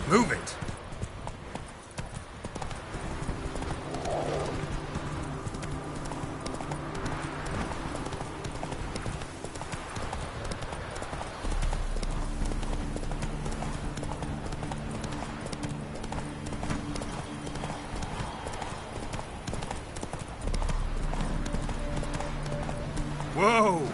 Move it! Whoa!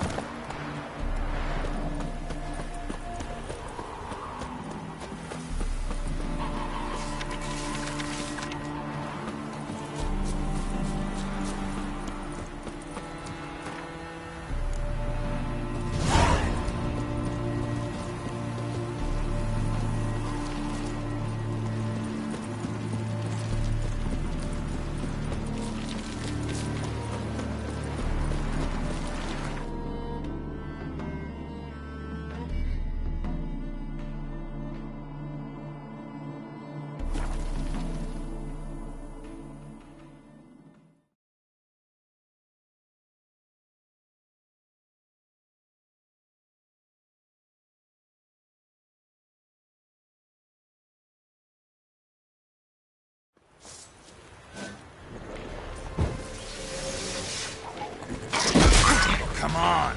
Come on!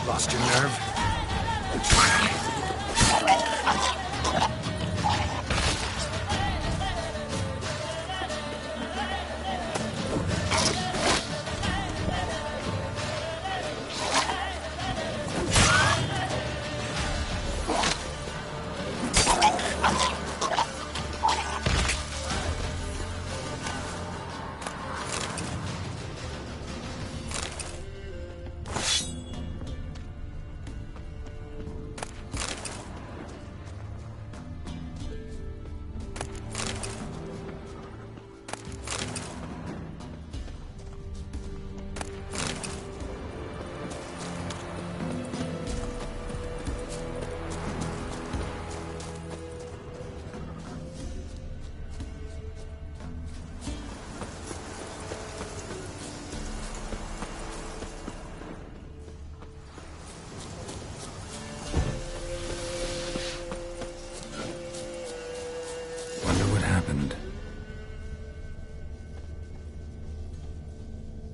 Lost your nerve?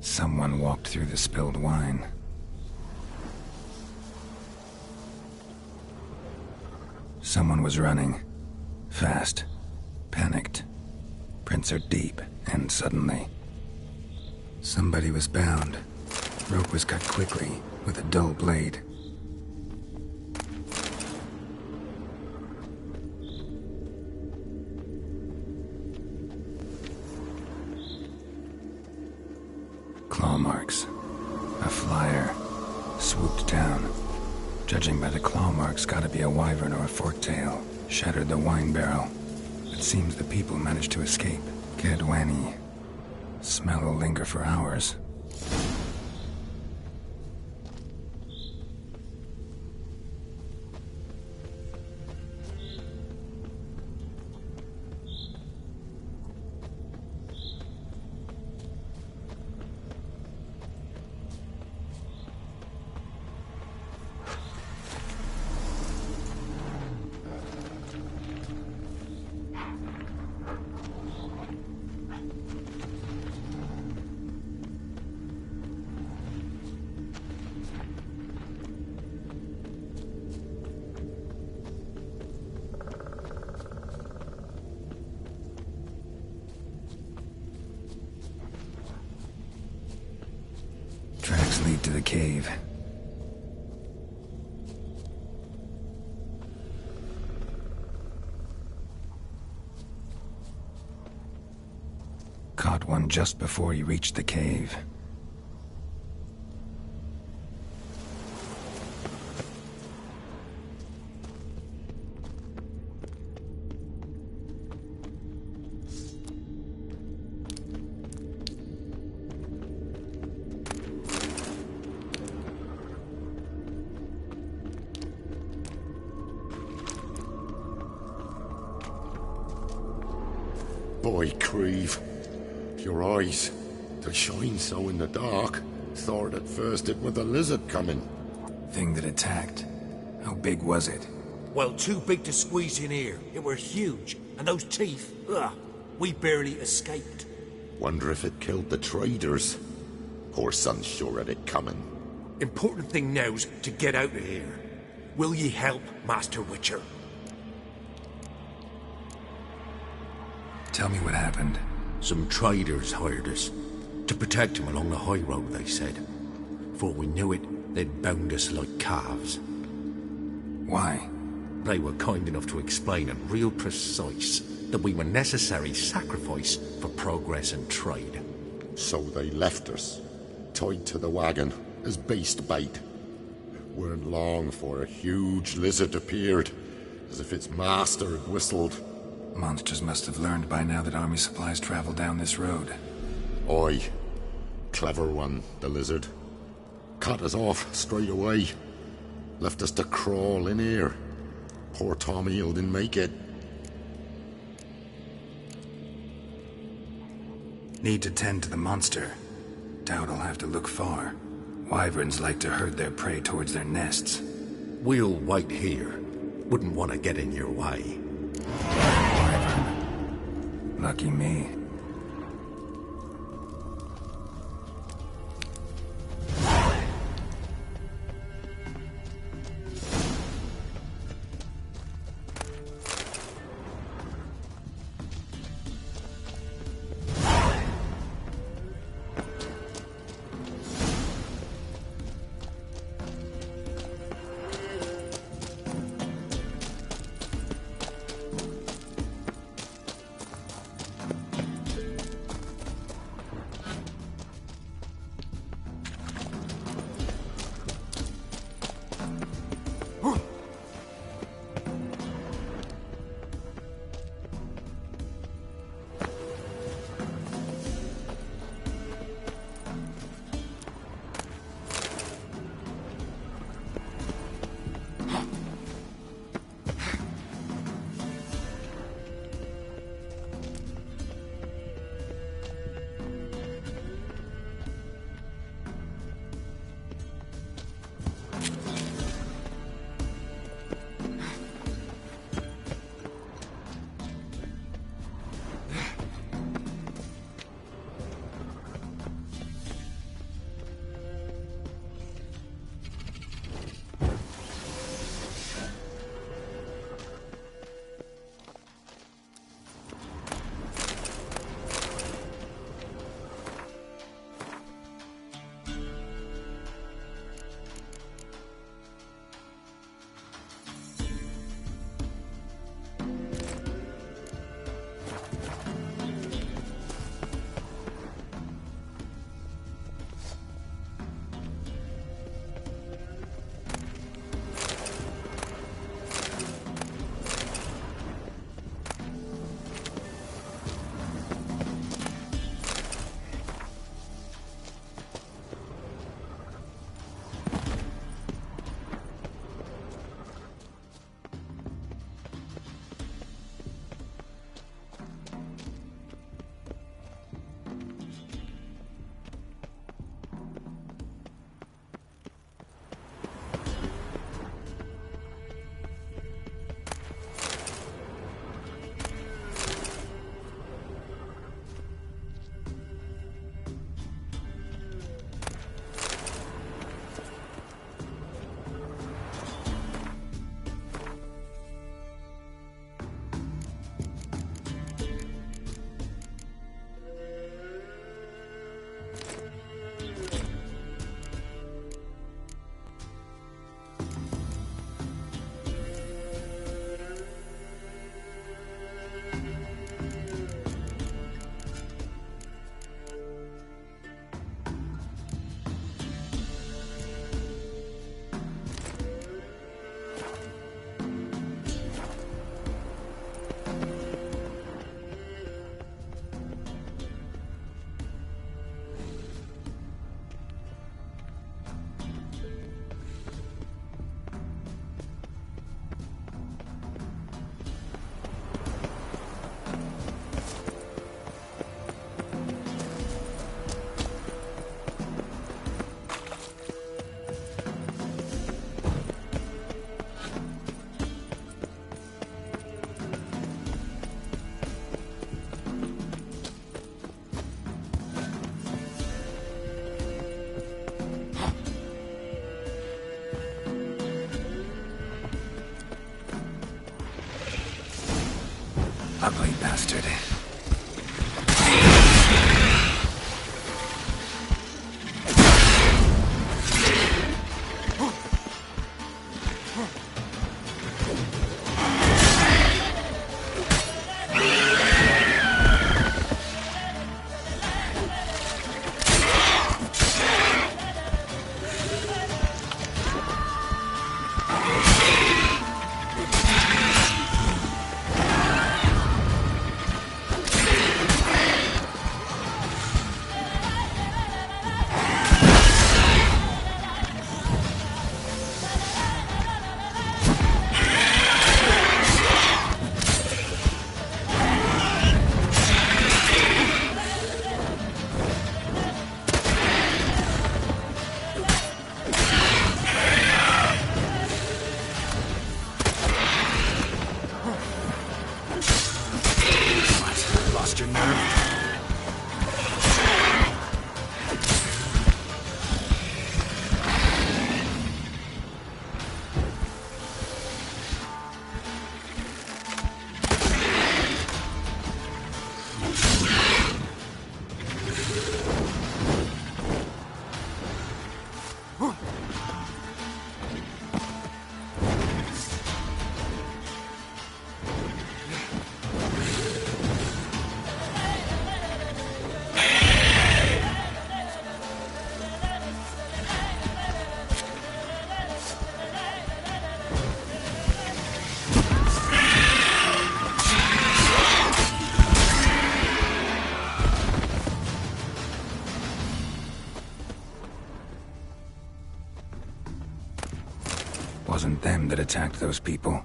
Someone walked through the spilled wine. Someone was running. Fast. Panicked. Prints are deep, and suddenly... somebody was bound. Rope was cut quickly, with a dull blade. Claw marks. A flyer. Swooped down. Judging by the claw marks, gotta be a wyvern or a forktail. Shattered the wine barrel. It seems the people managed to escape. Kedwani. Smell will linger for hours. Tracks lead to the cave. Caught one just before he reached the cave. boy, Creve. Your eyes, they shine so in the dark. Thought at first it was a lizard coming. Thing that attacked. How big was it? Well, too big to squeeze in here. It were huge. And those teeth, ugh, we barely escaped. Wonder if it killed the traders. Poor son's sure had it coming. Important thing now's to get out of here. Will ye help, Master Witcher? Tell me what happened. Some traders hired us. To protect him along the high road, they said. Before we knew it, they'd bound us like calves. Why? They were kind enough to explain it real precise, that we were necessary sacrifice for progress and trade. So they left us, tied to the wagon, as beast bait. Weren't long for a huge lizard appeared, as if its master had whistled. Monsters must have learned by now that army supplies travel down this road. Oi. Clever one, the lizard. Cut us off straight away. Left us to crawl in here. Poor Tommy didn't make it. Need to tend to the monster. Doubt I'll have to look far. Wyverns like to herd their prey towards their nests. We'll wait here. Wouldn't want to get in your way. Wyvern. Lucky me. Ugly bastard. Lost your nerve? Wasn't them that attacked those people.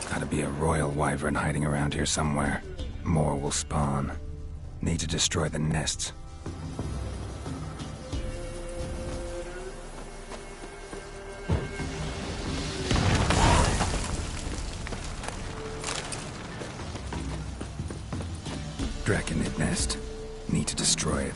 Gotta be a royal wyvern hiding around here somewhere. More will spawn. Need to destroy the nests. Draconid nest. Need to destroy it.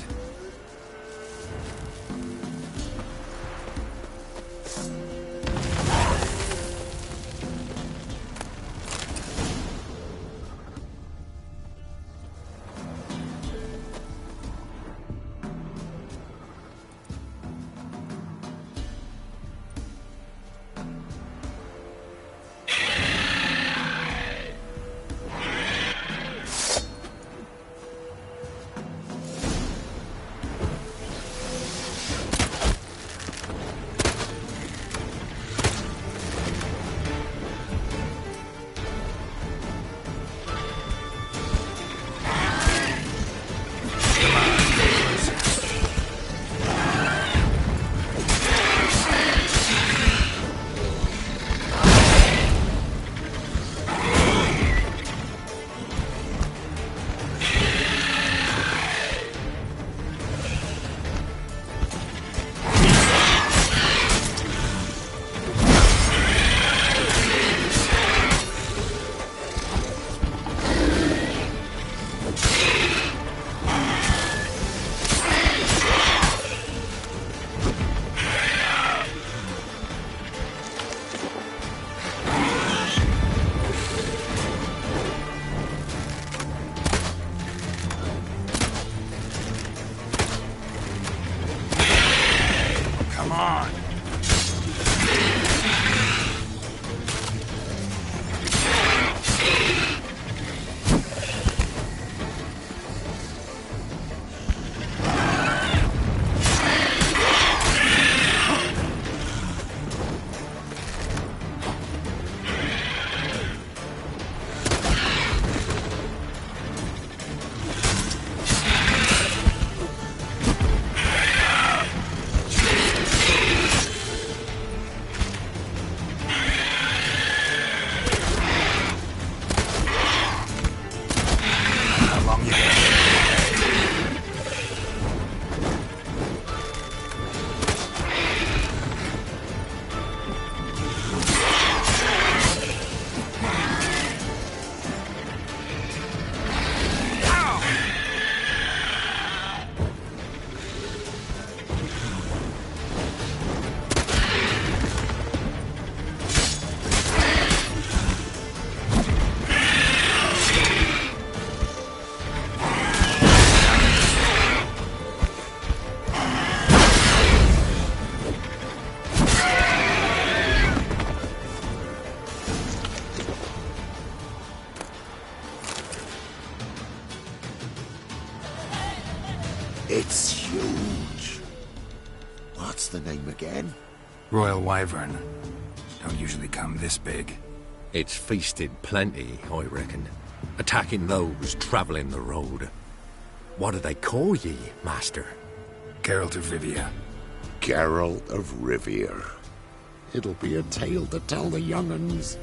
name again? Royal Wyvern. Don't usually come this big. It's feasted plenty, I reckon. Attacking those travelling the road. What do they call ye, Master? Geralt of Rivia. Geralt of Rivia. It'll be a tale to tell the young'uns.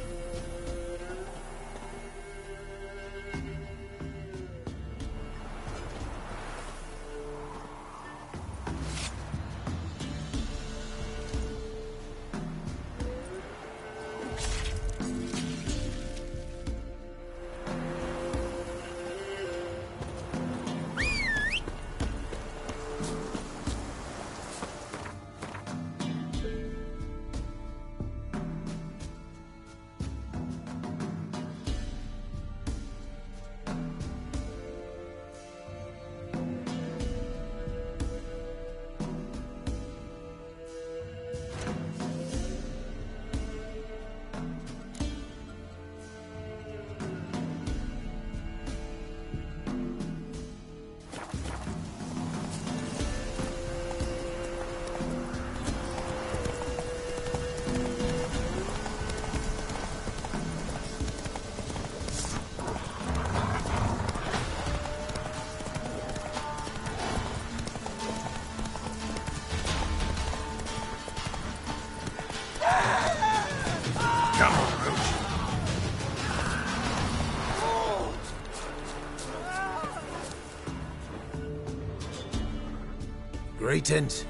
Greetings.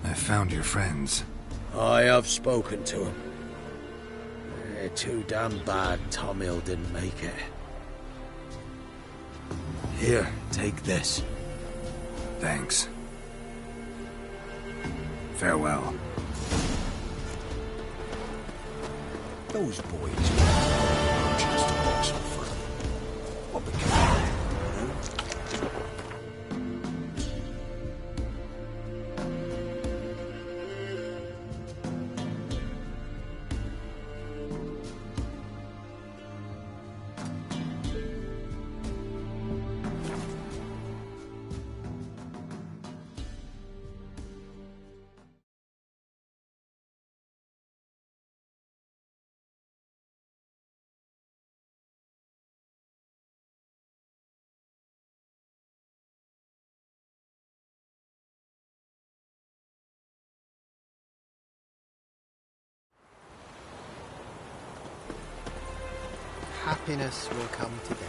I found your friends. I have spoken to them. They're too damn bad Tom Hill didn't make it. Here, take this. Thanks. Farewell. Those boys are just awesome for what we can do. Happiness will come today.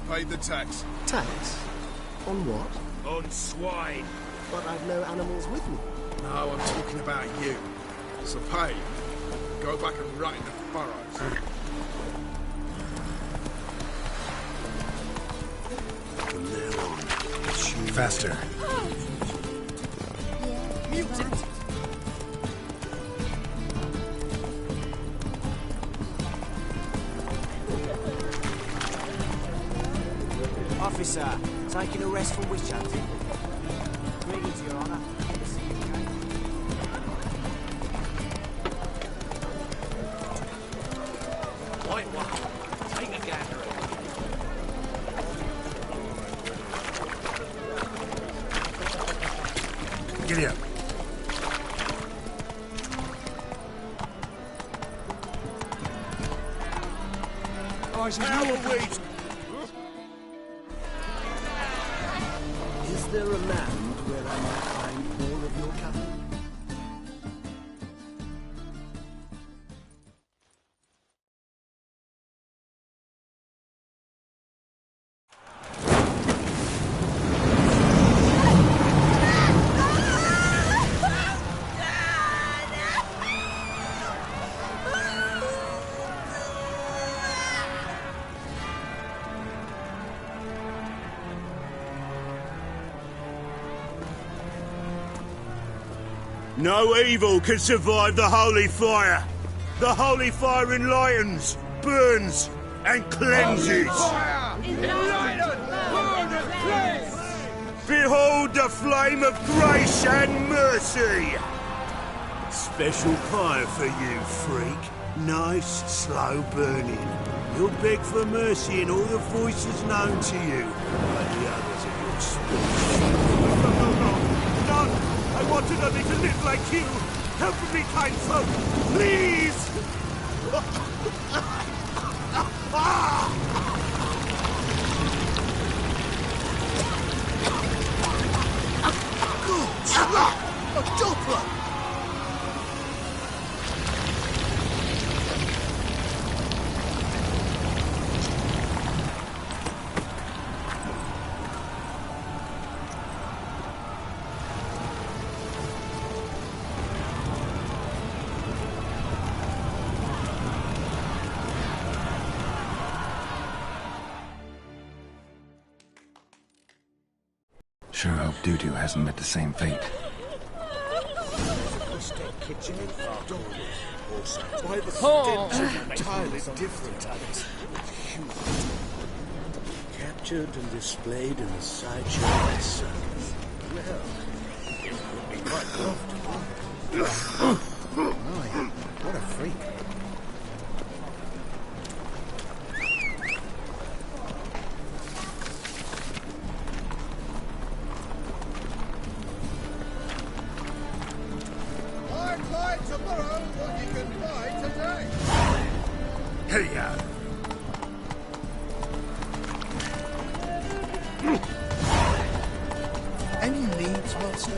Paid the tax. Tax? On what? On swine. But I've no animals with me. No, I'm talking about you. So pay. Go back and rot in the furrows. Faster. Mutant! Officer, taking a rest from witch hunting. Greetings, Your Honour. White one. Take a gander. Giddy up. Halloween! Is there a land where I might find more of your company? No evil can survive the holy fire. The holy fire enlightens, burns, and cleanses. Behold the flame of grace and mercy. Special fire for you, freak. Nice, slow burning. You'll beg for mercy in all the voices known to you by the others of your species. No! I wanted only to live like you. Help me, kind folk, please! Good slap! A doppler! Sure hope Doo-Doo hasn't met the same fate. Kitchen why the stench is entirely different, Alex. Captured and displayed in the sideshow of the circus. Well, it would be quite comfortable. My, what a freak. Tomorrow, what you can buy today. Hey, Any needs, Master?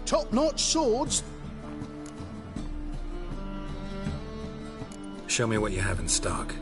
Top-notch swords? Show me what you have in stock.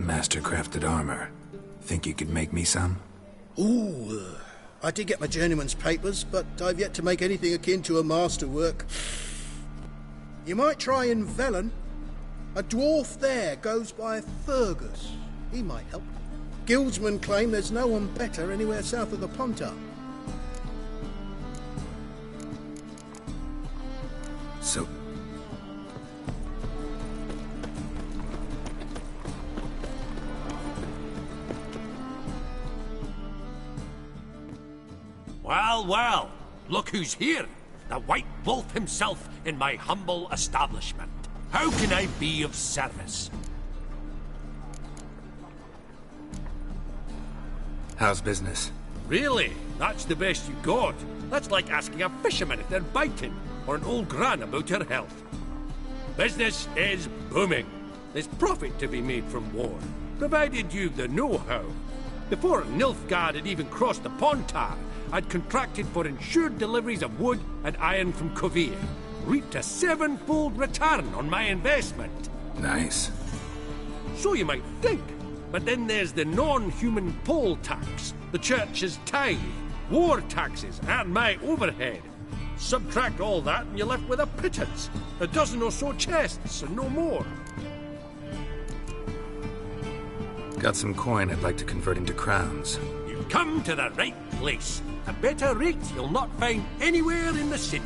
Master-crafted armor. Think you could make me some? Ooh, I did get my journeyman's papers, but I've yet to make anything akin to a masterwork. You might try in Velen. A dwarf there goes by Fergus. He might help. Guildsmen claim there's no one better anywhere south of the Pontar. So... Well, well, look who's here. The White Wolf himself in my humble establishment. How can I be of service? How's business? Really? That's the best you got? That's like asking a fisherman if they're biting, or an old gran about her health. Business is booming. There's profit to be made from war, provided you've the know-how. Before Nilfgaard had even crossed the Pontar, I'd contracted for insured deliveries of wood and iron from Kovir. Reaped a 7-fold return on my investment. Nice. So you might think. But then there's the non-human poll tax, the church's tithe, war taxes, and my overhead. Subtract all that and you're left with a pittance. A dozen or so chests, and no more. Got some coin I'd like to convert into crowns. You've come to the right place. A better rate you'll not find anywhere in the city.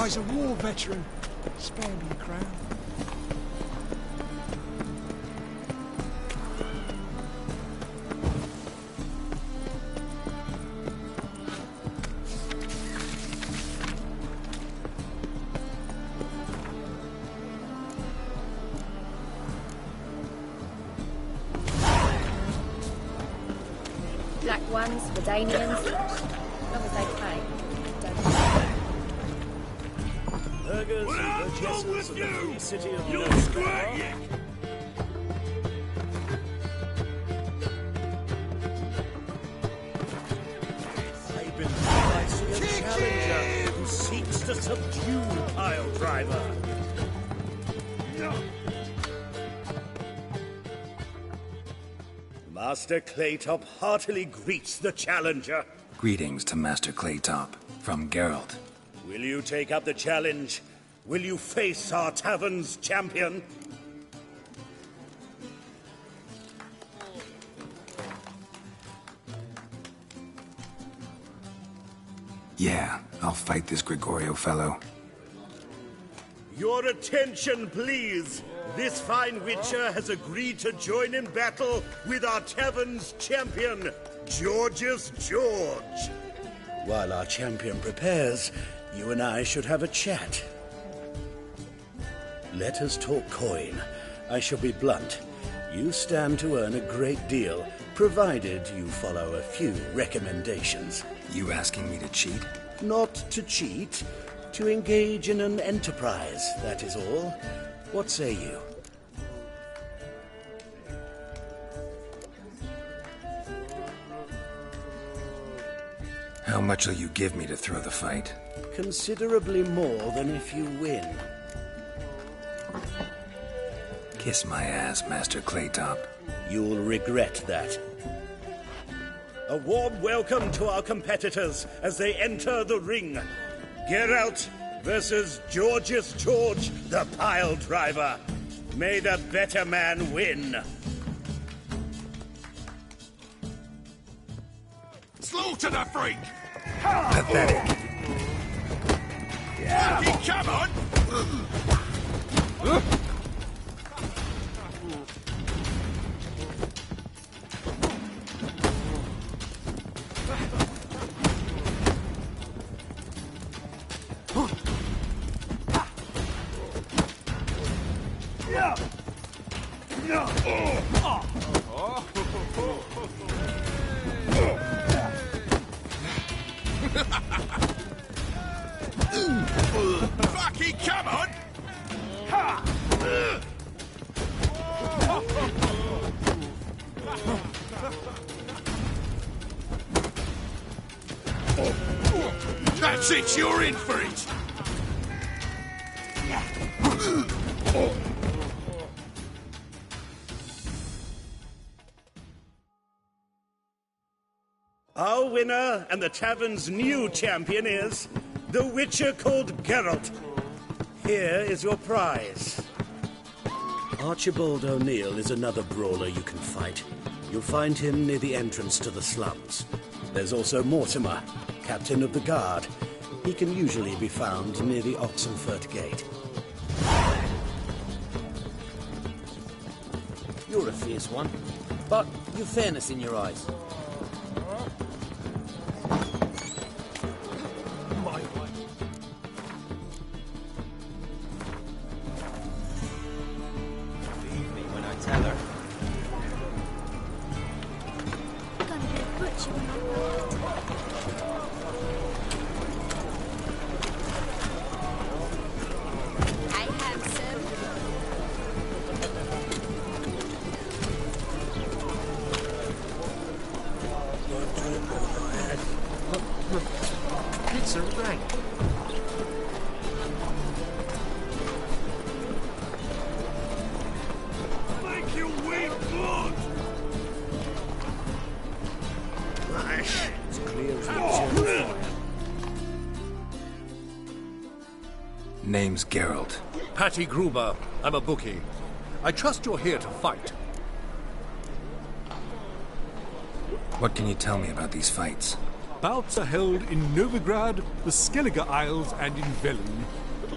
He's a war veteran. Spare me a crown. Black ones, Redanians, as long as they pay. Burgers and burgesses of the free city of You'll Nilfgaard. squirt yet. I've been facing a challenger who seeks to subdue Pile Driver. Master Claytop heartily greets the challenger. Greetings to Master Claytop, from Geralt. Will you take up the challenge? Will you face our tavern's champion? Yeah, I'll fight this Gregorio fellow. Your attention, please. This fine Witcher has agreed to join in battle with our tavern's champion, George's George. While our champion prepares, you and I should have a chat. Let us talk coin. I shall be blunt. You stand to earn a great deal, provided you follow a few recommendations. You asking me to cheat? Not to cheat, to engage in an enterprise, that is all. What say you? How much will you give me to throw the fight? Considerably more than if you win. Kiss my ass, Master Claytop. You'll regret that. A warm welcome to our competitors as they enter the ring. Geralt versus George's George, the Pile Driver. May the better man win. Slaughter the freak! Pathetic. Come on! Fucking come on! That's it, you're in for it! Our winner and the tavern's new champion is the Witcher called Geralt. Here is your prize. Archibald O'Neill is another brawler you can fight. You'll find him near the entrance to the slums. There's also Mortimer, captain of the guard. He can usually be found near the Oxenfurt Gate. You're a fierce one, but you've fairness in your eyes. Believe me when I tell her. Gonna be a butcher when I handsome. It's a rank. Make you weep blood! Flash, it's clear as the Name's Geralt. Patty Gruber, I'm a bookie. I trust you're here to fight. What can you tell me about these fights? Bouts are held in Novigrad, the Skellige Isles, and in Velen.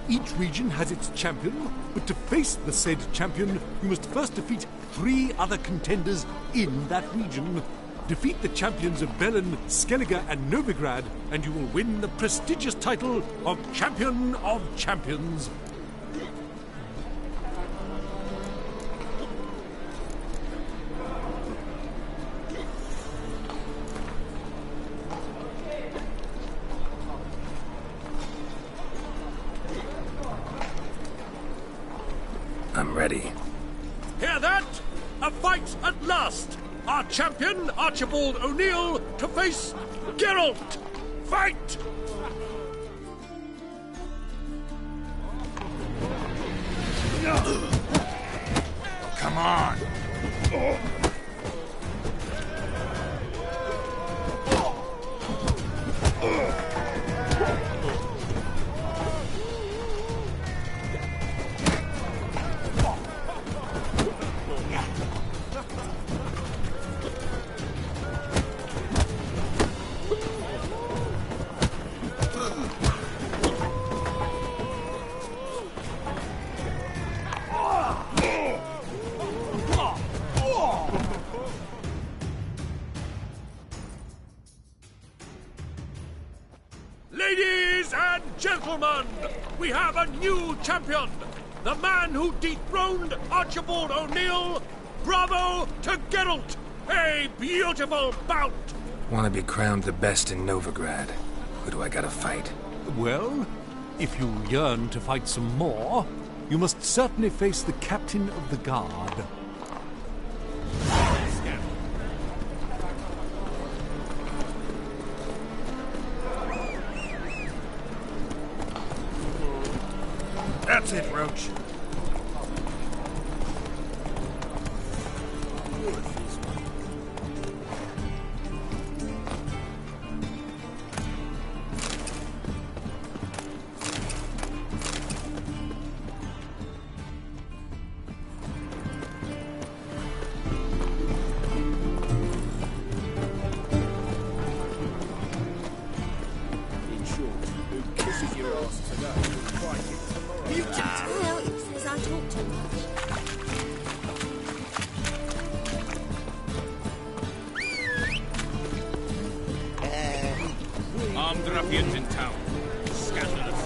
Each region has its champion, but to face the said champion, you must first defeat 3 other contenders in that region. Defeat the champions of Velen, Skellige, and Novigrad, and you will win the prestigious title of Champion of Champions. I'm ready. Hear that? A fight at last! Our champion, Archibald O'Neill, to face Geralt! Fight! Come on! Ladies and gentlemen, we have a new champion! The man who dethroned Archibald O'Neill! Bravo to Geralt! A beautiful bout! Want to be crowned the best in Novigrad? Who do I gotta fight? Well, if you yearn to fight some more, you must certainly face the captain of the guard. That's it, Roach. In short, who kisses your ass today will fight it tomorrow. You can tell it says I talk too much. Armed ruffians in town. Scandalous.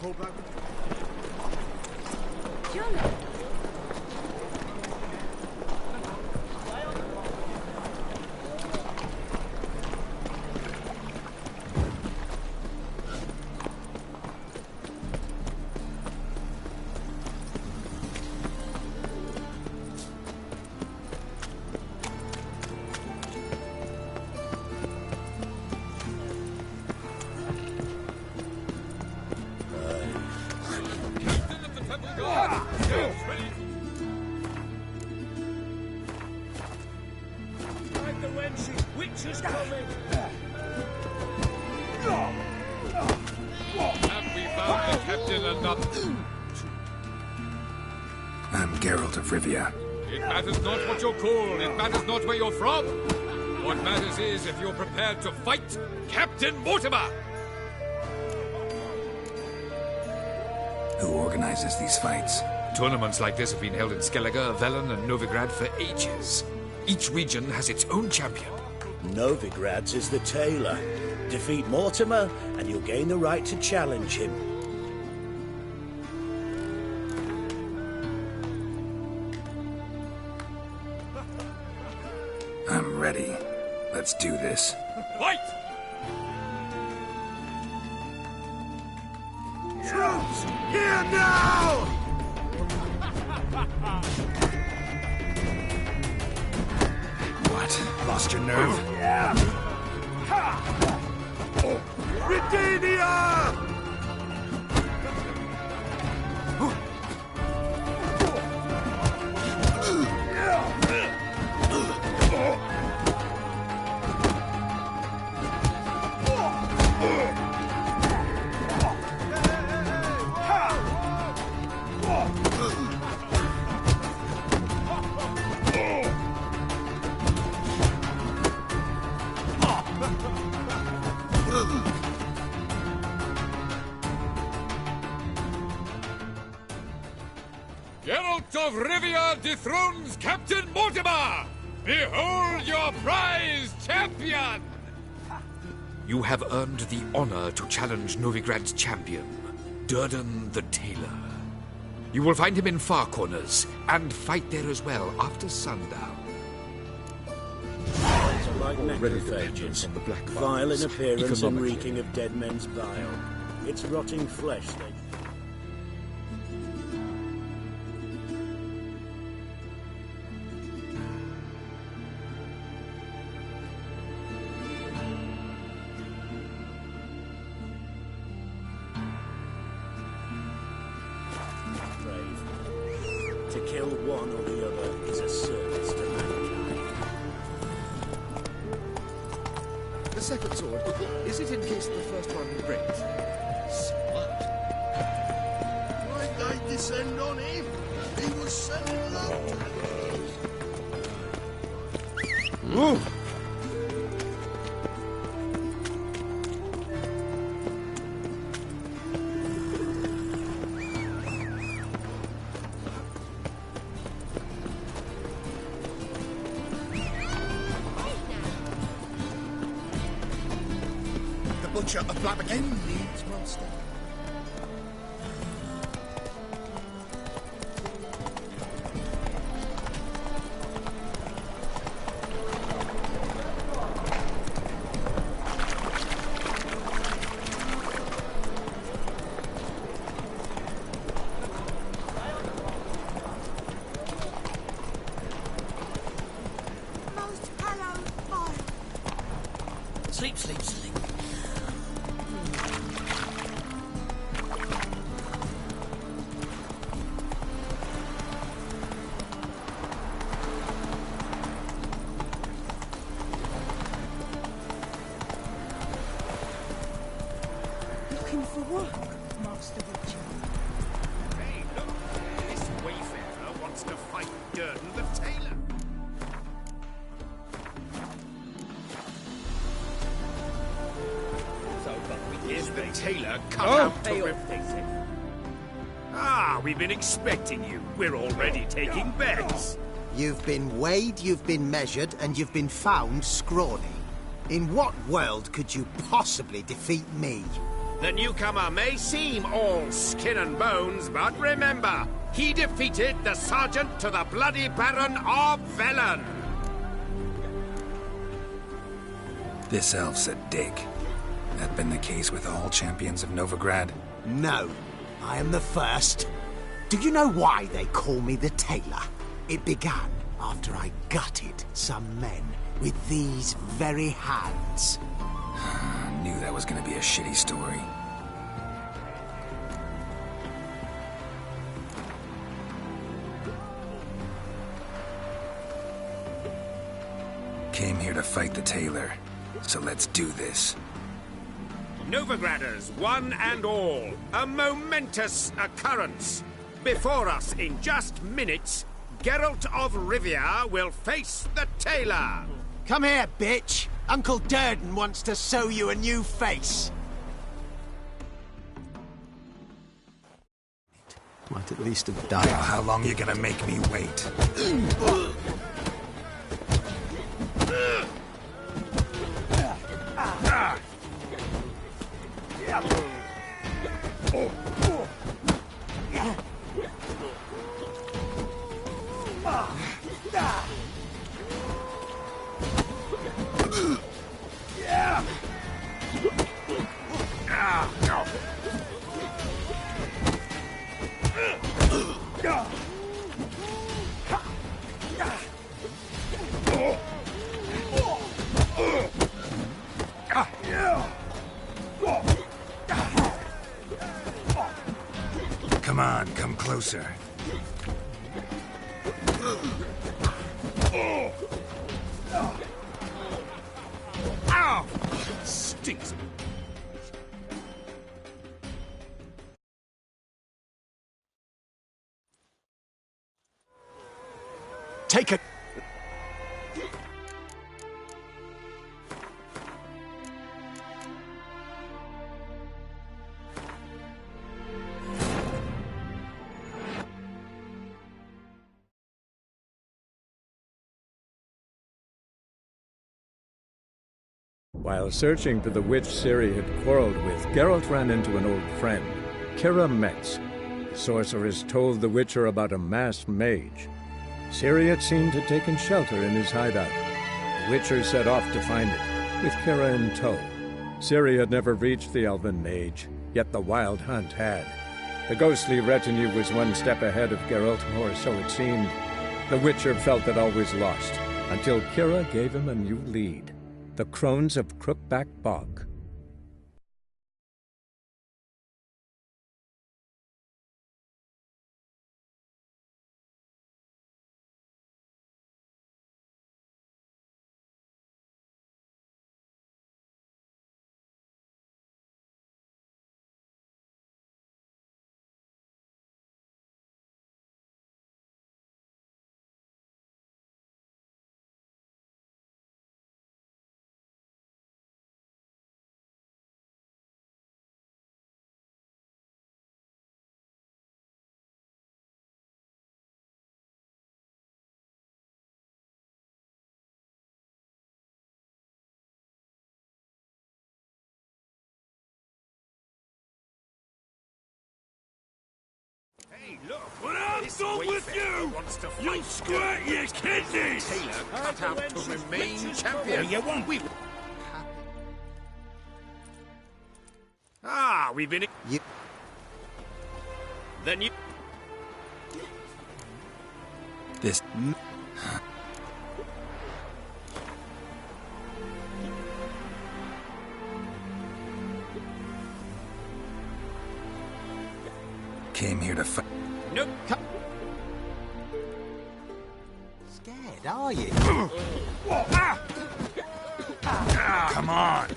Poor bloke. Johnny. Witcher's coming! Have we found the captain enough? I'm Geralt of Rivia. It matters not what you're called, it matters not where you're from. What matters is if you're prepared to fight Captain Mortimer! Who organizes these fights? Tournaments like this have been held in Skellige, Velen, and Novigrad for ages. Each region has its own champion. Novigrad's is the tailor. Defeat Mortimer, and you'll gain the right to challenge him. I'm ready. Let's do this. Fight! Troops, here now! What? Lost your nerve? Yeah. Redania! Geralt of Rivia dethrones Captain Mortimer! Behold your prize champion! You have earned the honor to challenge Novigrad's champion, Durden the Tailor. You will find him in Far Corners, and fight there as well after sundown. Are like macrophages, vile in appearance and reeking of dead men's bile. It's rotting flesh they... To kill one or the other is a service to mankind. The second sword, is it in case the first one breaks? Smart. Why'd they descend on him? He was selling low. Ooh! Butcher of Blackburn needs master. Most hallowed fire. Sleep, sleep, sleep. Looking for work, Master Witcher. Hey, look! This wayfarer wants to fight Durden the Tailor. Is the tailor come out to replace him? Ah, we've been expecting you. We're already taking bets. You've been weighed, you've been measured, and you've been found scrawny. In what world could you possibly defeat me? The newcomer may seem all skin and bones, but remember, he defeated the Sergeant to the Bloody Baron of Velen. This elf's a dick. That been the case with all champions of Novigrad? No, I am the first. Do you know why they call me the Tailor? It began after I gutted some men with these very hands. I knew that was gonna be a shitty story. Came here to fight the Tailor, so let's do this. Novigraders, one and all, a momentous occurrence. Before us in just minutes, Geralt of Rivia will face the Tailor. Come here, bitch. Uncle Durden wants to sew you a new face. Might at least have died. Well, how long you gonna make me wait? Come on, come closer. Ow! Stinks. Take a... While searching for the witch Ciri had quarreled with, Geralt ran into an old friend, Kira Metz. The sorceress told the Witcher about a masked mage. Ciri had seemed to have taken shelter in his hideout. The Witcher set off to find it, with Kira in tow. Ciri had never reached the elven mage, yet the wild hunt had. The ghostly retinue was one step ahead of Geralt, or so it seemed. The Witcher felt that all was lost, until Kira gave him a new lead. The Crones of Crookback Bog. Hey, look! When I'm done with you, you'll squirt your kidneys! Tailor cut out to remain champion. You won't. We've been... Then you... This... Came here to fight. Nope. Scared, are you? Come on.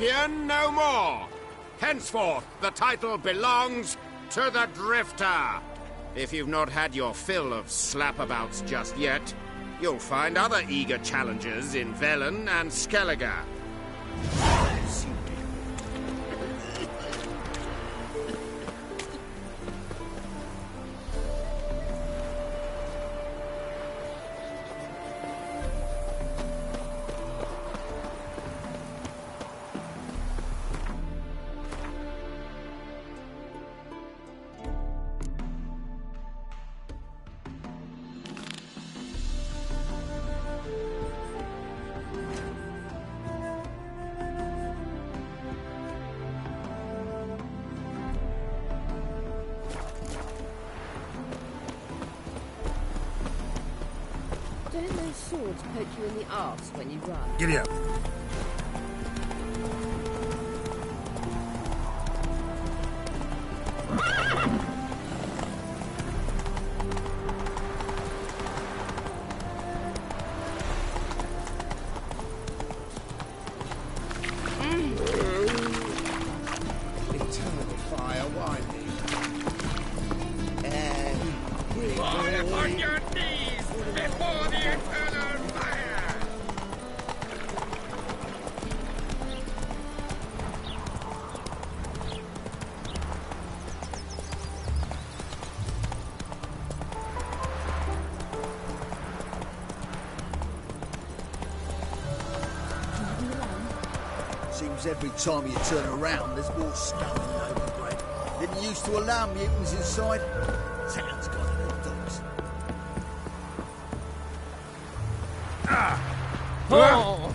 champion no more. Henceforth, the title belongs to the Drifter. If you've not had your fill of slapabouts just yet, you'll find other eager challengers in Velen and Skellige. Don't those swords poke you in the arse when you run? Giddy up. Eternal fire, winding. Fall upon your knees before the eternal fire! Seems every time you turn around, there's more scum in Novigrad. Didn't used to allow mutants inside. Town's got it all dogs. Oh!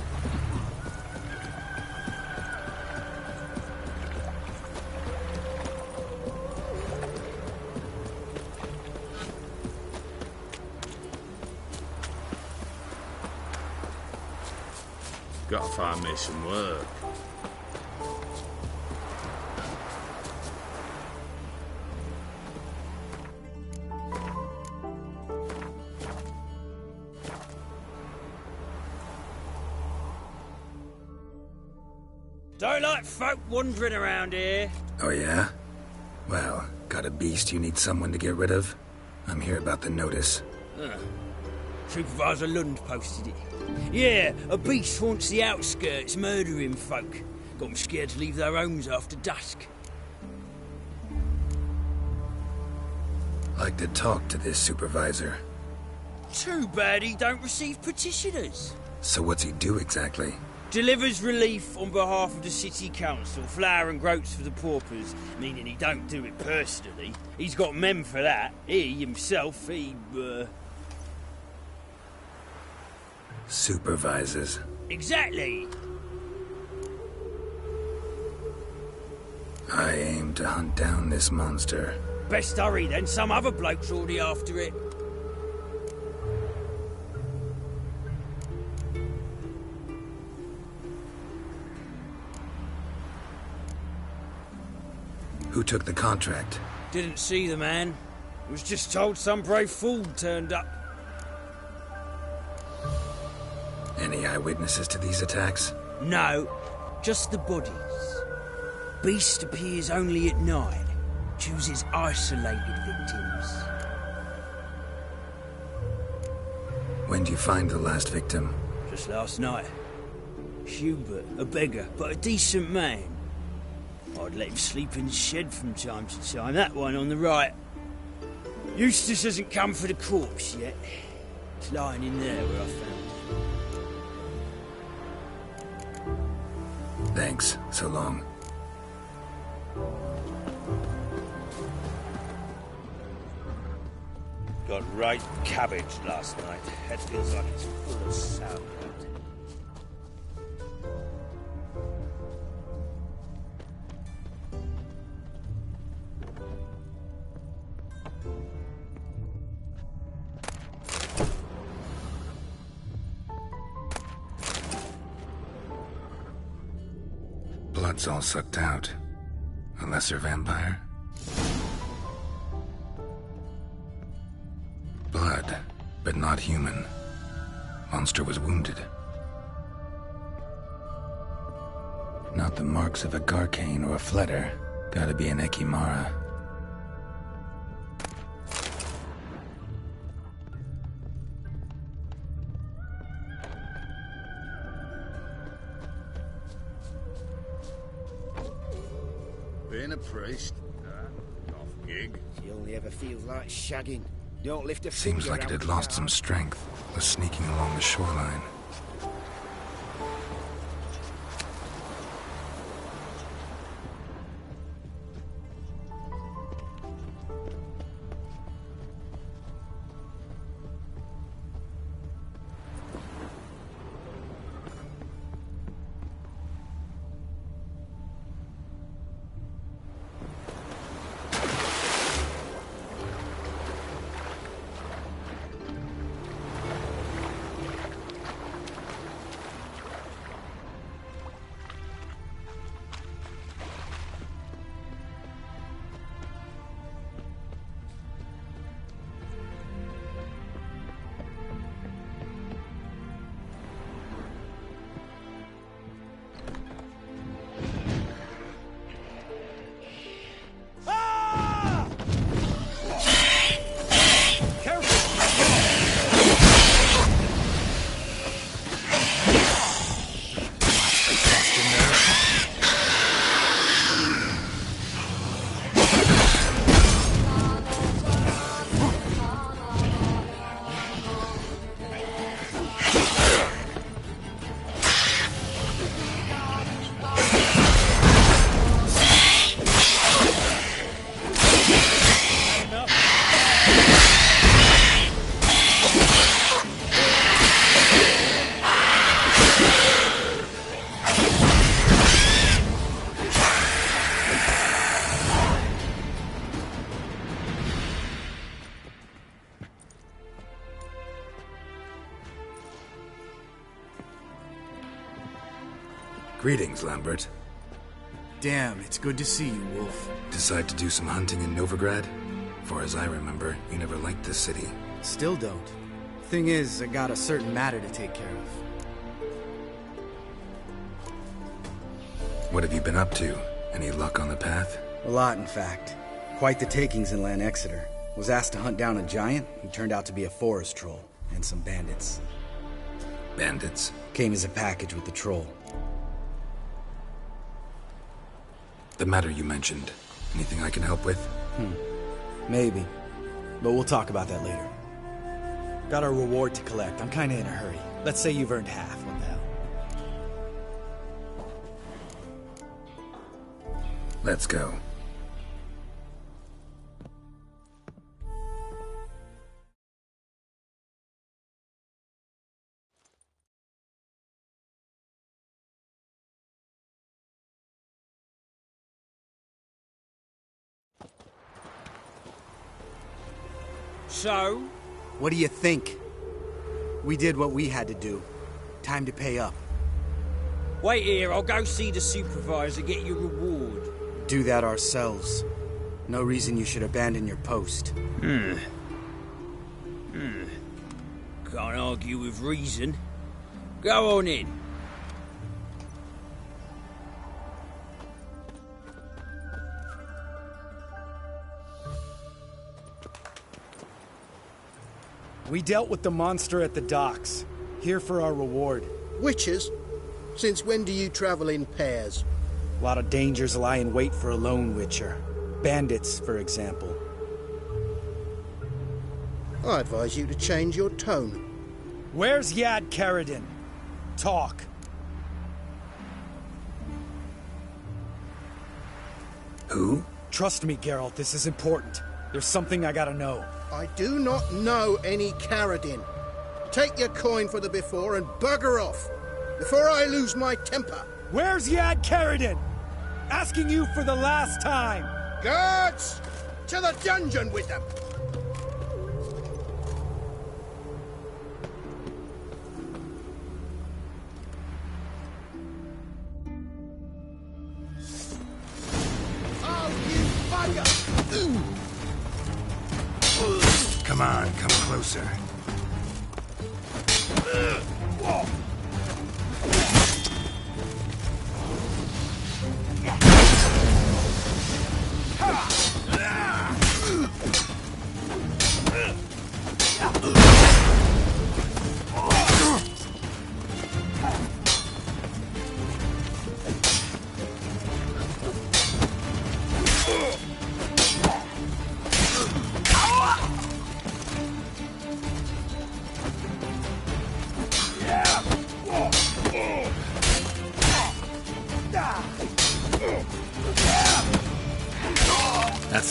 Gotta find me some work. Don't like folk wandering around here. Oh, yeah? Well, got a beast you need someone to get rid of? I'm here about the notice. Supervisor Lund posted it. Yeah, a beast haunts the outskirts, murdering folk. Got them scared to leave their homes after dusk. Like to talk to this supervisor. Too bad he don't receive petitioners. So what's he do exactly? Delivers relief on behalf of the city council, flour and groats for the paupers, meaning he don't do it personally. He's got men for that. He, himself, Supervises. Exactly. I aim to hunt down this monster. Best hurry then, some other bloke's already after it. Who took the contract? Didn't see the man. Was just told some brave fool turned up. Any eyewitnesses to these attacks? No, just the bodies. Beast appears only at night. Chooses isolated victims. When did you find the last victim? Just last night. Hubert, a beggar, but a decent man. I'd let him sleep in the shed from time to time. That one on the right. Eustace hasn't come for the corpse yet. It's lying in there where I found it. Thanks. So long. Got right cabbage last night. Head feels like it's full of sauerkraut. Blood's all sucked out. A lesser vampire? Blood, but not human. Monster was wounded. Not the marks of a Garcane or a Fletter. Gotta be an Ekimara. Being a priest? Off gig. She only ever feels like shagging. Don't lift a Seems finger like it out had of lost her. some strength. Was sneaking along the shoreline. Greetings, Lambert. Damn, it's good to see you, Wolf. Decide to do some hunting in Novigrad? For as I remember, you never liked this city. Still don't. Thing is, I got a certain matter to take care of. What have you been up to? Any luck on the path? A lot, in fact. Quite the takings in Lan Exeter. Was asked to hunt down a giant. He turned out to be a forest troll. And some bandits. Bandits? Came as a package with the troll. The matter you mentioned. Anything I can help with? Maybe. But we'll talk about that later. Got a reward to collect. I'm kinda in a hurry. Let's say you've earned half. What the hell? Let's go. So? What do you think? We did what we had to do. Time to pay up. Wait here, I'll go see the supervisor, get your reward. Do that ourselves. No reason you should abandon your post. Can't argue with reason. Go on in. We dealt with the monster at the docks. Here for our reward. Witchers? Since when do you travel in pairs? A lot of dangers lie in wait for a lone witcher. Bandits, for example. I advise you to change your tone. Where's Yad Karadin? Talk. Who? Trust me, Geralt, this is important. There's something I gotta know. I do not know any Karadin. Take your coin for the before and bugger off, before I lose my temper. Where's Yad Karadin? Asking you for the last time. Guards! To the dungeon with them! Oh, you bugger! Come on, come closer.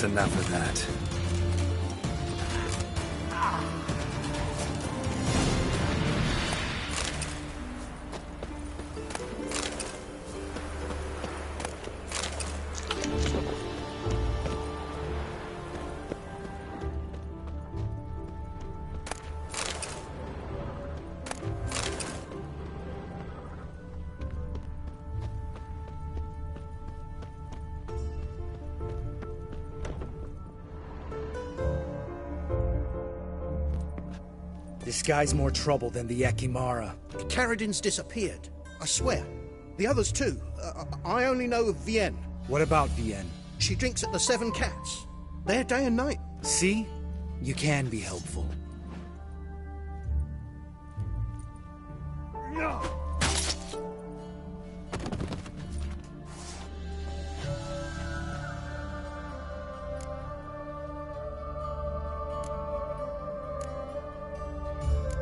enough of that. This guy's more trouble than the Ekimara. Carradin's disappeared. I swear. The others too. I only know of Vienne. What about Vienne? She drinks at the Seven Cats. There day and night. See? You can be helpful. No!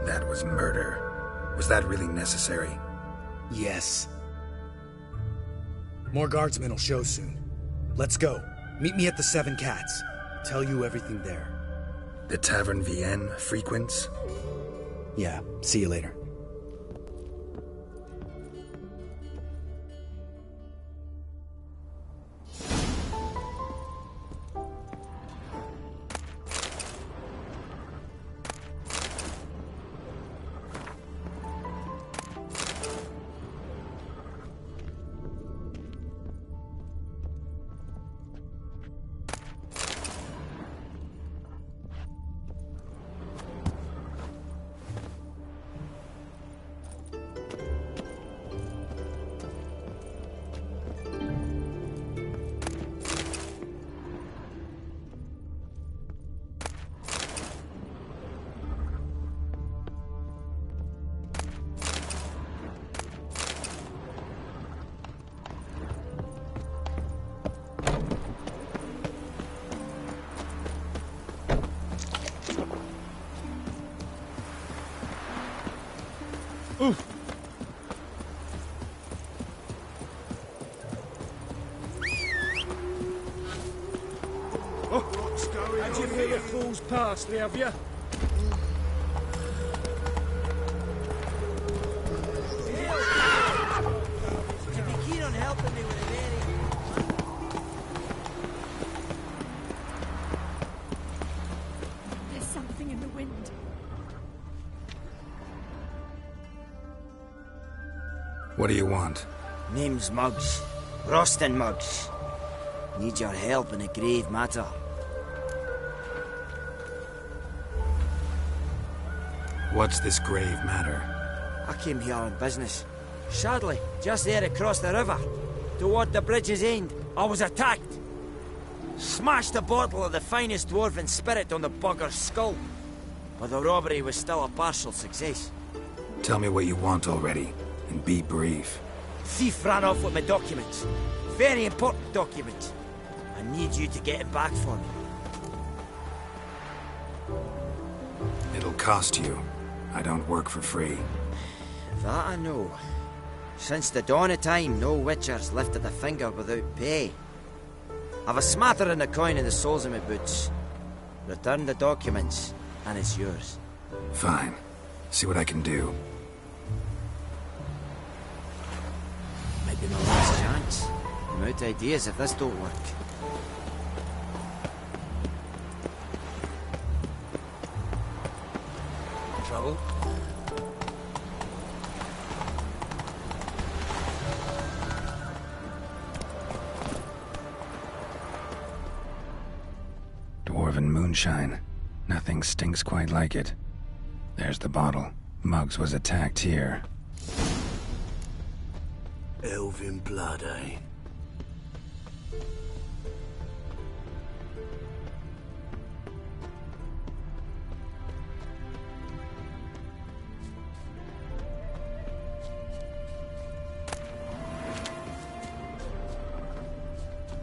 That was murder. Was that really necessary? Yes. More guardsmen will show soon. Let's go. Meet me at the Seven Cats. Tell you everything there. The Tavern Vienne frequents? Yeah, see you later. How'd you feel the fool's past me, have you? You'd be keen on helping me with an area. There's something in the wind. What do you want? Name's Muggs. Rostin Muggs. Need your help in a grave matter. What's this grave matter? I came here on business. Sadly, just there across the river, toward the bridge's end, I was attacked. Smashed a bottle of the finest dwarven spirit on the bugger's skull. But the robbery was still a partial success. Tell me what you want already, and be brief. Thief ran off with my documents. Very important documents. I need you to get him back for me. It'll cost you. I don't work for free. That I know. Since the dawn of time, no Witcher's lifted a finger without pay. I've a smattering of coin in the soles of my boots. Return the documents, and it's yours. Fine. See what I can do. Might be my last chance. I'm out of ideas if this don't work. Trouble? Dwarven moonshine. Nothing stinks quite like it. There's the bottle. Muggs was attacked here. Elven blood, eh?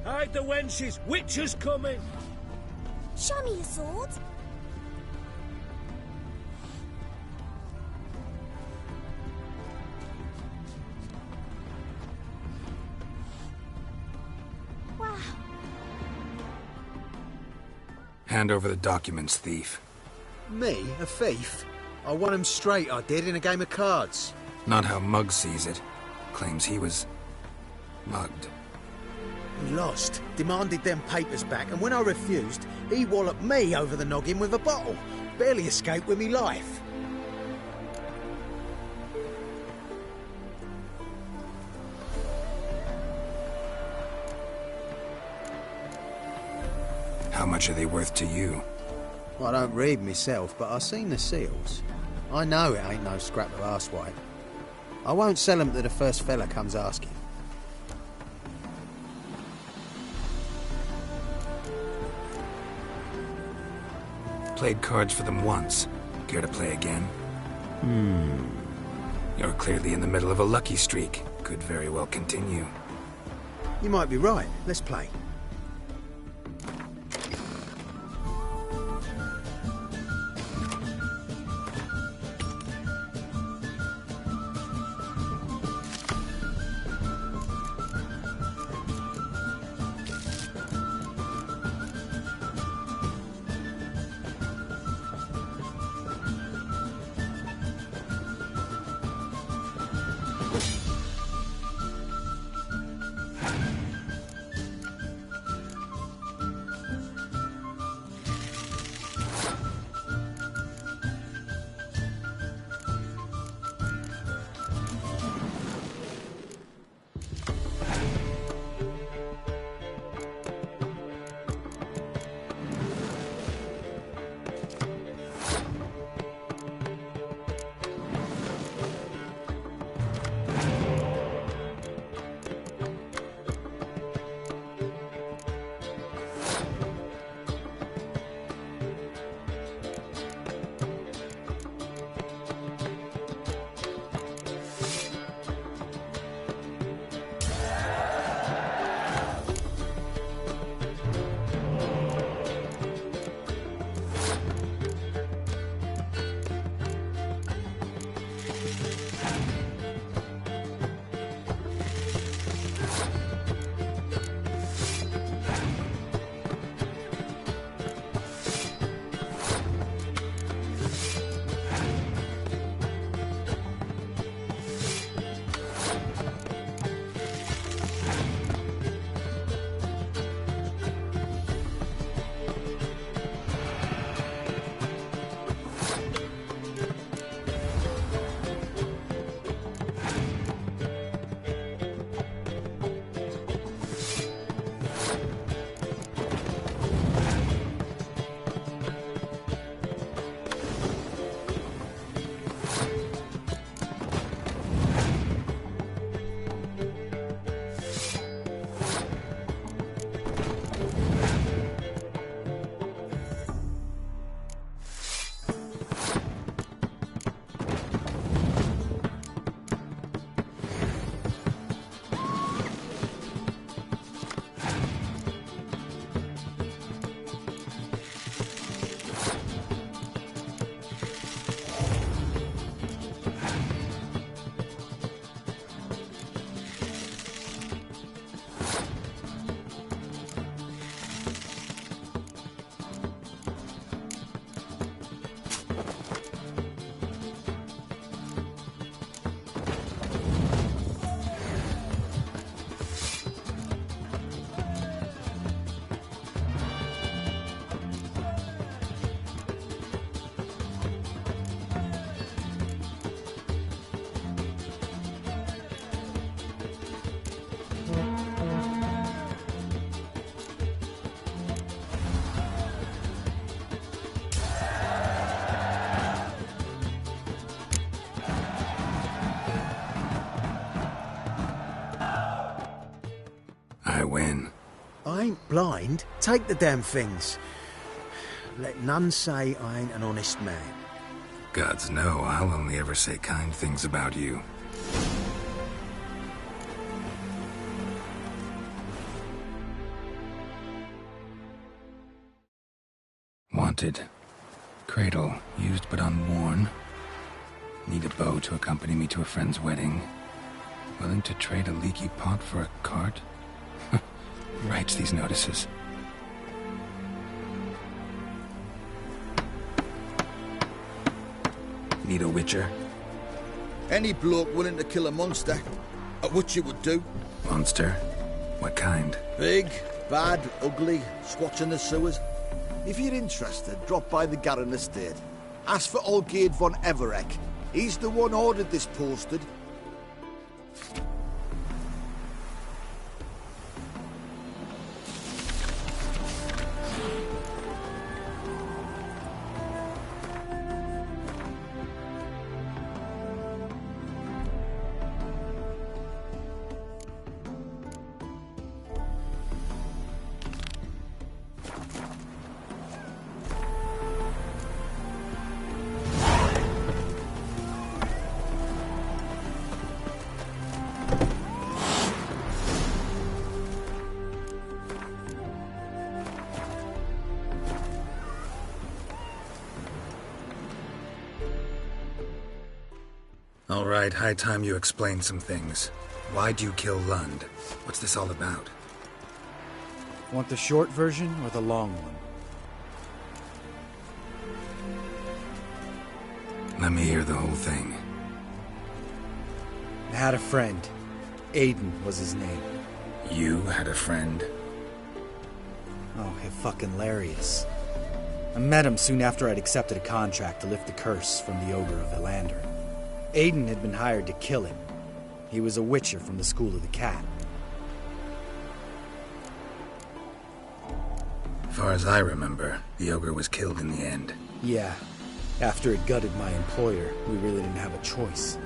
Hide the wenches! Witcher's coming! Show me your sword. Wow. Hand over the documents, thief. Me? A thief? I won 'em straight, I did, in a game of cards. Not how Mugg sees it. Claims he was... mugged. He lost, demanded them papers back, and when I refused, he walloped me over the noggin with a bottle. Barely escaped with me life. How much are they worth to you? I don't read myself, but I've seen the seals. I know it ain't no scrap of arsewipe. I won't sell 'em to the first fella comes asking. Played cards for them once. Care to play again? You're clearly in the middle of a lucky streak. Could very well continue. You might be right. Let's play. I ain't blind. Take the damn things. Let none say I ain't an honest man. Gods know, I'll only ever say kind things about you. Wanted. Cradle, used but unworn. Need a bow to accompany me to a friend's wedding. Willing to trade a leaky pot for a cart? Writes these notices. Need a Witcher? Any bloke willing to kill a monster. A Witcher would do. Monster? What kind? Big, bad, ugly, squats in the sewers. If you're interested, drop by the Garren estate. Ask for Olgierd von Everek. He's the one ordered this posted. All right, high time you explain some things. Why'd you kill Lund? What's this all about? Want the short version or the long one? Let me hear the whole thing. I had a friend. Aiden was his name. You had a friend? Oh, fucking hilarious. I met him soon after I'd accepted a contract to lift the curse from the Ogre of Elander. Aiden had been hired to kill him. He was a Witcher from the School of the Cat. Far as I remember, the Ogre was killed in the end. Yeah. After it gutted my employer, we really didn't have a choice.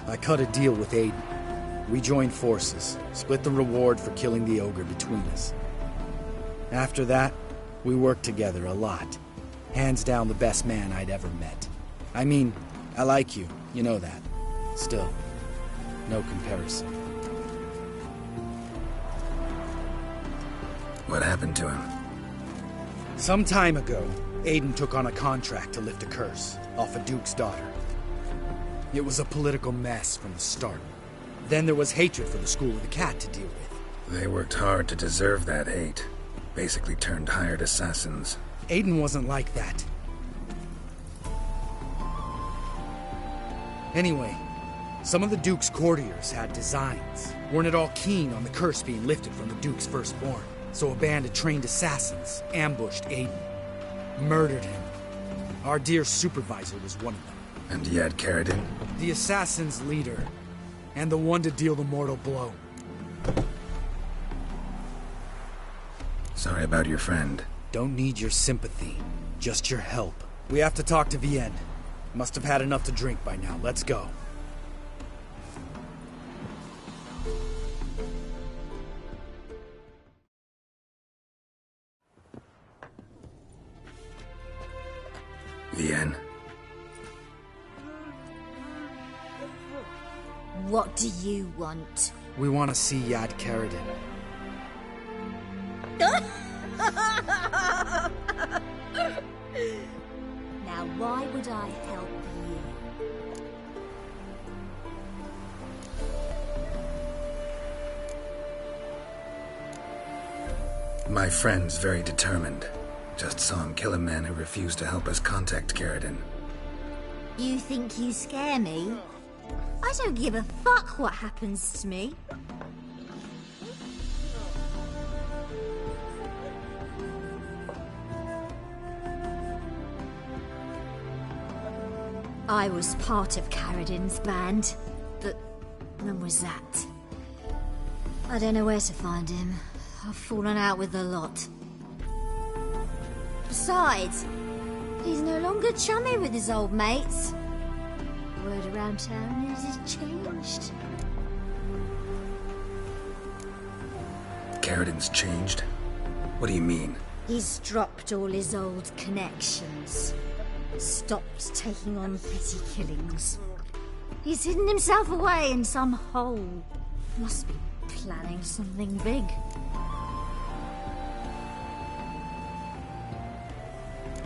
I cut a deal with Aiden. We joined forces, split the reward for killing the Ogre between us. After that, we worked together a lot. Hands down the best man I'd ever met. I mean, I like you. You know that. Still, no comparison. What happened to him? Some time ago, Aiden took on a contract to lift a curse off a duke's daughter. It was a political mess from the start. Then there was hatred for the School of the Cat to deal with. They worked hard to deserve that hate. Basically turned hired assassins. Aiden wasn't like that. Anyway, some of the Duke's courtiers had designs. Weren't at all keen on the curse being lifted from the Duke's firstborn. So a band of trained assassins ambushed Aiden. Murdered him. Our dear supervisor was one of them. And you had Carradine? The assassin's leader. And the one to deal the mortal blow. Sorry about your friend. Don't need your sympathy. Just your help. We have to talk to Vienne. Must have had enough to drink by now. Let's go. Vienne? What do you want? We want to see Yad Carradine. Now, why would I help you? My friend's very determined. Just saw him kill a man who refused to help us contact Carradine. You think you scare me? I don't give a fuck what happens to me. I was part of Carradine's band, but when was that? I don't know where to find him. I've fallen out with a lot. Besides, he's no longer chummy with his old mates. Word around town is he's changed. Carradine's changed? What do you mean? He's dropped all his old connections. Stopped taking on petty killings. He's hidden himself away in some hole. Must be planning something big.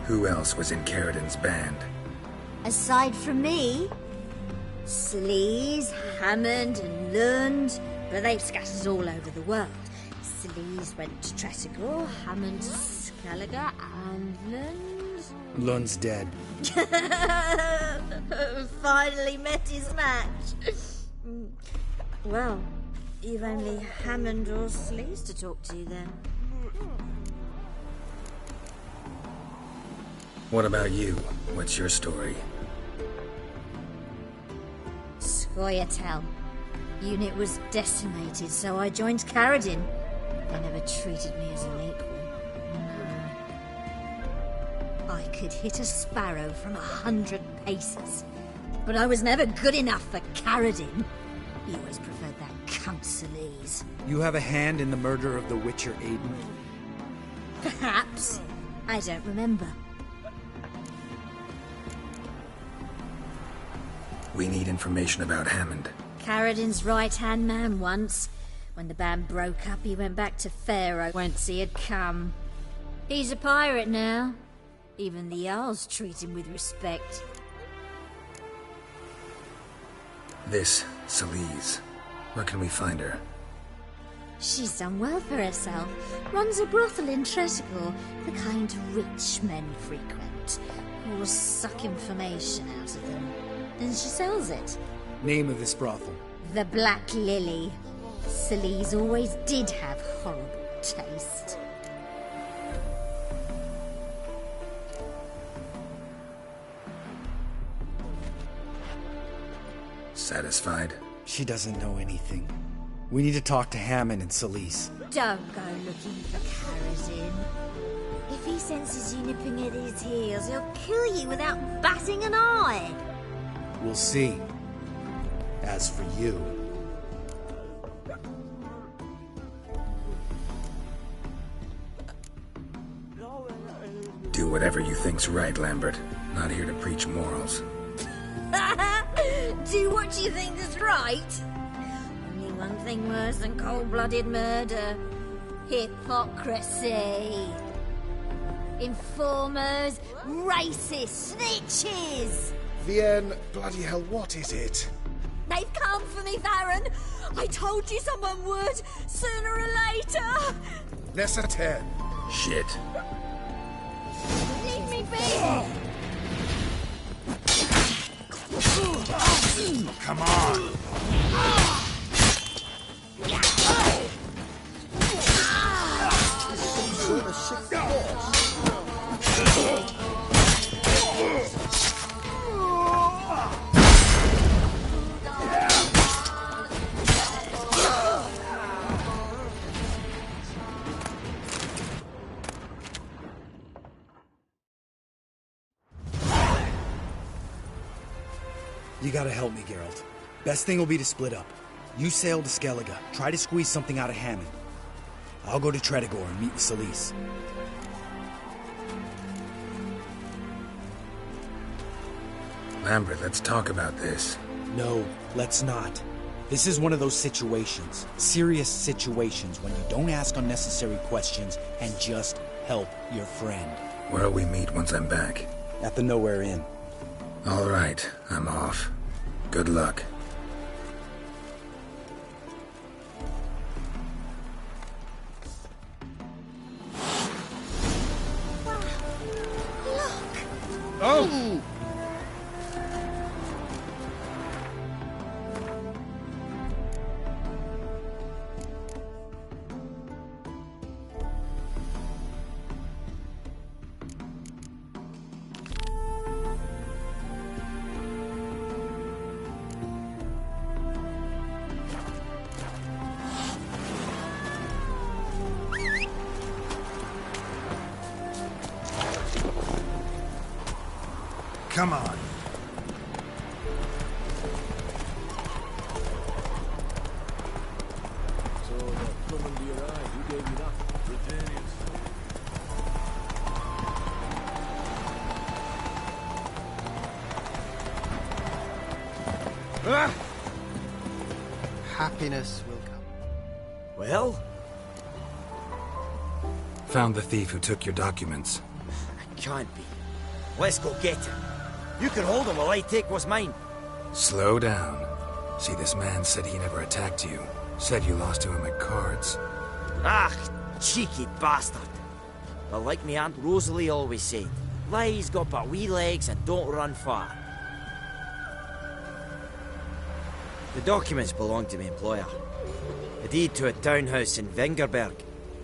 Who else was in Carradine's band? Aside from me, Sleaze, Hammond and Lund, but they've scattered all over the world. Sleaze went to Tresigor, Hammond to Skellige, and Lund... Lund's dead. Finally met his match. Well, you've only Hammond or Sleaze to talk to then. What about you? What's your story? Scoia'tael. Unit was decimated, so I joined Caradin. They never treated me as an equal. No. I could hit a sparrow from 100 paces, but I was never good enough for Caradin. You always preferred that cunt Sleaze. You have a hand in the murder of the Witcher, Aiden? Perhaps. I don't remember. We need information about Hammond. Caradin's right-hand man once. When the band broke up, he went back to Pharaoh, whence he had come. He's a pirate now. Even the Jarls treat him with respect. This, Sleaze. Where can we find her? She's done well for herself. Runs a brothel in Tretogor, the kind rich men frequent. Or suck information out of them. Then she sells it. Name of this brothel? The Black Lily. Sleaze always did have horrible taste. Satisfied? She doesn't know anything. We need to talk to Hammond and Sleaze. Don't go looking for Caradin. If he senses you nipping at his heels, he'll kill you without batting an eye. We'll see. As for you... Do whatever you think's right, Lambert. Not here to preach morals. Do what you think is right. Only one thing worse than cold-blooded murder. Hypocrisy. Informers, racists, snitches. Vienne, bloody hell, what is it? They've come for me, Baron. I told you someone would, sooner or later. Nessa 10. Shit. Leave me be. Come on. Some sort of sick boss. You gotta help me, Geralt. Best thing will be to split up. You sail to Skellige, try to squeeze something out of Hammond. I'll go to Tretogor and meet with Sleaze. Lambert, let's talk about this. No, let's not. This is one of those situations, serious situations, when you don't ask unnecessary questions and just help your friend. Where'll we meet once I'm back? At the Nowhere Inn. All right, I'm off. Good luck. Oh! Come on. So that plum under your eye, who gave you that? Britannius. Ah! Happiness will come. Well? Found the thief who took your documents. It can't be. Let's go get him. You can hold him while I take what's mine. Slow down. See, this man said he never attacked you. Said you lost to him at cards. Ah, cheeky bastard. But like me Aunt Rosalie always said, Lie's got but wee legs and don't run far. The documents belong to my employer. A deed to a townhouse in Vengerberg.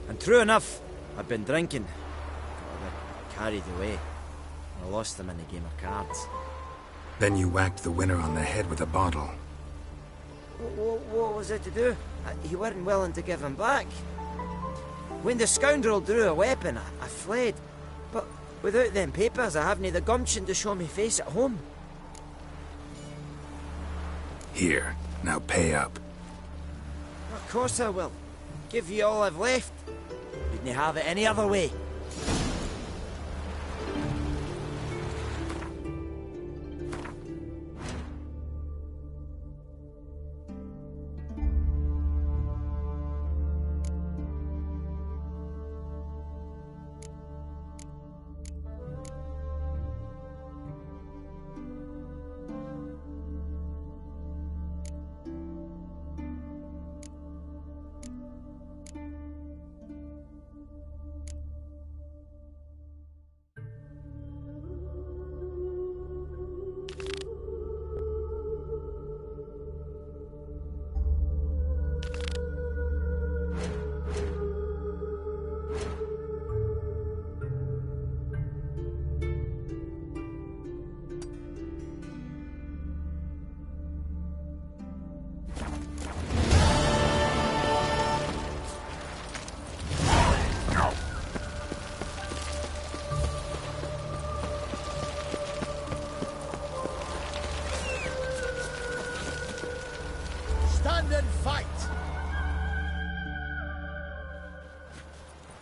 And true enough, I've been drinking. Got a bit carried away. I lost them in a game of cards. Then you whacked the winner on the head with a bottle. What was it to do? He weren't willing to give him back. When the scoundrel drew a weapon, I fled. But without them papers, I haven't the gumption to show me face at home. Here, now pay up. Of course I will. Give you all I've left. Wouldn't have it any other way.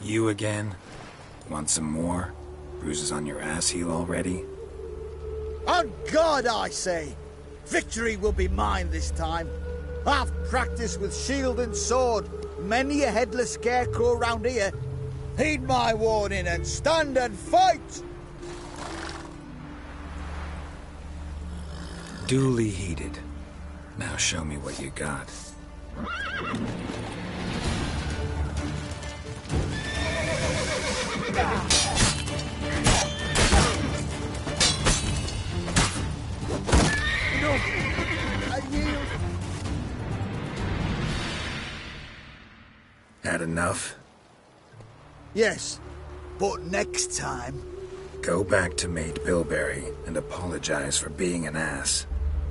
You again? Want some more? Bruises on your ass heel already? On God, I say! Victory will be mine this time. I've practiced with shield and sword. Many a headless scarecrow round here. Heed my warning and stand and fight! Duly heeded. Now show me what you got. Had enough? Yes, but next time... Go back to Maid Bilberry and apologize for being an ass.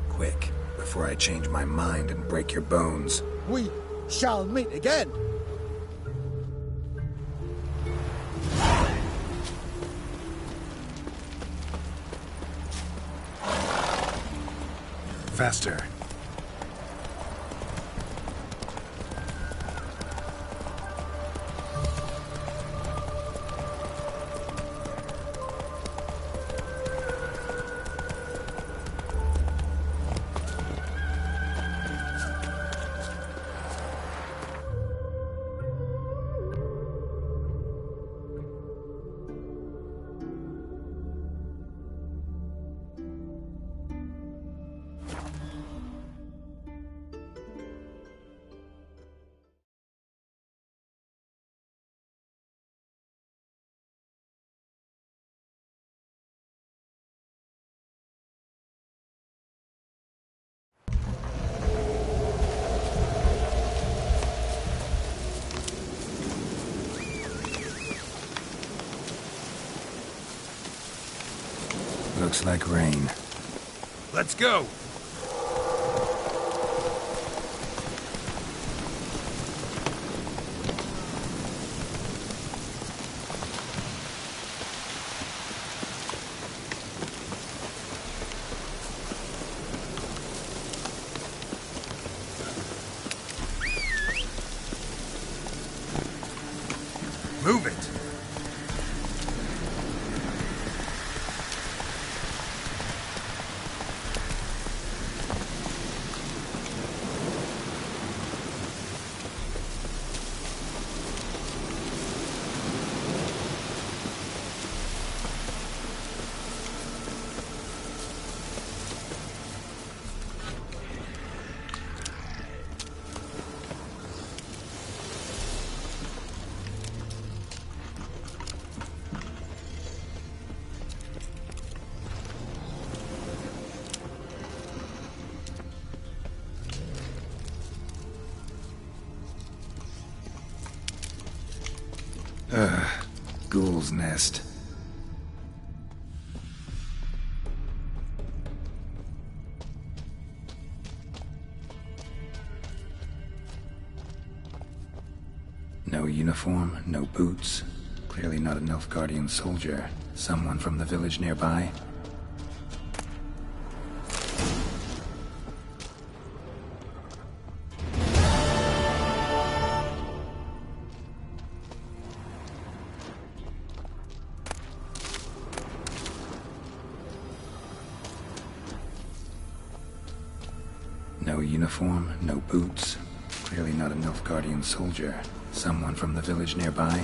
Quick, before I change my mind and break your bones. We shall meet again. Faster. Looks like rain. Let's go! Move it! Ghoul's nest. No uniform, no boots. Clearly not a Nilfgaardian soldier. Someone from the village nearby. No uniform, no boots. Clearly not a Nilfgaardian soldier. Someone from the village nearby.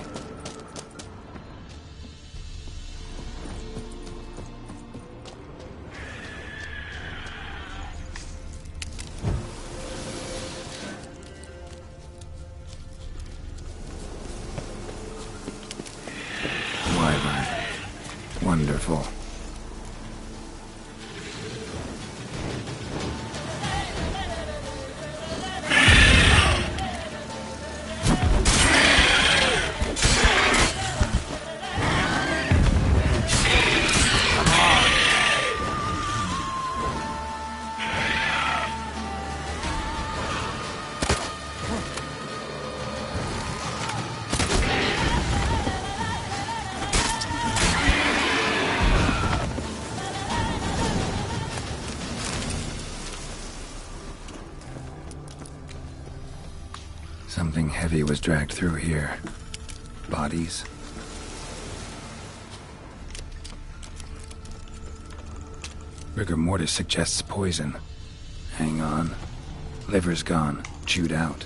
Wyvern. Wonderful. Something heavy was dragged through here. Bodies. Rigor mortis suggests poison. Hang on. Liver's gone. Chewed out.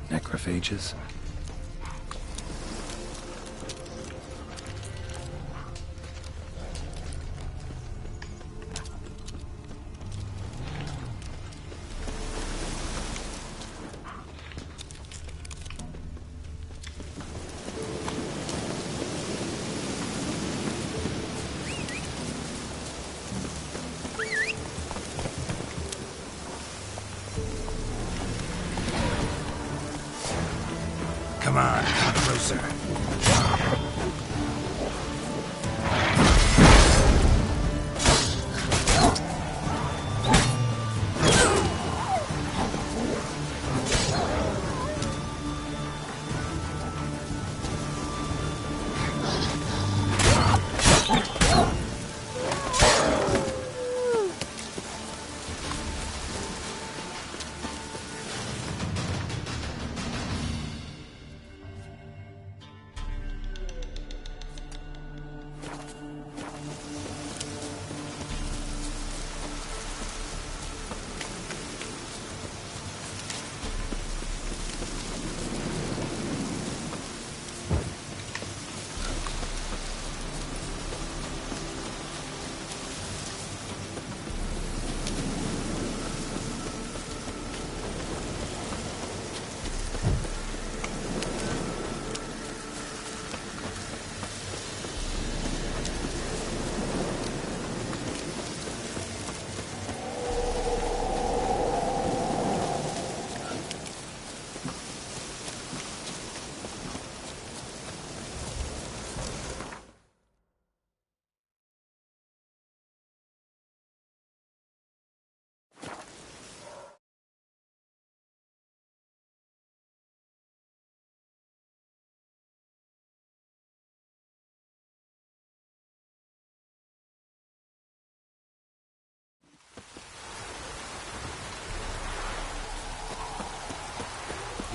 Necrophages? Come on, come closer.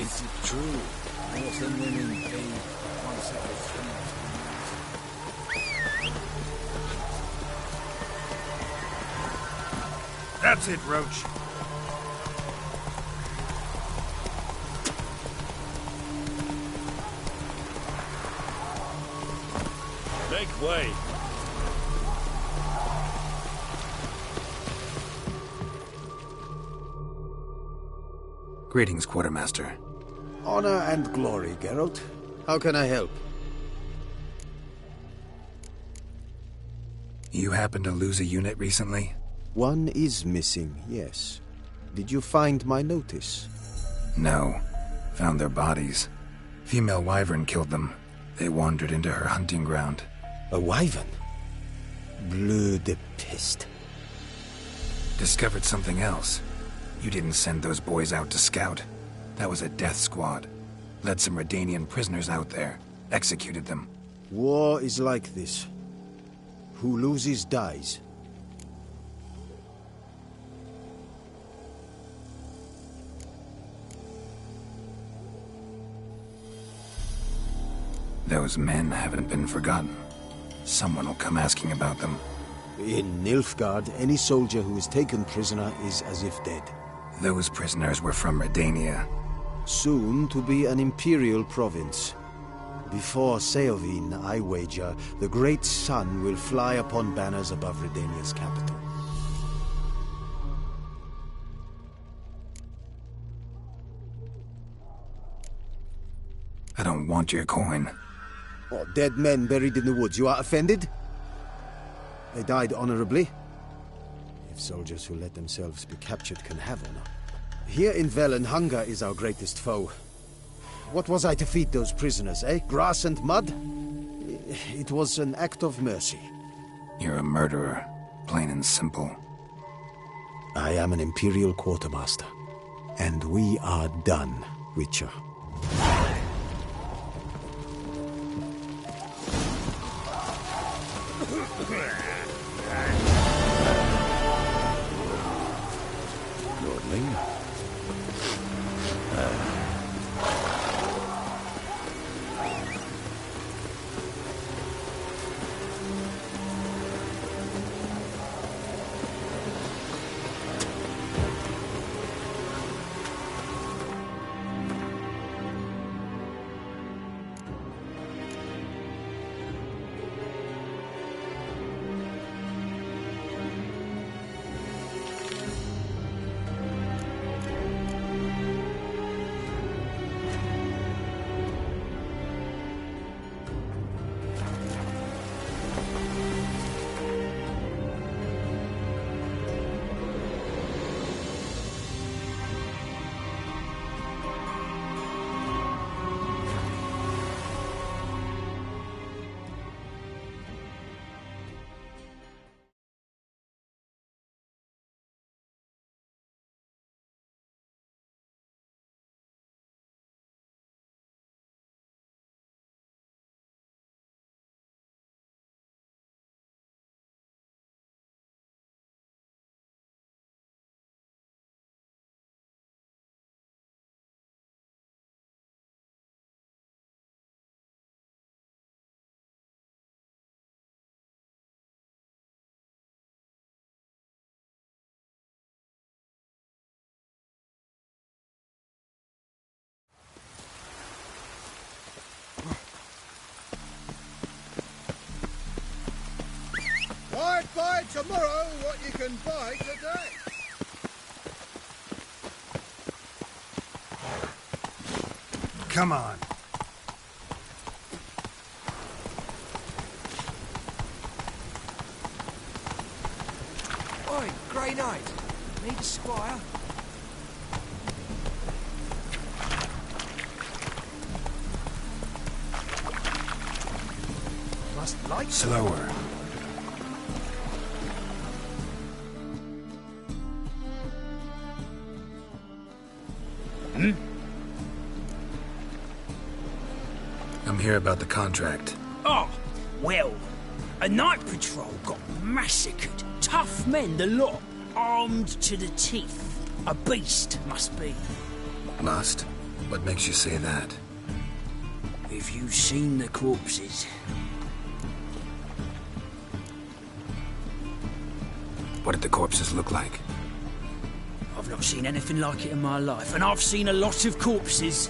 Is it true? Most of women pay 173. That's it, Roach. Make way. Greetings, Quartermaster. Honor and glory, Geralt. How can I help? You happened to lose a unit recently? One is missing, yes. Did you find my notice? No. Found their bodies. Female wyvern killed them. They wandered into her hunting ground. A wyvern? Bleu de piste. Discovered something else. You didn't send those boys out to scout. That was a death squad. Led some Redanian prisoners out there. Executed them. War is like this. Who loses dies. Those men haven't been forgotten. Someone will come asking about them. In Nilfgaard, any soldier who is taken prisoner is as if dead. Those prisoners were from Redania. Soon to be an imperial province. Before Seovin, I wager, the great sun will fly upon banners above Redania's capital. I don't want your coin. Oh, dead men buried in the woods. You are offended? They died honorably. If soldiers who let themselves be captured can have honor. Here in Velen, hunger is our greatest foe. What was I to feed those prisoners, eh? Grass and mud? It was an act of mercy. You're a murderer, plain and simple. I am an Imperial Quartermaster. And we are done, Witcher. Lordling. Buy tomorrow what you can buy today. Come on. Oi, Grey Knight. Need a squire? Must like Slower. I'm here about the contract. Oh, well, a night patrol got massacred. Tough men, the lot, armed to the teeth. A beast, must be. Must? What makes you say that? Have you seen the corpses? What did the corpses look like? I've not seen anything like it in my life, and I've seen a lot of corpses.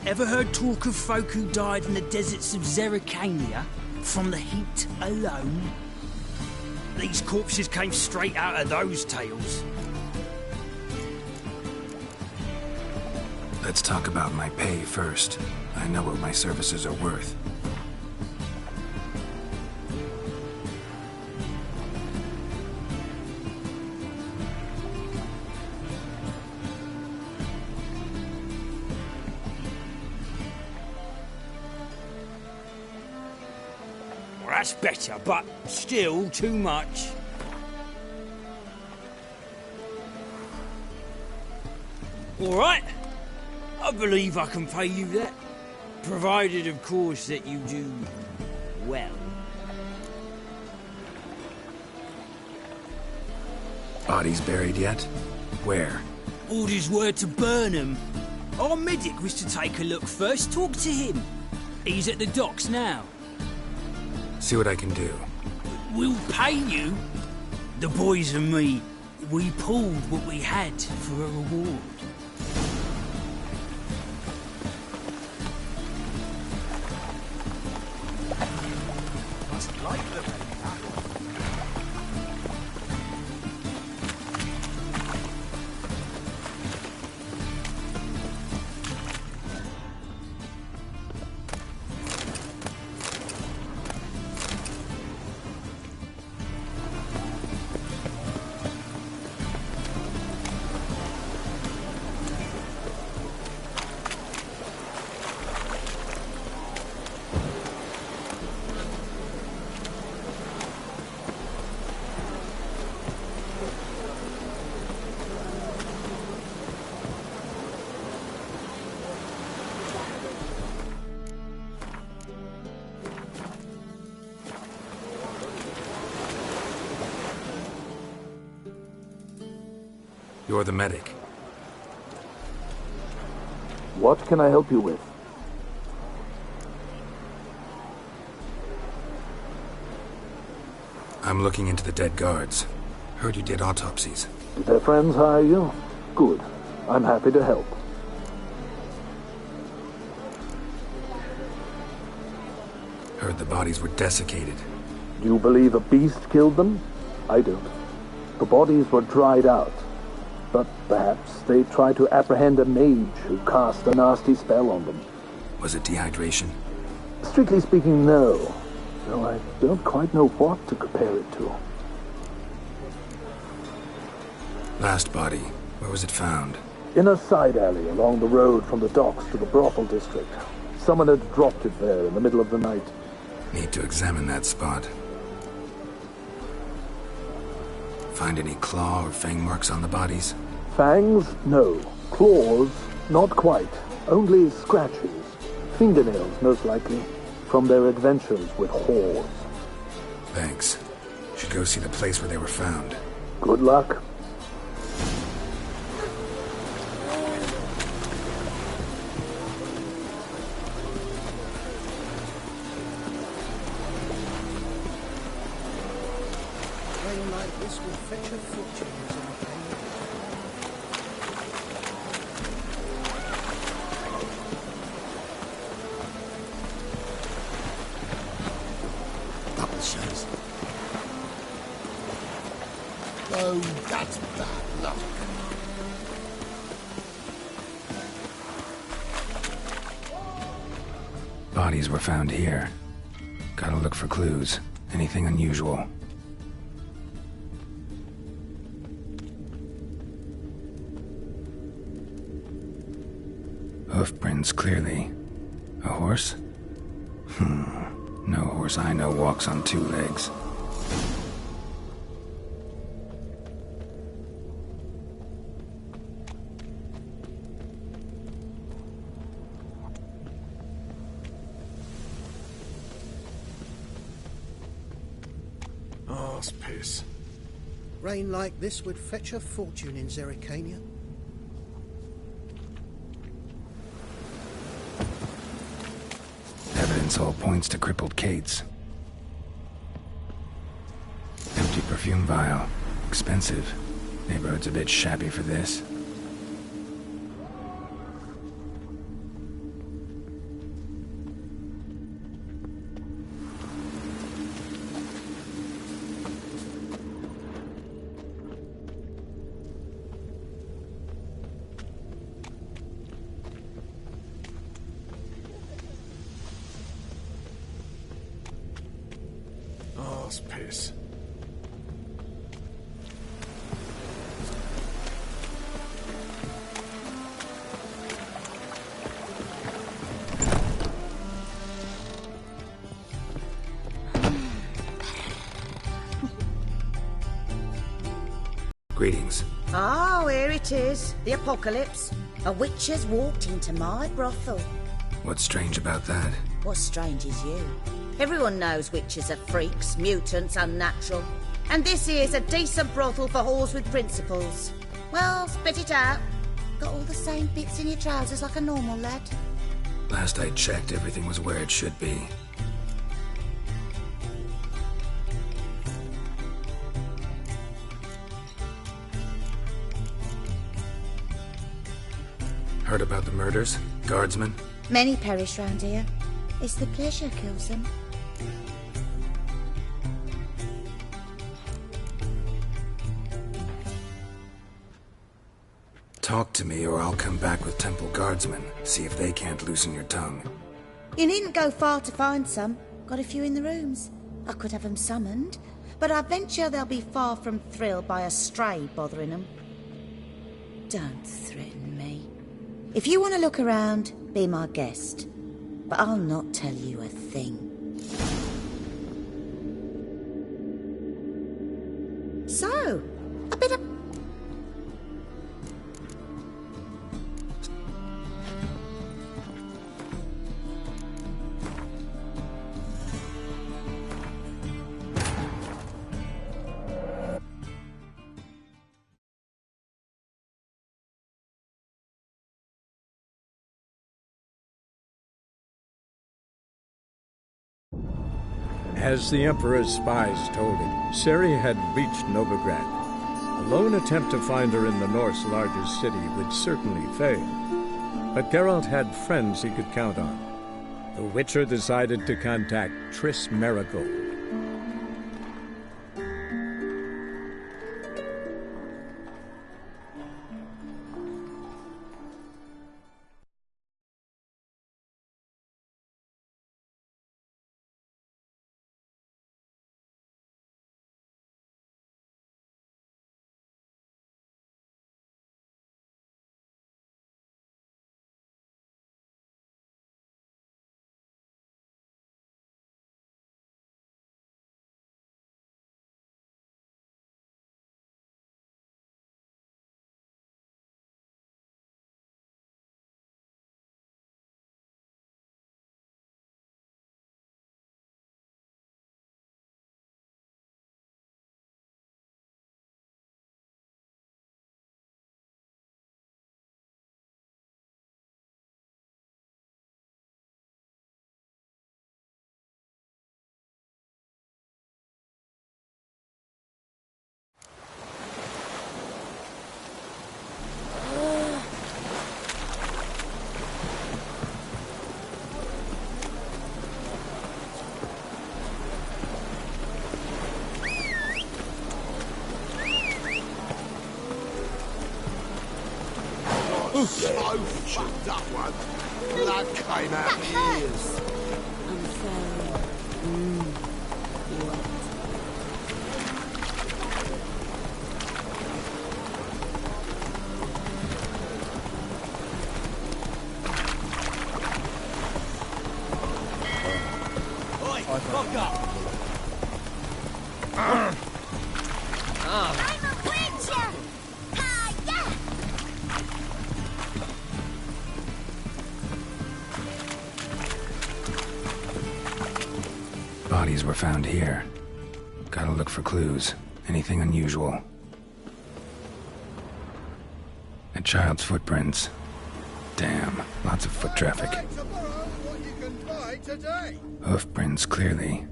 Ever heard talk of folk who died in the deserts of Zerrikania from the heat alone? These corpses came straight out of those tales. Let's talk about my pay first. I know what my services are worth. That's better, but still too much. All right. I believe I can pay you that. Provided, of course, that you do well. Bodies buried yet? Where? Orders were to burn them. Our medic was to take a look first, talk to him. He's at the docks now. See what I can do. We'll pay you. The boys and me, we pulled what we had for a reward. Must like them. You're the medic. What can I help you with? I'm looking into the dead guards. Heard you did autopsies. Did their friends hire you? Good. I'm happy to help. Heard the bodies were desiccated. Do you believe a beast killed them? I don't. The bodies were dried out. But perhaps they tried to apprehend a mage who cast a nasty spell on them. Was it dehydration? Strictly speaking, no. Though I don't quite know what to compare it to. Last body, where was it found? In a side alley along the road from the docks to the brothel district. Someone had dropped it there in the middle of the night. Need to examine that spot. Find any claw or fang marks on the bodies? Fangs? No. Claws? Not quite. Only scratches. Fingernails, most likely. From their adventures with whores. Thanks. Should go see the place where they were found. Good luck. Rain like this will fetch a fortune. Publishers. Oh, that's bad luck. Bodies were found here. Gotta look for clues. Anything unusual. Hoof prints clearly. A horse? No horse I know walks on two legs. Arse piss. Rain like this would fetch a fortune in Zerrikania. Evidence all points to crippled Kate's. Empty perfume vial. Expensive. Neighborhood's a bit shabby for this. Arse piss. Greetings. Oh, here it is. The apocalypse. A witch has walked into my brothel. What's strange about that? What's strange is you. Everyone knows witches are freaks, mutants, unnatural. And this here's a decent brothel for whores with principles. Well, spit it out. Got all the same bits in your trousers like a normal lad. Last I checked, everything was where it should be. Heard about the murders? Guardsmen? Many perish round here. It's the pleasure kills them. Talk to me or I'll come back with temple guardsmen. See if they can't loosen your tongue. You needn't go far to find some. Got a few in the rooms. I could have them summoned, but I venture they'll be far from thrilled by a stray bothering them. Don't threaten me. If you want to look around, be my guest. But I'll not tell you a thing. So, a bit of... As the Emperor's spies told him, Ciri had reached Novigrad. A lone attempt to find her in the North's largest city would certainly fail. But Geralt had friends he could count on. The Witcher decided to contact Triss Merigold. So fucked up one. Blood came out the ears. I'm sorry. What? Oi, fuck up! I'm a witcher! Hi-ya! Bodies were found here. Gotta look for clues. Anything unusual. A child's footprints. Damn, lots of foot traffic. Hoof prints, clearly.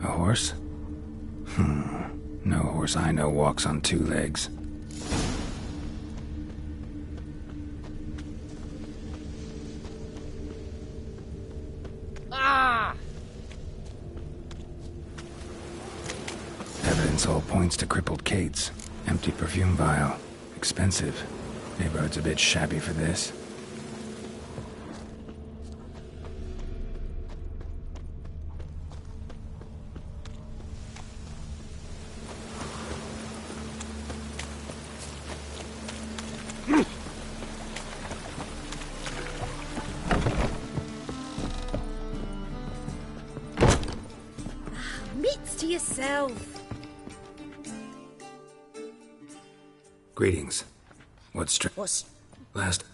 A horse? No horse I know walks on two legs. Ah! Evidence all points to crippled Kate's. Empty perfume vial. Expensive. Neighborhood's a bit shabby for this. Meats to yourself. Greetings. What's last?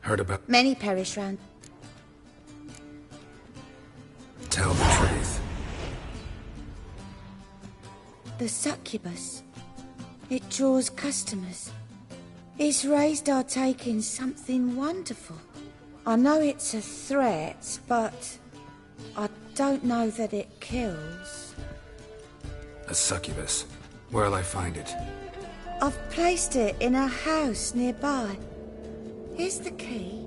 Heard about... Many perish round. Tell the truth. The succubus. It draws customers. It's raised our take in something wonderful. I know it's a threat, but I don't know that it kills. A succubus. Where'll I find it? I've placed it in a house nearby. Here's the key.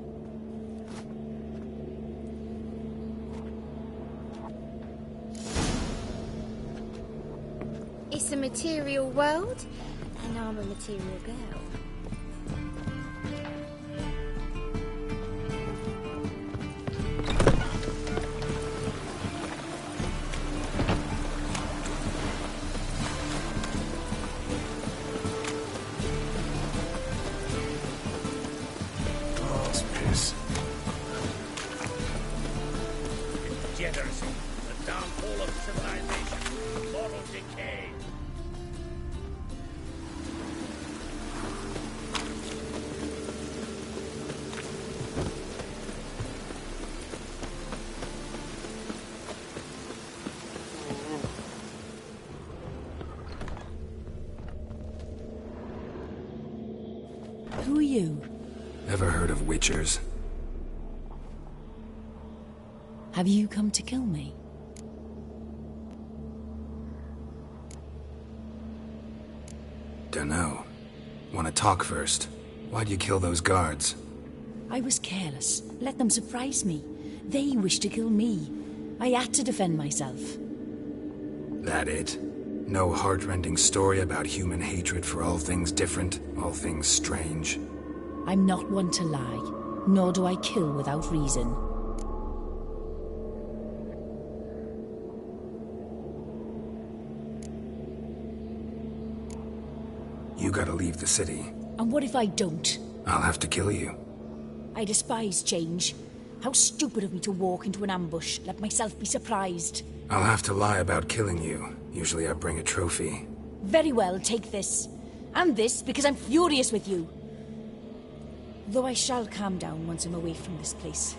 It's a material world, and I'm a material girl. Degeneracy, the downfall of civilization, moral decay. Who are you? Ever heard of Witchers? Have you come to kill me? Dunno. Wanna talk first? Why'd you kill those guards? I was careless. Let them surprise me. They wished to kill me. I had to defend myself. That it? No heartrending story about human hatred for all things different, all things strange? I'm not one to lie, nor do I kill without reason. You gotta leave the city. And what if I don't? I'll have to kill you. I despise change. How stupid of me to walk into an ambush, let myself be surprised. I'll have to lie about killing you. Usually I bring a trophy. Very well, take this. And this, because I'm furious with you. Though I shall calm down once I'm away from this place.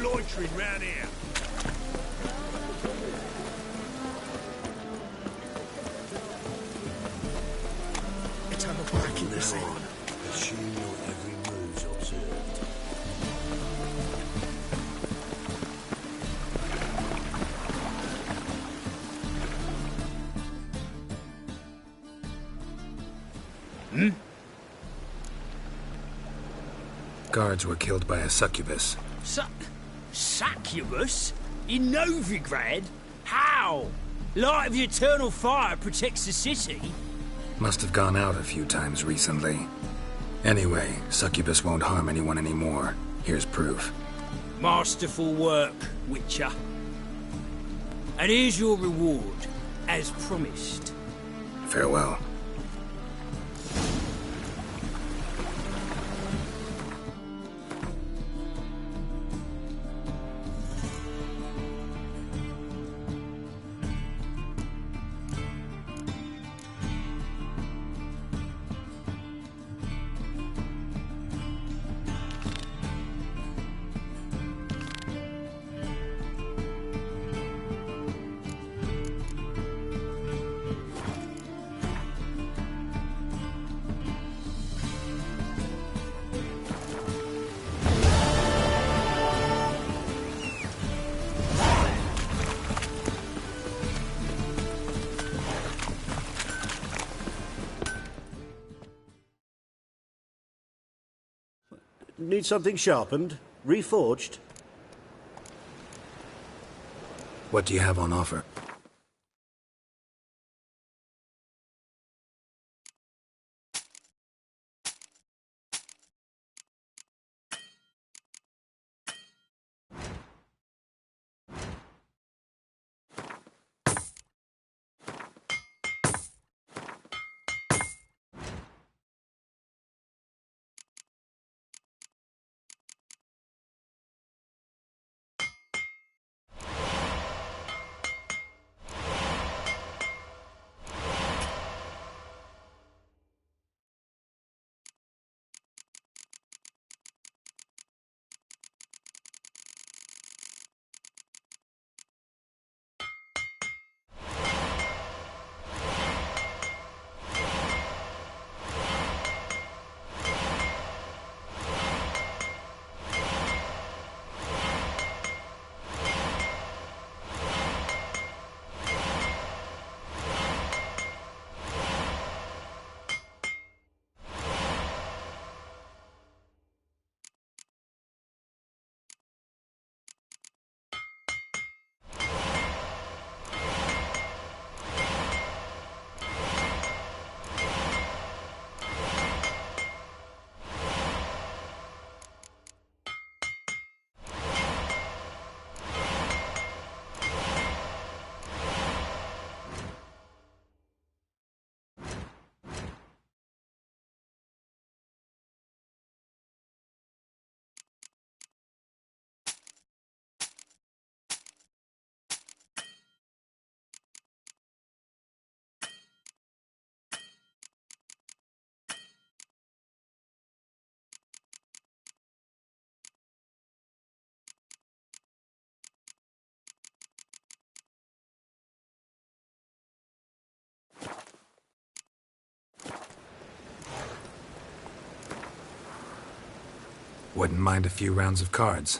Loitering round here. Let's have a whack in the scene. Assume your every move's observed. Guards were killed by a succubus. Succubus? In Novigrad? How? Light of the eternal fire protects the city? Must have gone out a few times recently. Anyway, succubus won't harm anyone anymore. Here's proof. Masterful work, Witcher. And here's your reward, as promised. Farewell. Need something sharpened? Reforged? What do you have on offer? Wouldn't mind a few rounds of cards.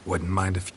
Wouldn't mind if...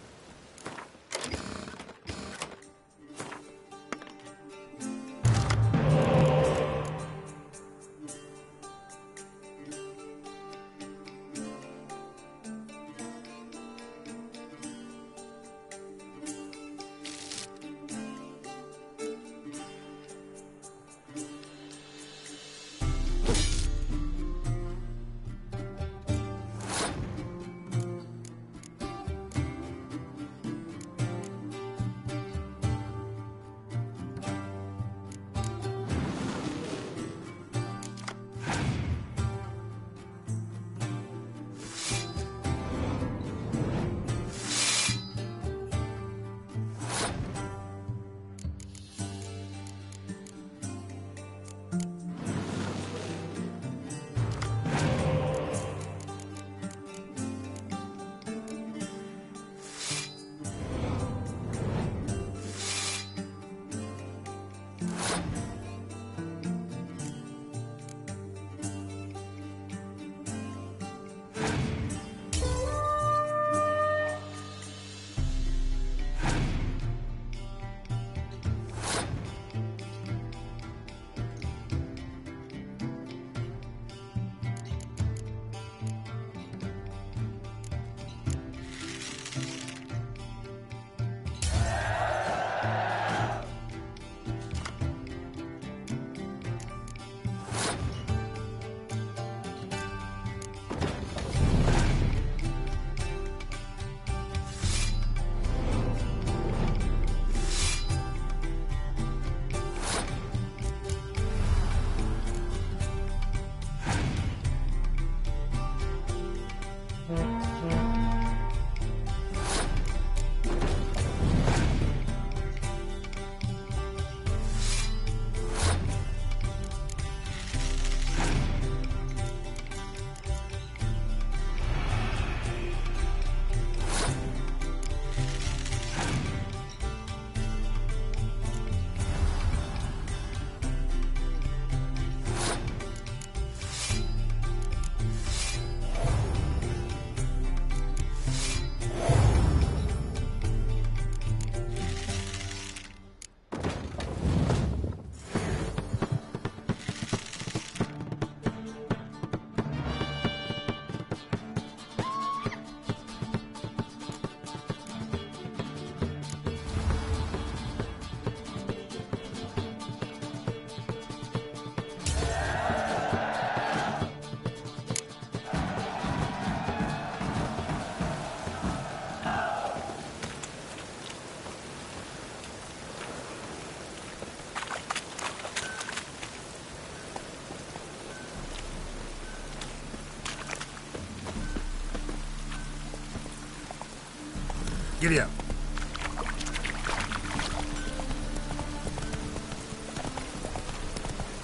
Giddy up.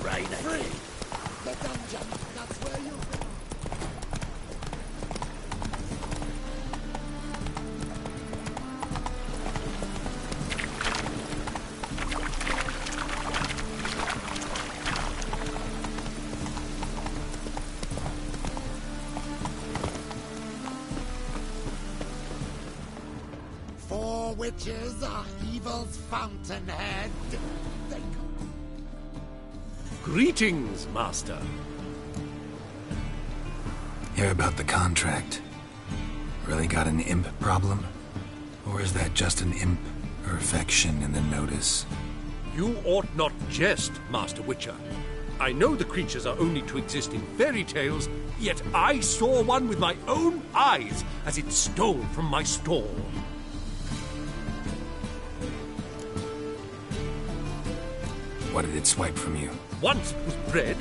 Right, free! The dungeon! That's where you... Four witches are evil's fountainhead. They go. Greetings, Master. Hear about the contract. Really got an imp problem? Or is that just an imp perfection in the notice? You ought not jest, Master Witcher. I know the creatures are only to exist in fairy tales, yet I saw one with my own eyes as it stole from my stall. What did it swipe from you? Once it was bread,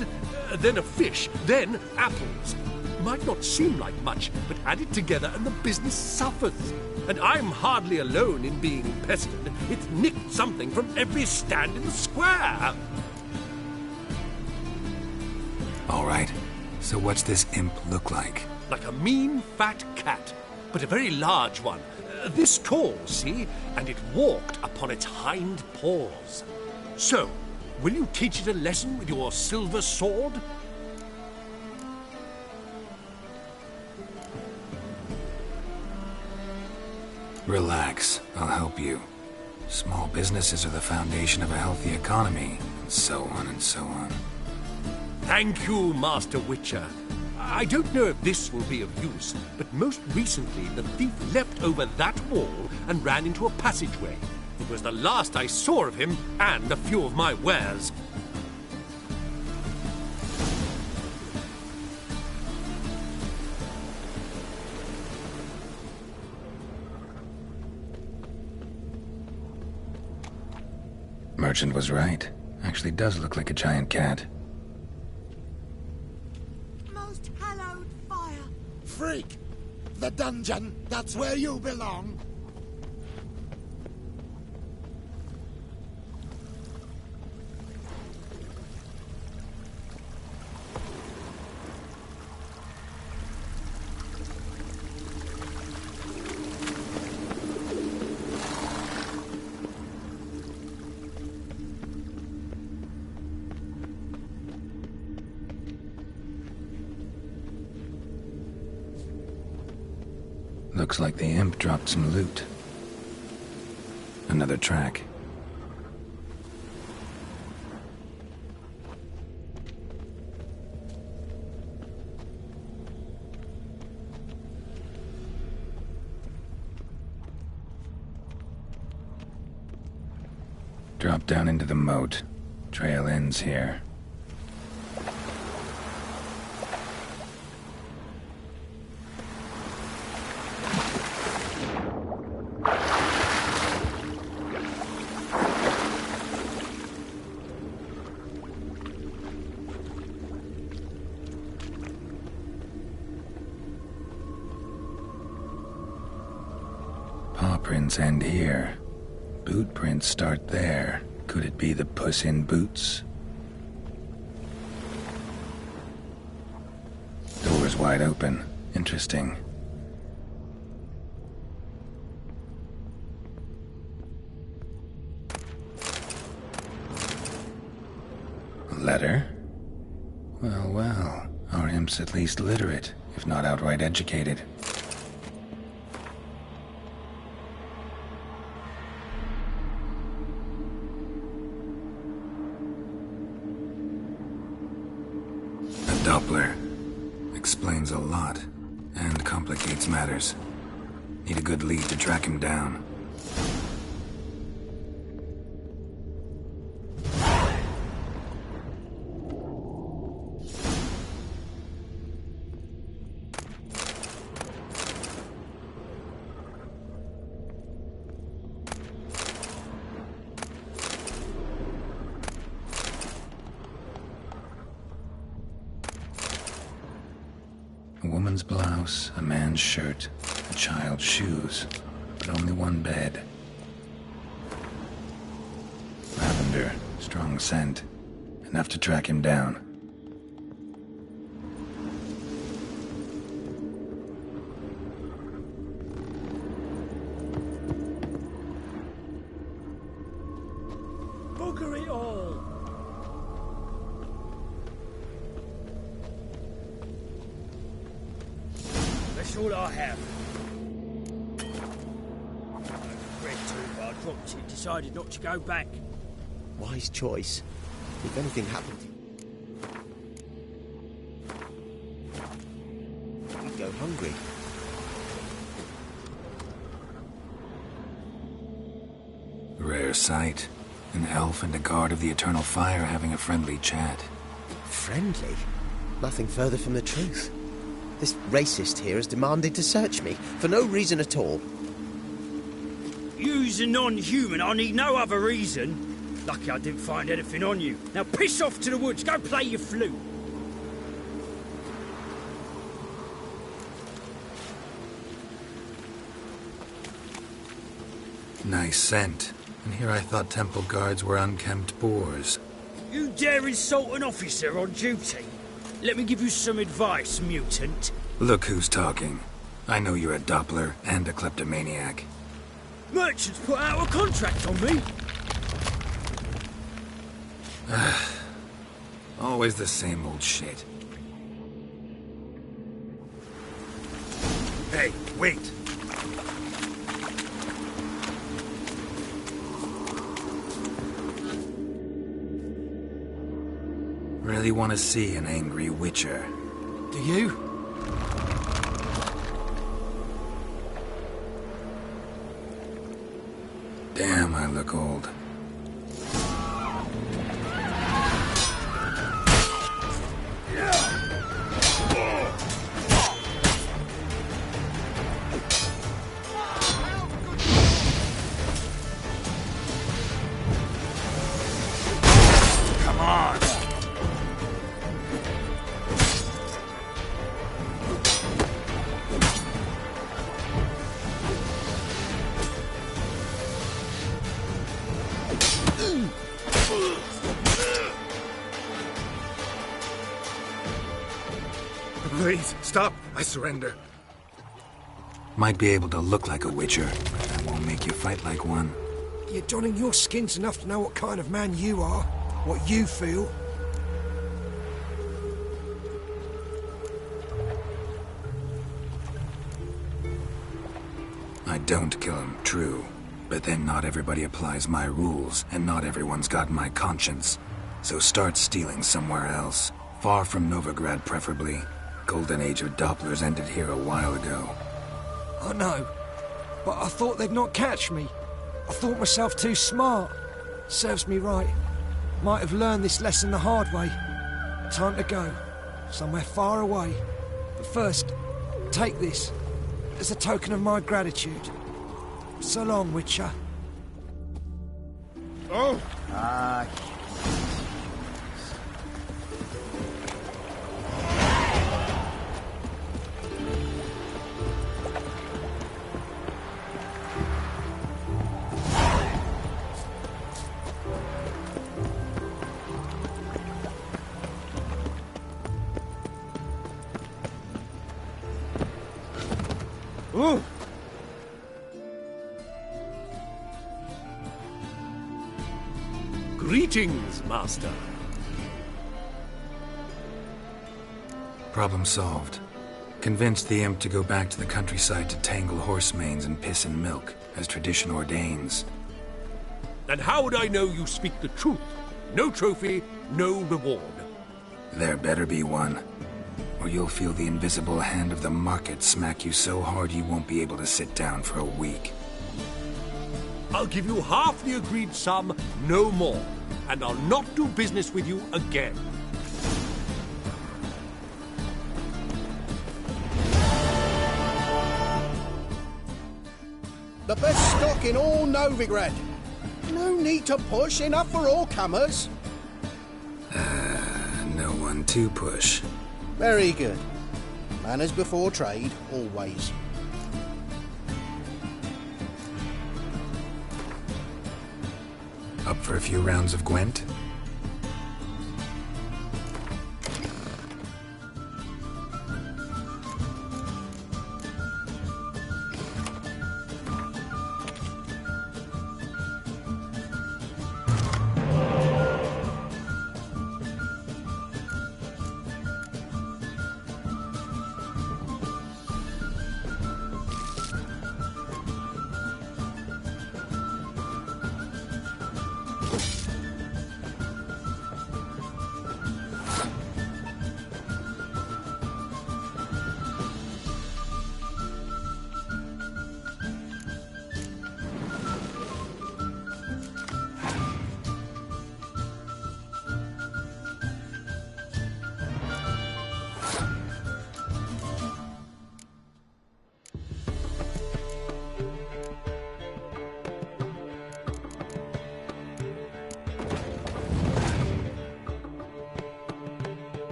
then a fish, then apples. Might not seem like much, but add it together and the business suffers. And I'm hardly alone in being pestered. It's nicked something from every stand in the square. All right. So what's this imp look like? Like a mean, fat cat, but a very large one. This tall, see? And it walked upon its hind paws. So, will you teach it a lesson with your silver sword? Relax, I'll help you. Small businesses are the foundation of a healthy economy, and so on and so on. Thank you, Master Witcher. I don't know if this will be of use, but most recently the thief leapt over that wall and ran into a passageway. It was the last I saw of him and a few of my wares. Merchant was right. Actually does look like a giant cat. Most hallowed fire. Freak! The dungeon, that's where you belong. Looks like the imp dropped some loot. Another track. Drop down into the moat. Trail ends here. Paw prints end here. Boot prints start there. Could it be the Puss in Boots? Door's wide open. Interesting. A letter? Well, well. Our imp's at least literate, if not outright educated. Doppler. Explains a lot, and complicates matters. Need a good lead to track him down. A woman's blouse, a man's shirt, a child's shoes, but only one bed. Lavender, strong scent, enough to track him down. Bugger it all! That's all I have. I regret to, but I dropped it, decided not to go back. Wise choice. If anything happened to you, we'd go hungry. Rare sight. An elf and a guard of the Eternal Fire having a friendly chat. Friendly? Nothing further from the truth. This racist here has demanded to search me, for no reason at all. You's a non-human, I need no other reason. Lucky I didn't find anything on you. Now piss off to the woods, go play your flute. Nice scent. And here I thought temple guards were unkempt boors. You dare insult an officer on duty? Let me give you some advice, mutant. Look who's talking. I know you're a Doppler and a kleptomaniac. Merchants put out a contract on me. Always the same old shit. Hey, wait! really want to see an angry Witcher. Do you? Damn, I look old. Come on! Please, stop. I surrender. Might be able to look like a Witcher, but that won't make you fight like one. You're donning your skins enough to know what kind of man you are, what you feel. I don't kill him, true. But then not everybody applies my rules, and not everyone's got my conscience. So start stealing somewhere else. Far from Novigrad, preferably. Golden age of Dopplers ended here a while ago. I know, but I thought they'd not catch me. I thought myself too smart. Serves me right. Might have learned this lesson the hard way. Time to go. Somewhere far away. But first, take this. As a token of my gratitude. So long, Witcher. Oh! Ah, Ooh! Greetings, Master. Problem solved. Convinced the imp to go back to the countryside to tangle horse manes and piss and milk, as tradition ordains. And how would I know you speak the truth? No trophy, no reward. There better be one. Or you'll feel the invisible hand of the market smack you so hard you won't be able to sit down for a week. I'll give you half the agreed sum, no more. And I'll not do business with you again. The best stock in all Novigrad. No need to push, enough for all comers. No one to push. Very good. Manners before trade, always. Up for a few rounds of Gwent?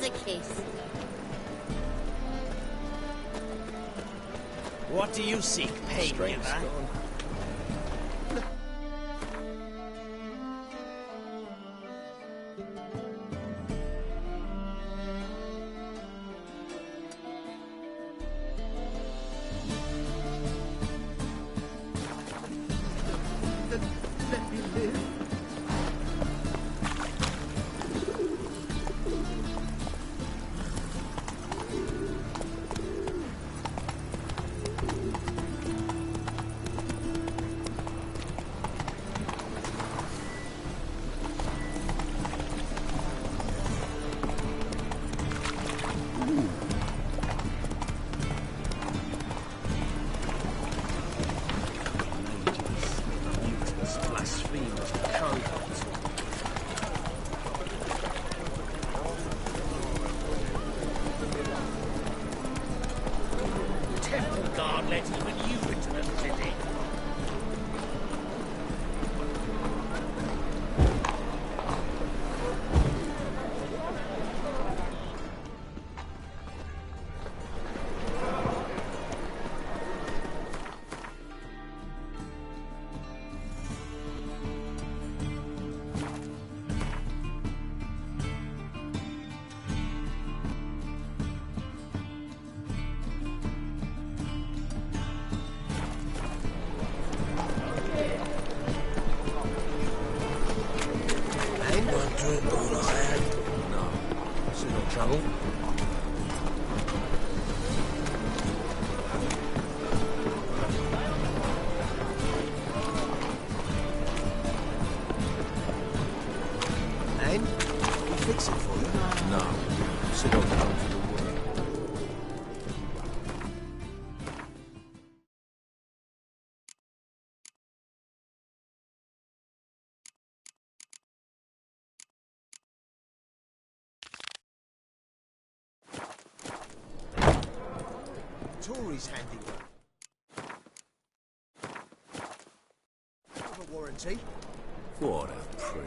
a kiss. What do you seek, pain giver? Let me live. Temple guard let even you into the city. Trouble? Can we fix it for you? No. Sit on down for the wood. Tory's handiwork. Have a warranty. What a prick.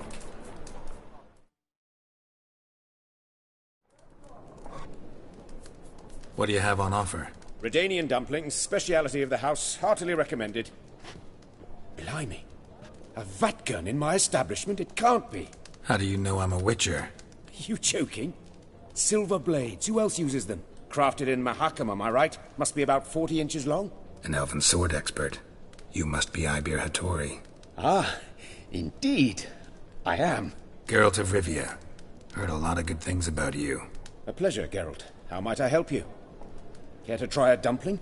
What do you have on offer? Redanian dumplings, speciality of the house, heartily recommended. Blimey. A vat gun in my establishment? It can't be. How do you know I'm a witcher? You joking? Silver blades, who else uses them? Crafted in Mahakam, am I right? Must be about 40 inches long. An elven sword expert. You must be Ibir Hattori. Ah, indeed. I am. Geralt of Rivia. Heard a lot of good things about you. A pleasure, Geralt. How might I help you? Care to try a dumpling?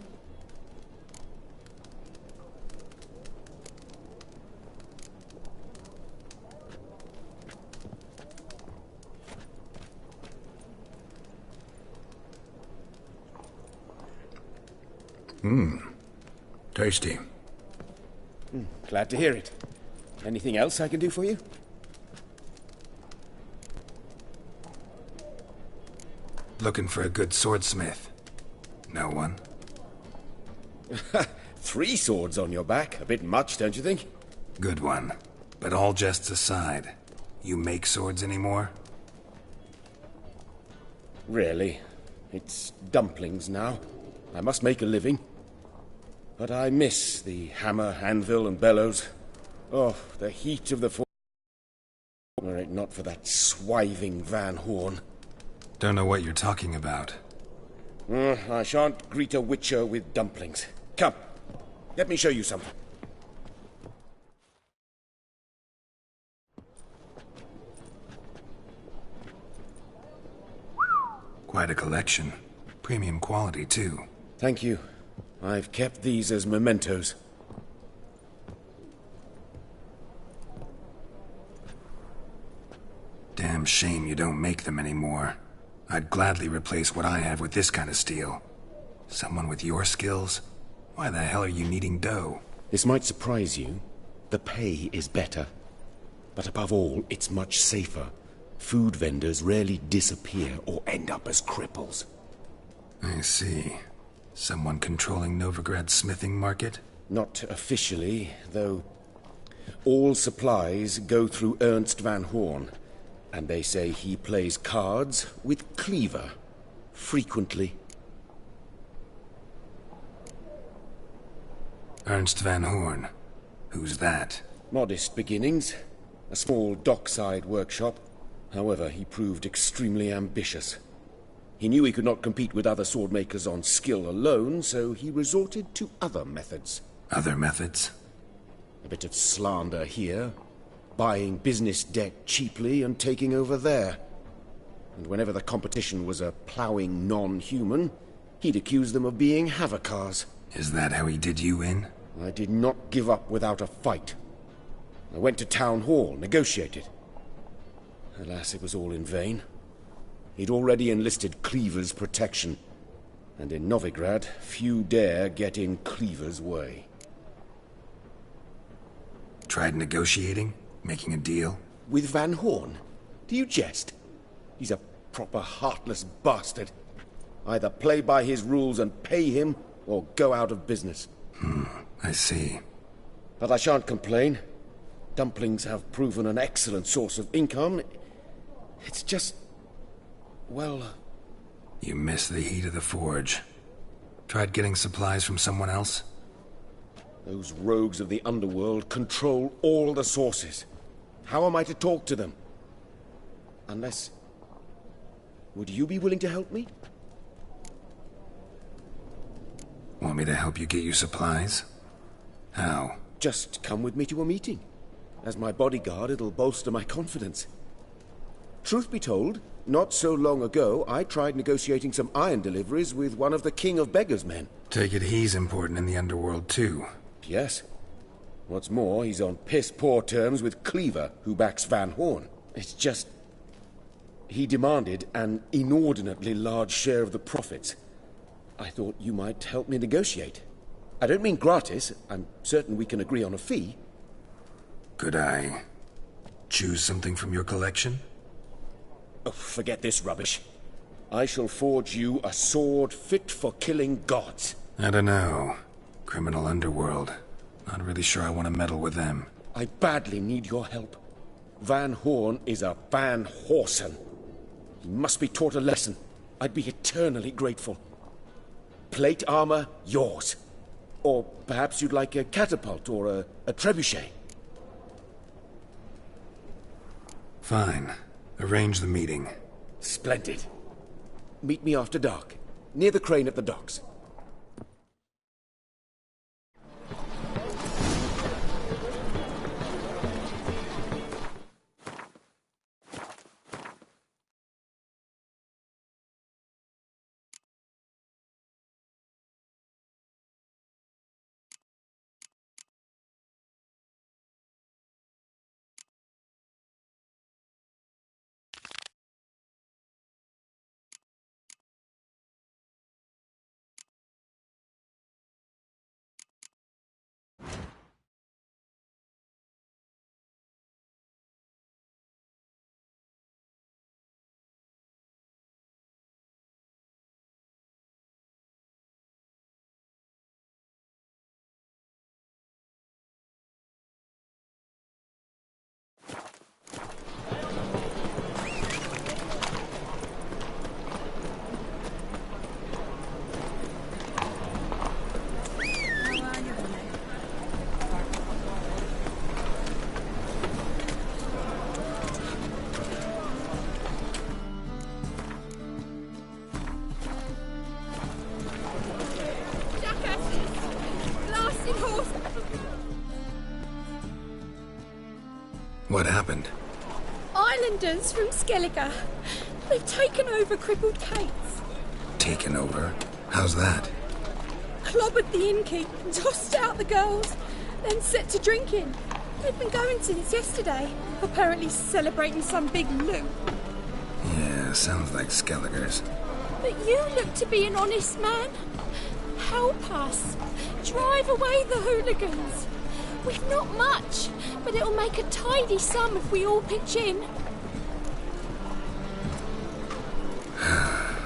Tasty. Glad to hear it. Anything else I can do for you? Looking for a good swordsmith. No one? 3 swords on your back. A bit much, don't you think? Good one. But all jests aside, you make swords anymore? Really? It's dumplings now. I must make a living. But I miss the hammer, anvil, and bellows. Oh, the heat of the were it not for that swiving Van Horn. Don't know what you're talking about. I shan't greet a witcher with dumplings. Come, let me show you something. Quite a collection. Premium quality, too. Thank you. I've kept these as mementos. Damn shame you don't make them anymore. I'd gladly replace what I have with this kind of steel. Someone with your skills? Why the hell are you needing dough? This might surprise you. The pay is better. But above all, it's much safer. Food vendors rarely disappear or end up as cripples. I see. Someone controlling Novigrad's smithing market? Not officially, though all supplies go through Ernst Van Horn. And they say he plays cards with Cleaver. Frequently. Ernst Van Horn. Who's that? Modest beginnings. A small dockside workshop. However, he proved extremely ambitious. He knew he could not compete with other swordmakers on skill alone, so he resorted to other methods. Other methods? A bit of slander here, buying business debt cheaply and taking over there. And whenever the competition was a ploughing non-human, he'd accuse them of being Havocars. Is that how he did you in? I did not give up without a fight. I went to Town Hall, negotiated. Alas, it was all in vain. He'd already enlisted Cleaver's protection, and in Novigrad, few dare get in Cleaver's way. Tried negotiating? Making a deal? With Van Horn? Do you jest? He's a proper heartless bastard. Either play by his rules and pay him, or go out of business. I see. But I shan't complain. Dumplings have proven an excellent source of income. It's just... well... You miss the heat of the forge. Tried getting supplies from someone else? Those rogues of the underworld control all the sources. How am I to talk to them? Unless... Would you be willing to help me? Want me to help you get you supplies? How? Just come with me to a meeting. As my bodyguard, it'll bolster my confidence. Truth be told, not so long ago, I tried negotiating some iron deliveries with one of the King of Beggars' men. Take it he's important in the underworld, too. Yes. What's more, he's on piss-poor terms with Cleaver, who backs Van Horn. It's just... he demanded an inordinately large share of the profits. I thought you might help me negotiate. I don't mean gratis. I'm certain we can agree on a fee. Could I choose something from your collection? Oh, forget this rubbish. I shall forge you a sword fit for killing gods. I don't know. Criminal underworld. Not really sure I want to meddle with them. I badly need your help. Van Horn is a Van Horsen. He must be taught a lesson. I'd be eternally grateful. Plate armor, yours. Or perhaps you'd like a catapult or a trebuchet. Fine. Arrange the meeting. Splendid. Meet me after dark, near the crane at the docks. What happened? Islanders from Skellige. They've taken over crippled Kate's. Taken over? How's that? Clobbered the innkeep, tossed out the girls, then set to drinking. They've been going since yesterday, apparently celebrating some big loot. Yeah, sounds like Skellige's. But you look to be an honest man. Help us. Drive away the hooligans. We've not much, but it'll make a tidy sum if we all pitch in.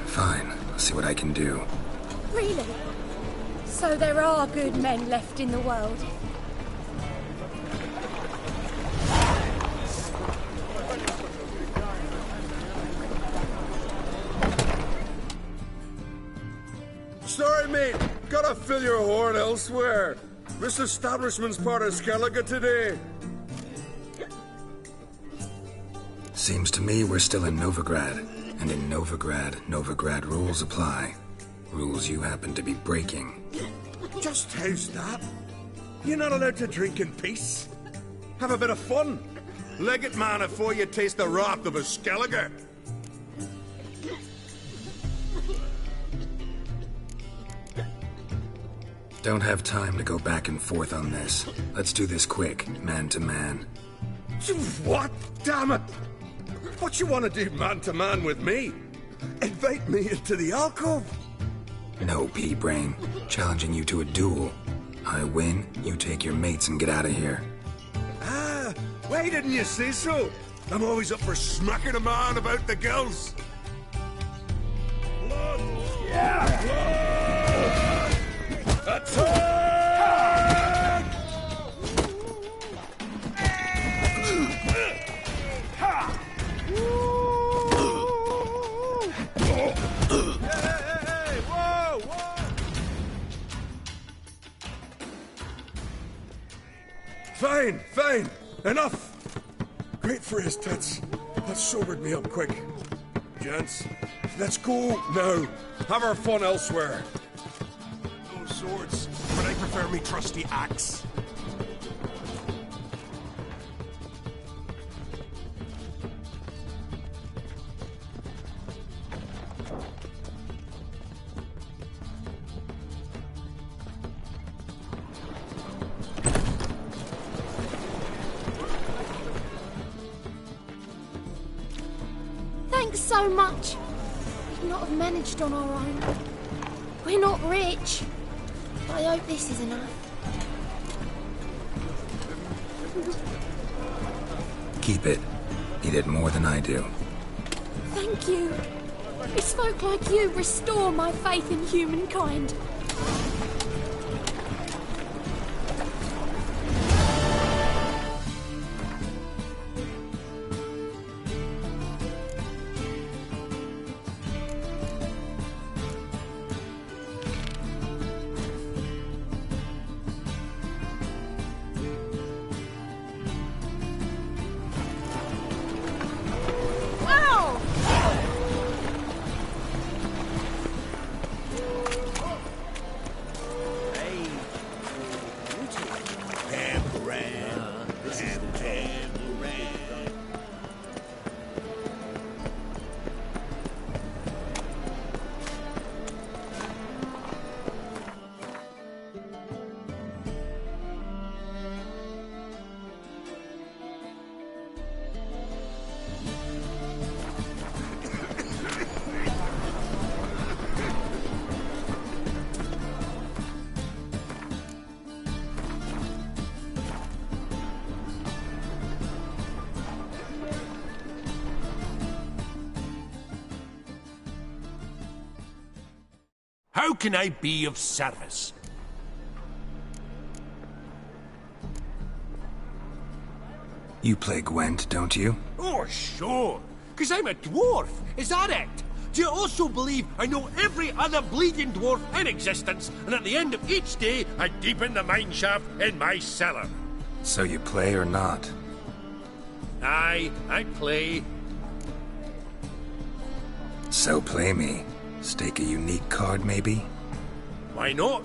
Fine, I'll see what I can do. Really? So there are good men left in the world? Sorry, mate. Gotta fill your horn elsewhere. This establishment's part of Skellige today. Seems to me we're still in Novigrad. And in Novigrad rules apply. Rules you happen to be breaking. Just how's that? You're not allowed to drink in peace. Have a bit of fun. Leg it, man, before you taste the wrath of a Skellige. Don't have time to go back and forth on this. Let's do this quick, man to man. What? Damn it! What you want to do man to man with me? Invite me into the alcove? No, pea-brain. Challenging you to a duel. I win, you take your mates and get out of here. Ah, why didn't you say so? I'm always up for smacking a man about the gills. Blood! Yeah! Blood! Attack! Fine, fine. Enough. Great for his tits. That sobered me up quick. Gents, let's go now. Have our fun elsewhere. No swords, but I prefer me trusty axe. Thanks so much. We'd not have managed on our own. We're not rich, but I hope this is enough. Keep it. Need it more than I do. Thank you. It's folk like you restore my faith in humankind. How can I be of service? You play Gwent, don't you? Oh, sure. 'Cause I'm a dwarf. Is that it? Do you also believe I know every other bleeding dwarf in existence, and at the end of each day, I deepen the mineshaft in my cellar? So you play or not? Aye, I play. So play me. Stake a unique card, maybe? Why not?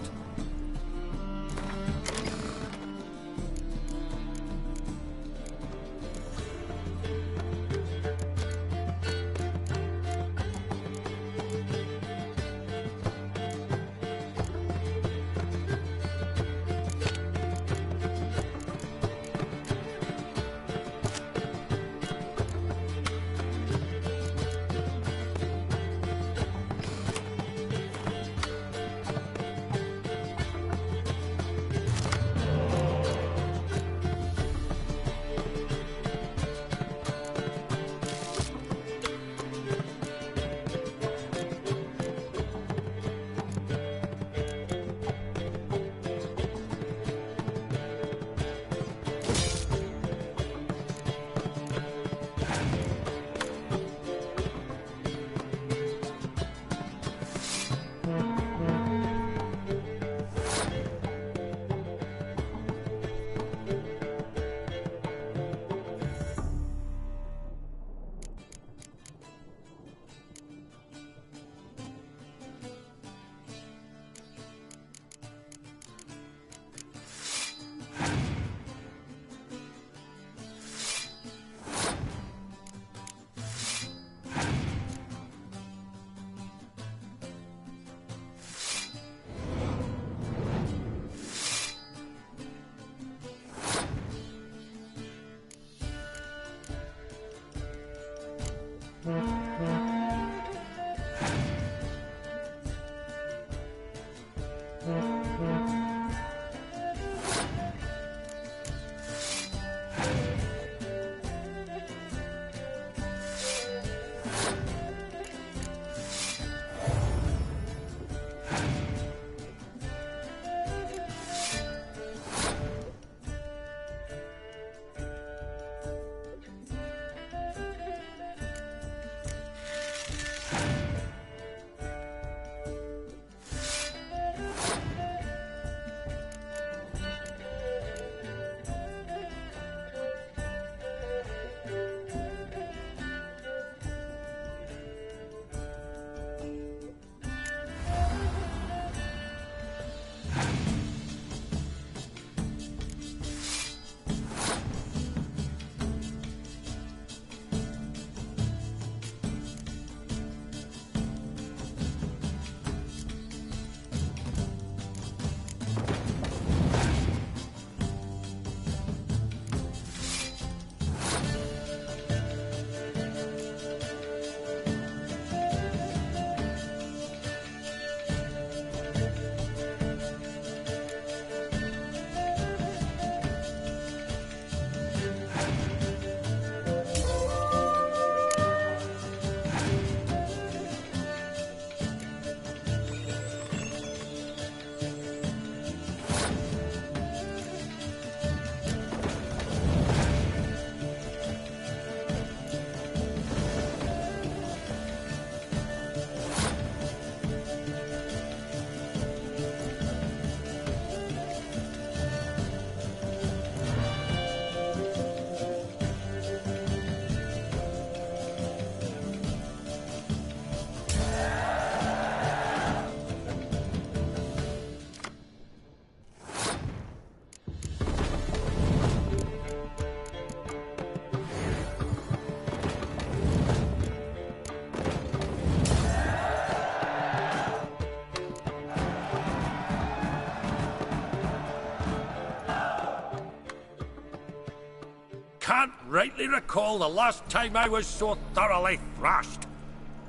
can't rightly recall the last time I was so thoroughly thrashed.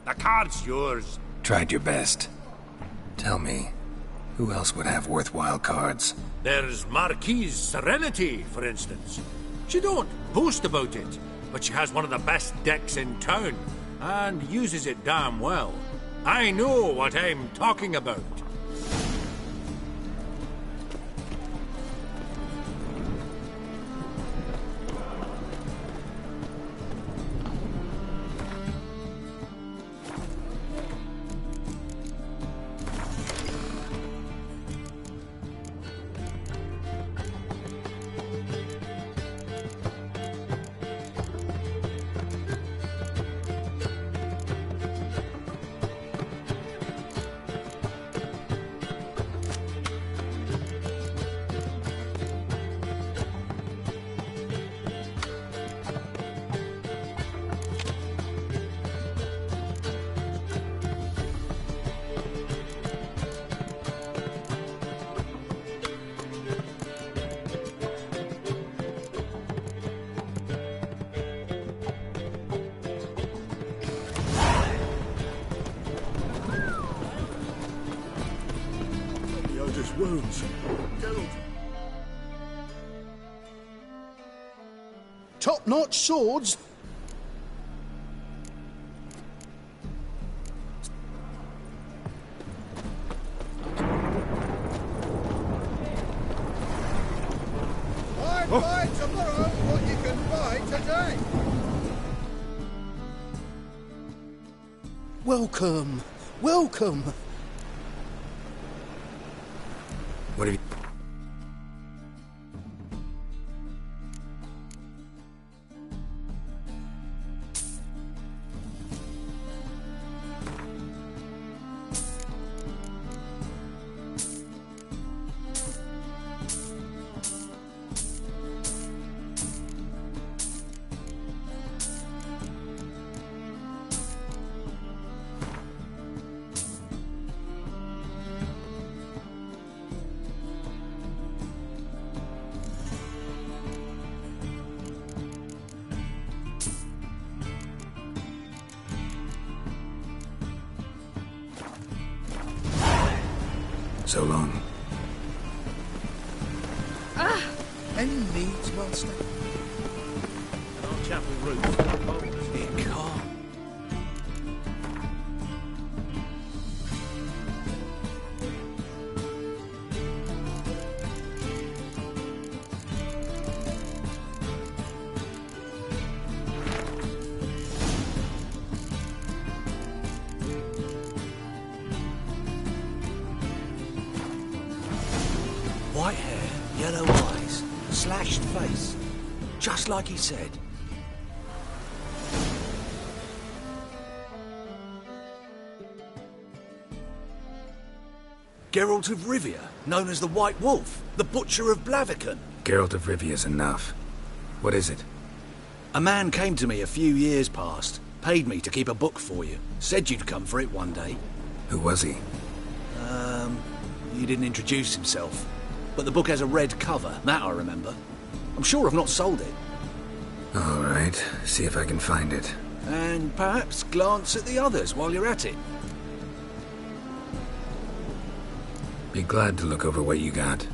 The card's yours. Tried your best. Tell me, who else would have worthwhile cards? There's Marquise Serenity, for instance. She don't boast about it, but she has one of the best decks in town, and uses it damn well. I know what I'm talking about. Wounds. Geralt. Top-notch swords? Buy tomorrow what you can buy today. Welcome. Welcome. What have you... So long. Any needs, Master? Our chapel roof. It can't. White hair, yellow eyes, slashed face. Just like he said. Geralt of Rivia, known as the White Wolf, the Butcher of Blaviken. Geralt of Rivia's enough. What is it? A man came to me a few years past, paid me to keep a book for you, said you'd come for it one day. Who was he? He didn't introduce himself. But the book has a red cover, that I remember. I'm sure I've not sold it. All right, see if I can find it. And perhaps glance at the others while you're at it. Be glad to look over what you got.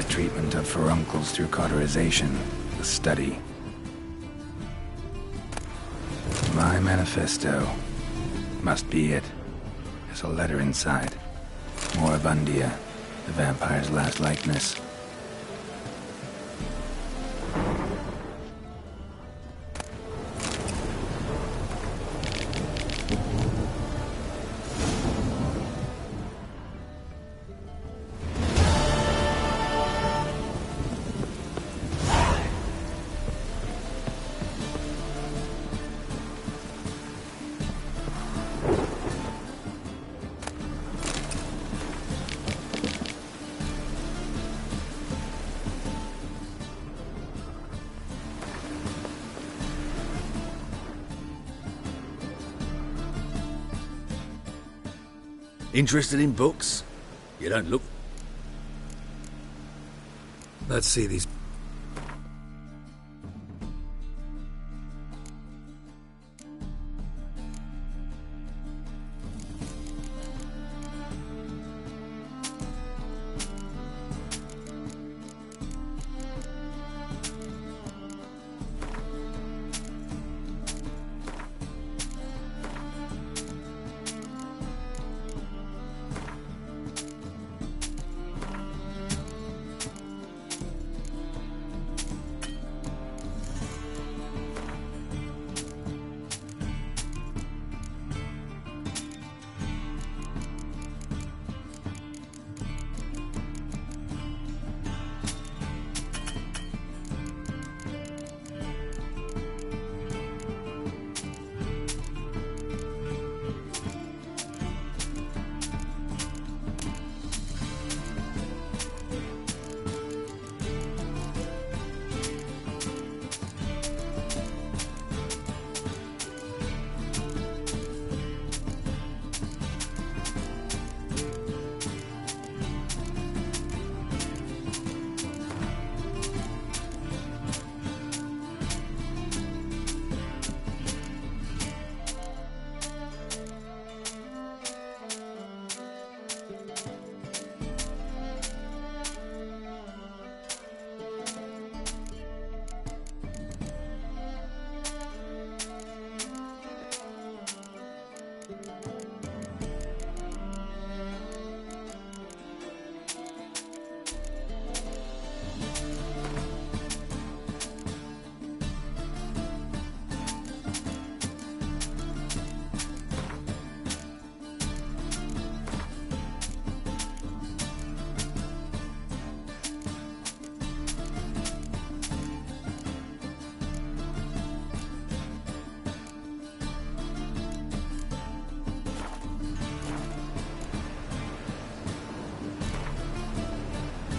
Treatment of furuncles through cauterization, a study. My manifesto. Must be it. There's a letter inside. Moribundia, the vampire's last likeness. Interested in books? You don't look... Let's see these.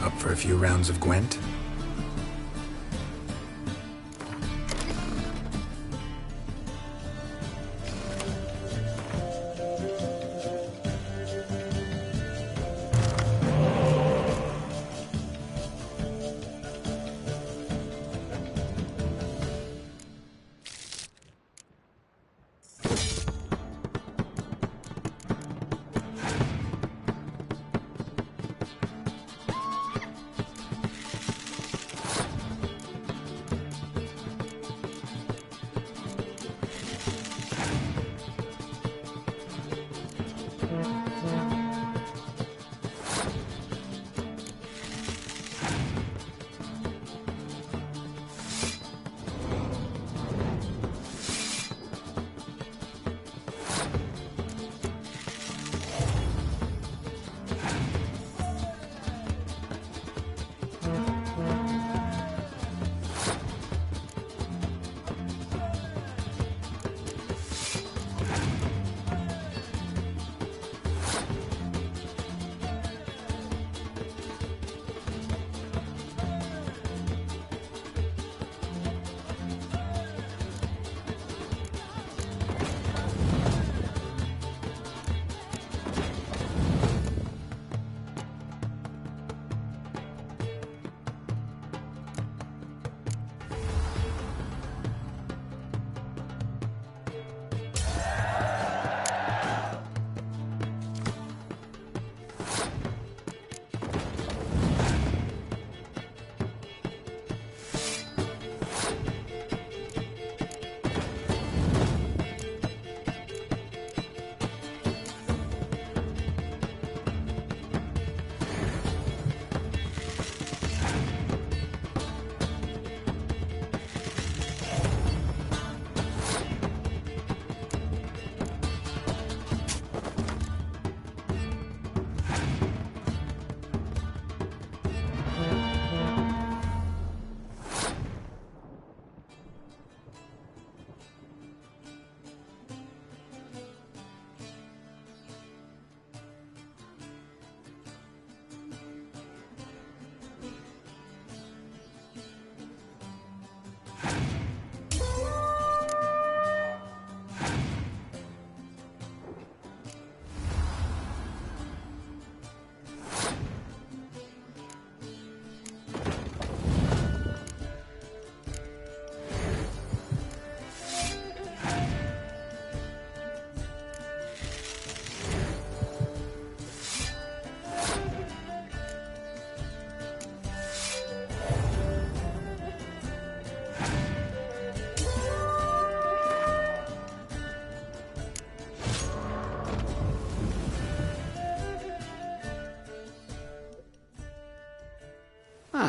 Up for a few rounds of Gwent?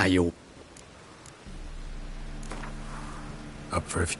you're... Up for a few...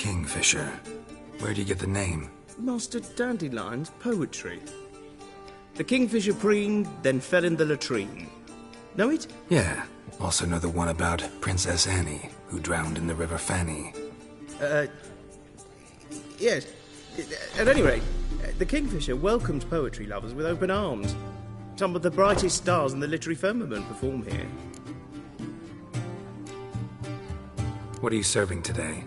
Kingfisher. Where'd you get the name? Master Dandelion's poetry. The kingfisher preened, then fell in the latrine. Know it? Yeah. Also know the one about Princess Annie, who drowned in the River Fanny. Yes. At any rate, the Kingfisher welcomes poetry lovers with open arms. Some of the brightest stars in the literary firmament perform here. What are you serving today?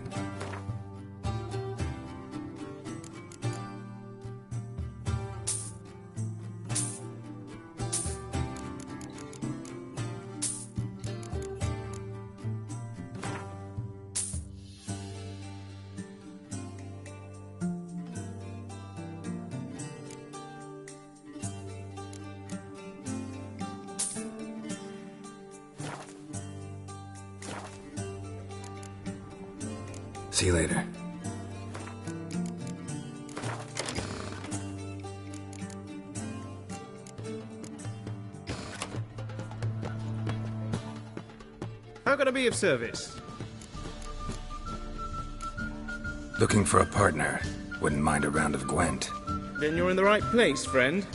See you later. How can I be of service? Looking for a partner. Wouldn't mind a round of Gwent. Then you're in the right place, friend.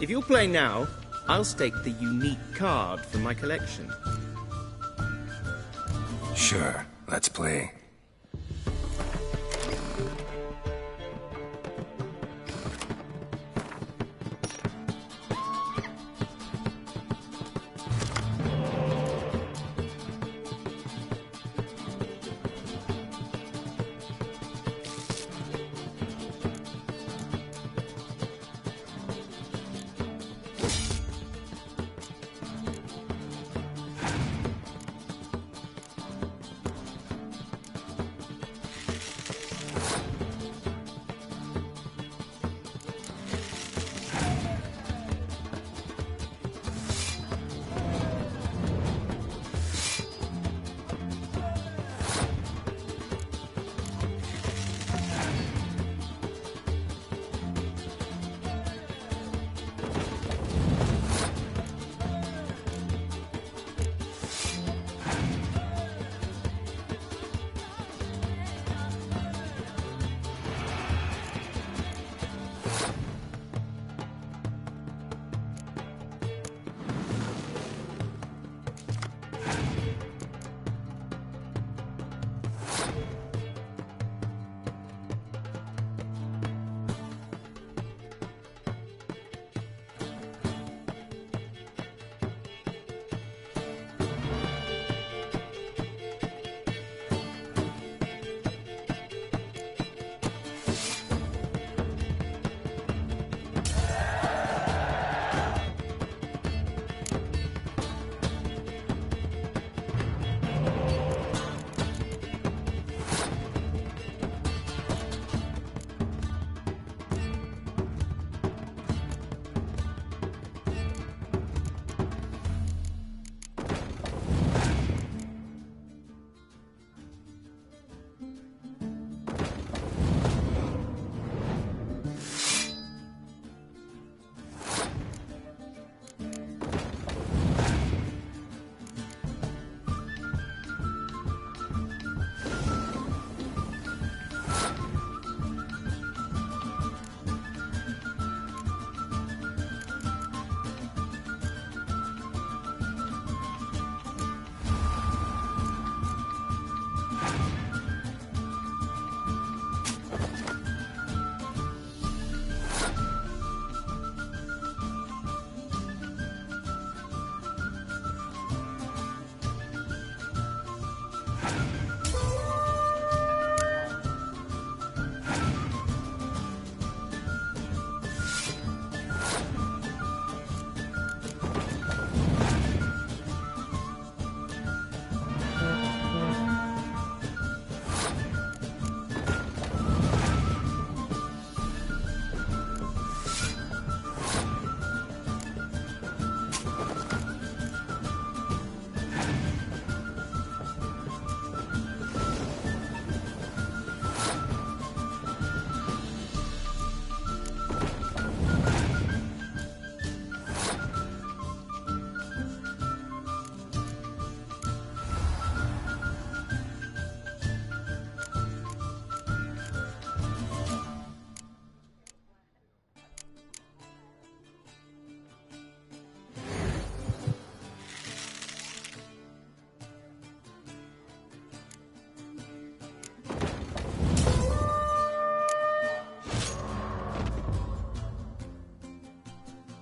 If you'll play now, I'll stake the unique card for my collection. Sure, let's play.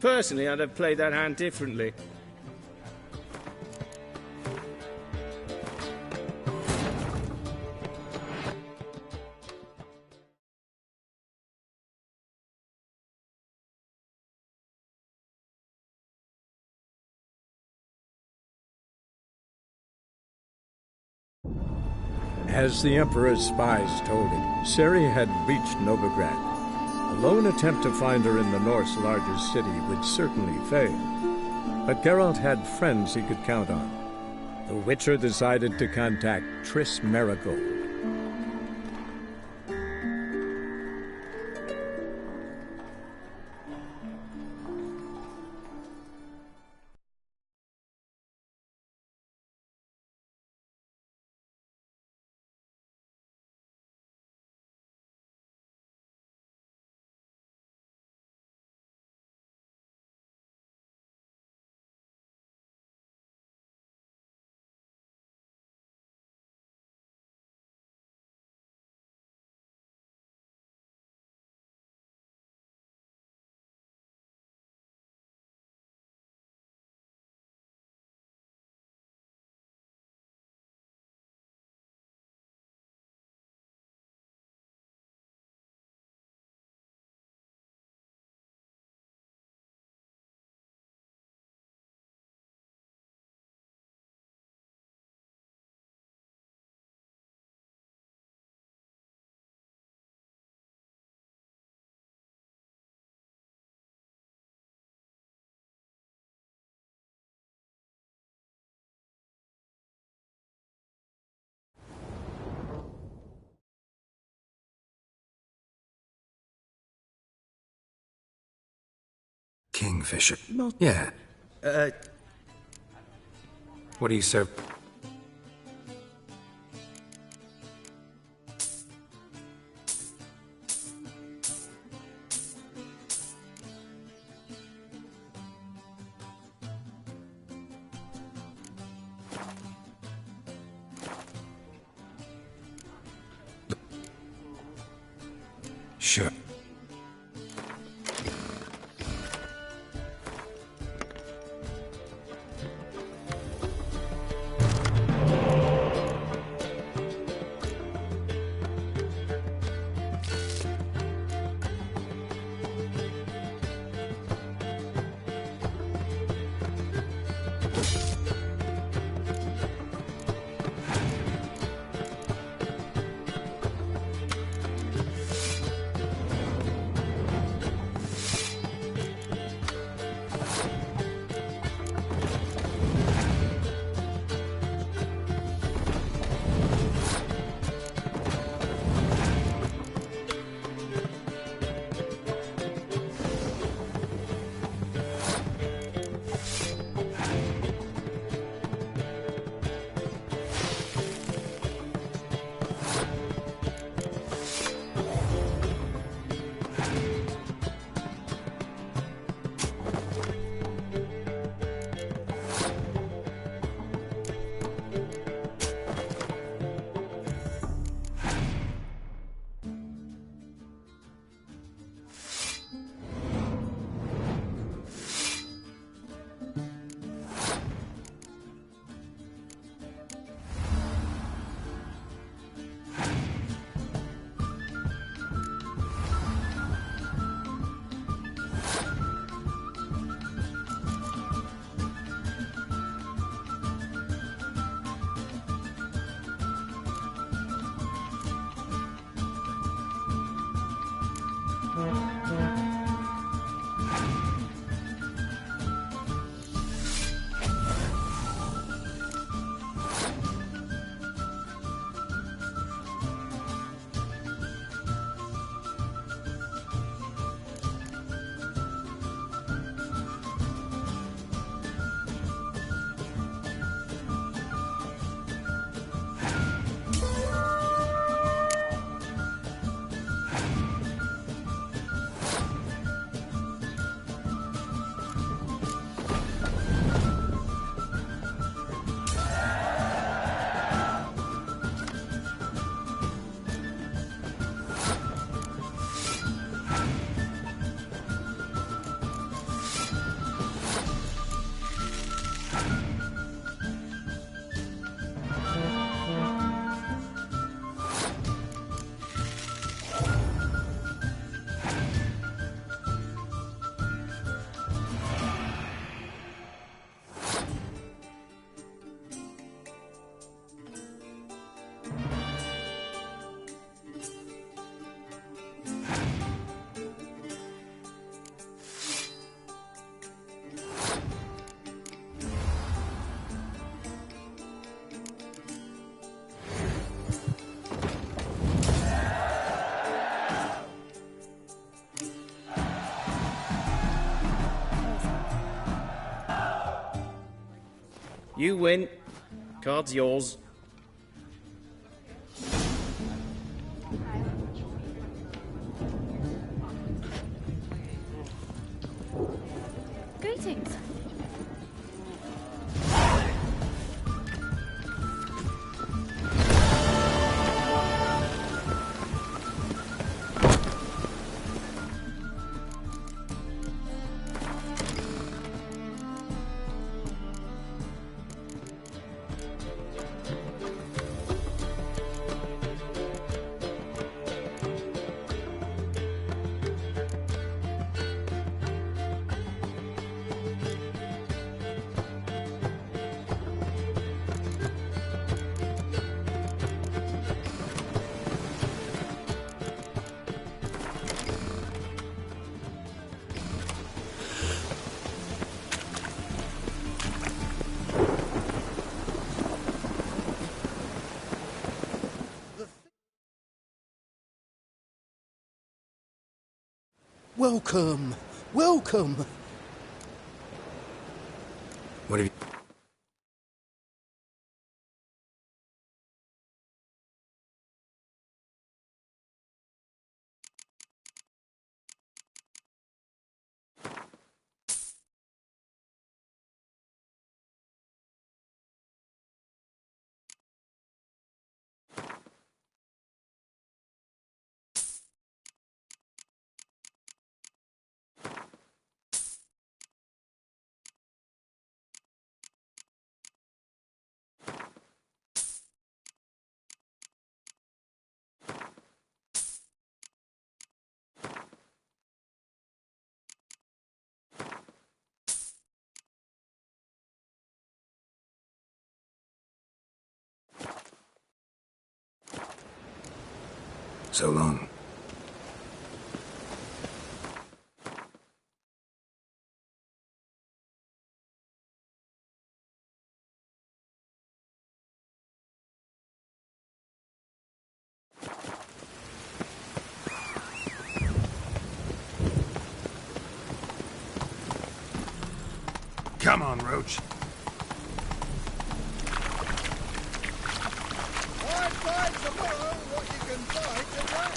Personally, I'd have played that hand differently. As the Emperor's spies told him, Ciri had reached Novigrad. A lone attempt to find her in the North's largest city would certainly fail. But Geralt had friends he could count on. The Witcher decided to contact Triss Merigold. Kingfisher. Not... Yeah. What do you serve? Sure. You win. Card's yours. Greetings. Welcome. Welcome. What have you... So long. Come on, Roach. Find tomorrow what you can find today.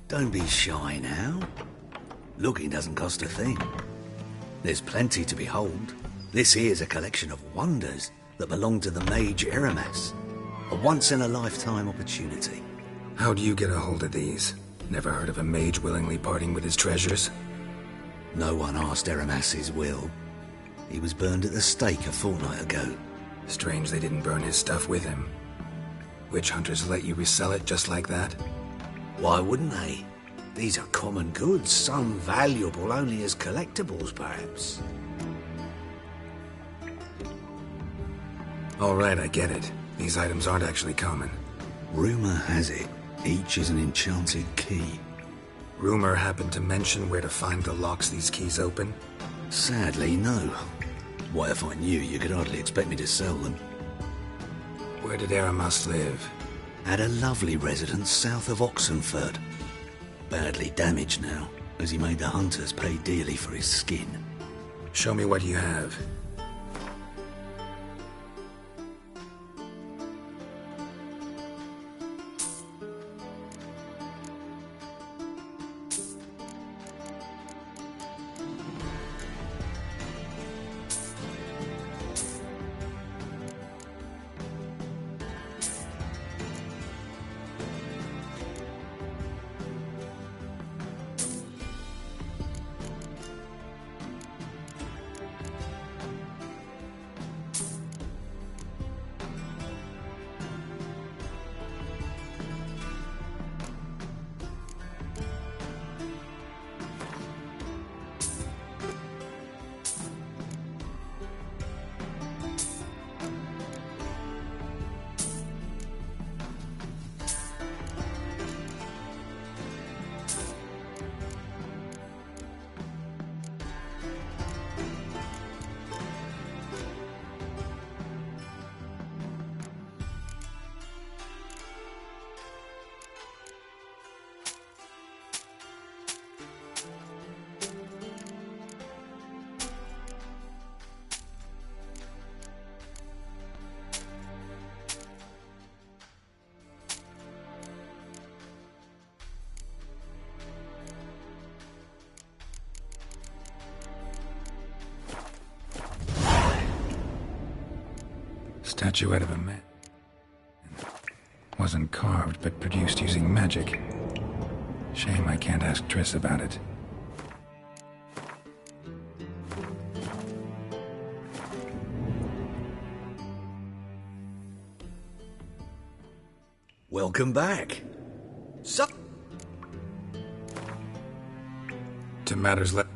Don't be shy now. Looking doesn't cost a thing. There's plenty to behold. This here's a collection of wonders that belong to the mage Eramas. A once-in-a-lifetime opportunity. How'd you get a hold of these? Never heard of a mage willingly parting with his treasures? No one asked Eramas' will. He was burned at the stake a fortnight ago. Strange they didn't burn his stuff with him. Witch hunters let you resell it just like that? Why wouldn't they? These are common goods, some valuable only as collectibles, perhaps. All right, I get it. These items aren't actually common. Rumor has it, each is an enchanted key. Rumor happened to mention where to find the locks these keys open? Sadly, no. What if I knew, you could hardly expect me to sell them. Where did Eramas live? At a lovely residence south of Oxenford. Badly damaged now, as he made the hunters pay dearly for his skin. Show me what you have. Statuette of a man. Wasn't carved, but produced using magic. Shame I can't ask Triss about it. Welcome back. So... To matters left.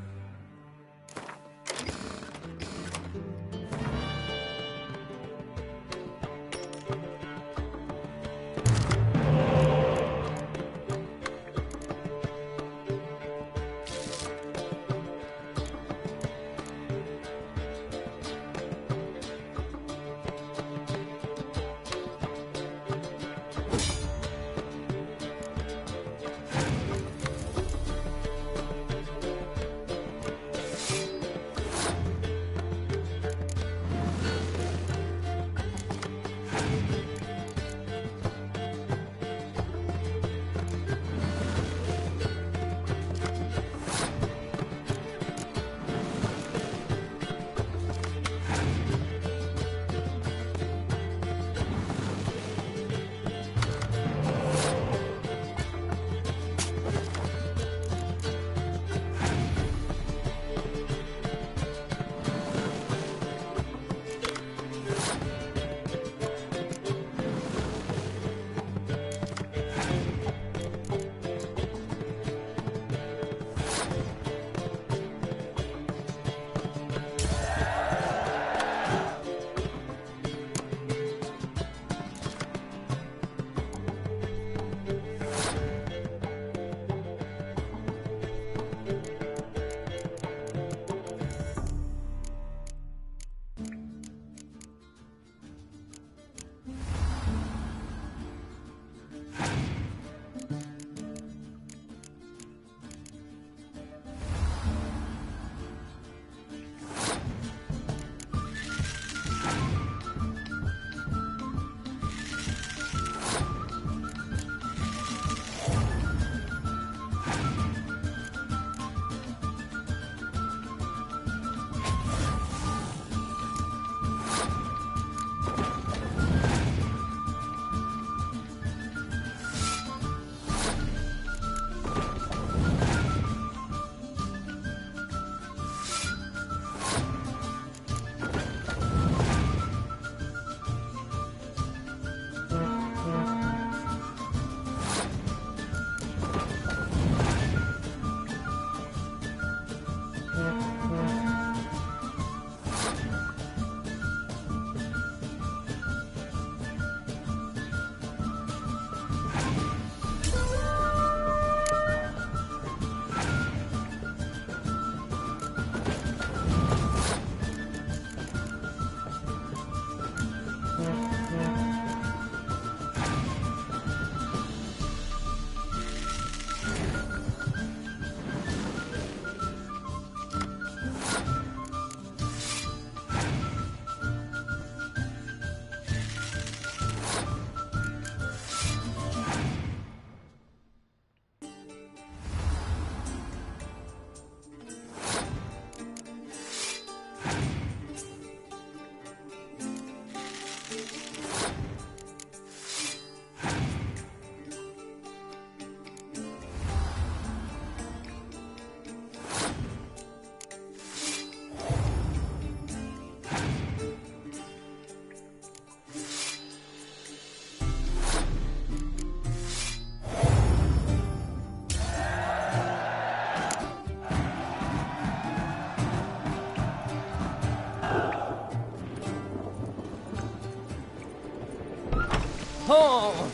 Oh!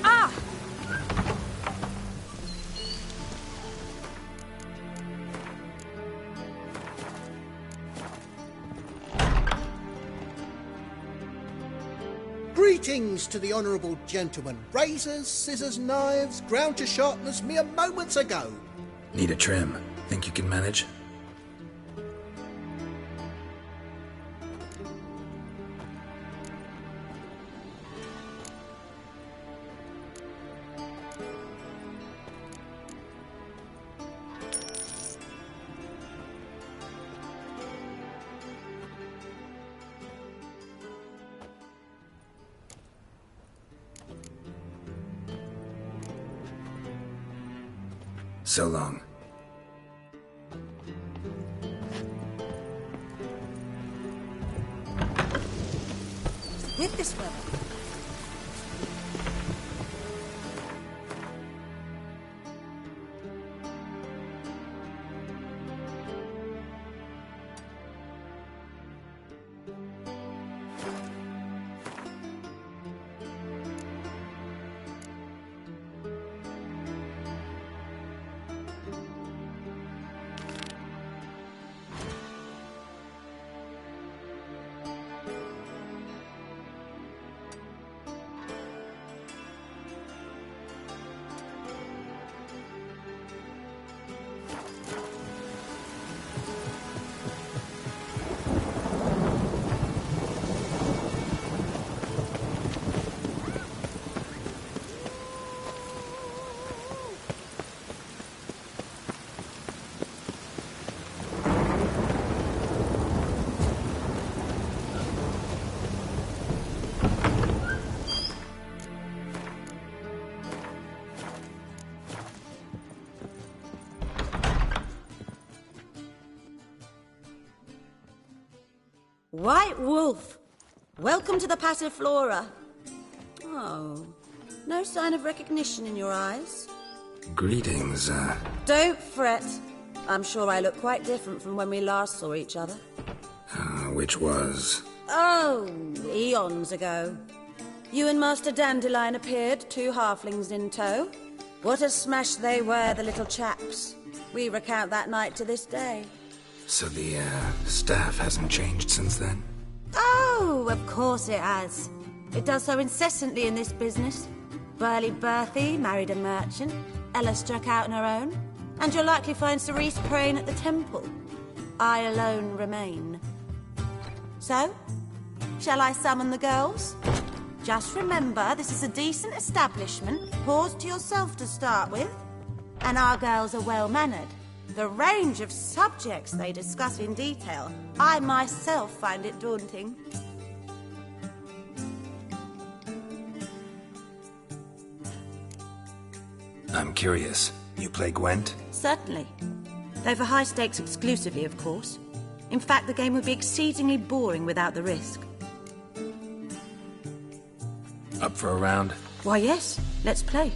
Ah! Greetings to the honourable gentleman. Razors, scissors, knives, ground to sharpness mere moments ago. Need a trim. Think you can manage? So long. With this weather. White Wolf, welcome to the Passiflora. Oh, no sign of recognition in your eyes? Greetings, Don't fret. I'm sure I look quite different from when we last saw each other. which was... Oh, eons ago. You and Master Dandelion appeared, 2 halflings in tow. What a smash they were, the little chaps. We recount that night to this day. So the, staff hasn't changed since then? Oh, of course it has. It does so incessantly in this business. Burly Berthy married a merchant. Ella struck out on her own. And you'll likely find Cerise praying at the temple. I alone remain. So, shall I summon the girls? Just remember, this is a decent establishment. Pause to yourself to start with. And our girls are well-mannered. The range of subjects they discuss in detail, I myself find it daunting. I'm curious. You play Gwent? Certainly. Though for high stakes exclusively, of course. In fact, the game would be exceedingly boring without the risk. Up for a round? Why, yes. Let's play.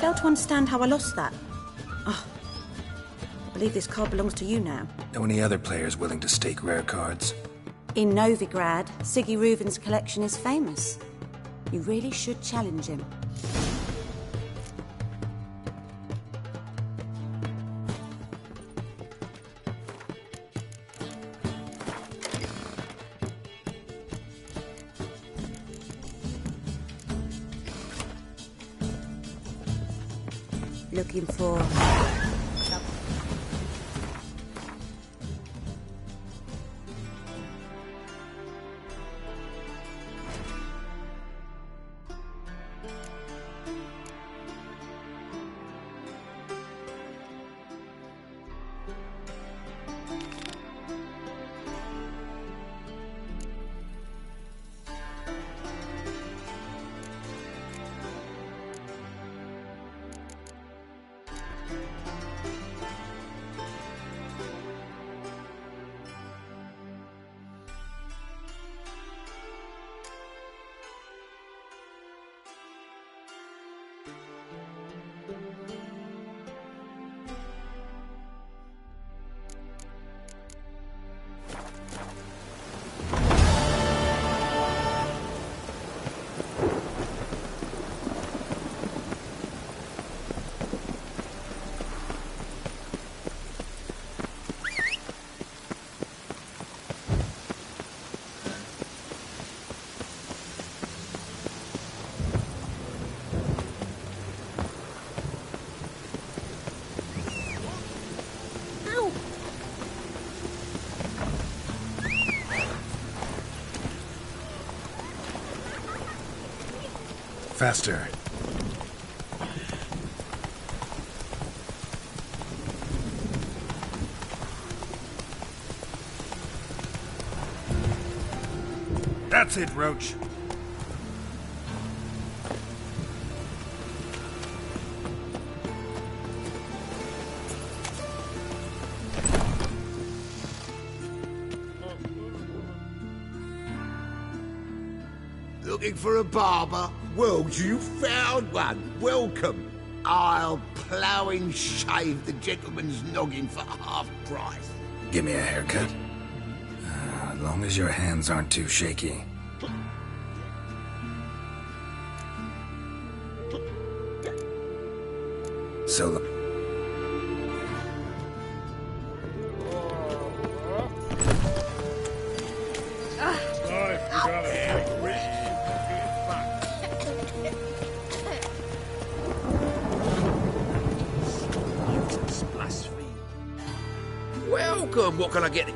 fail to understand how I lost that. Oh, I believe this card belongs to you now. Know any other players willing to stake rare cards? In Novigrad, Siggy Reuven's collection is famous. You really should challenge him. Looking for... Faster. That's it, Roach. Looking for a barber? Well, you found one. Welcome. I'll plough and shave the gentleman's noggin for half price. Give me a haircut. As long as your hands aren't too shaky. So Welcome. What can I get?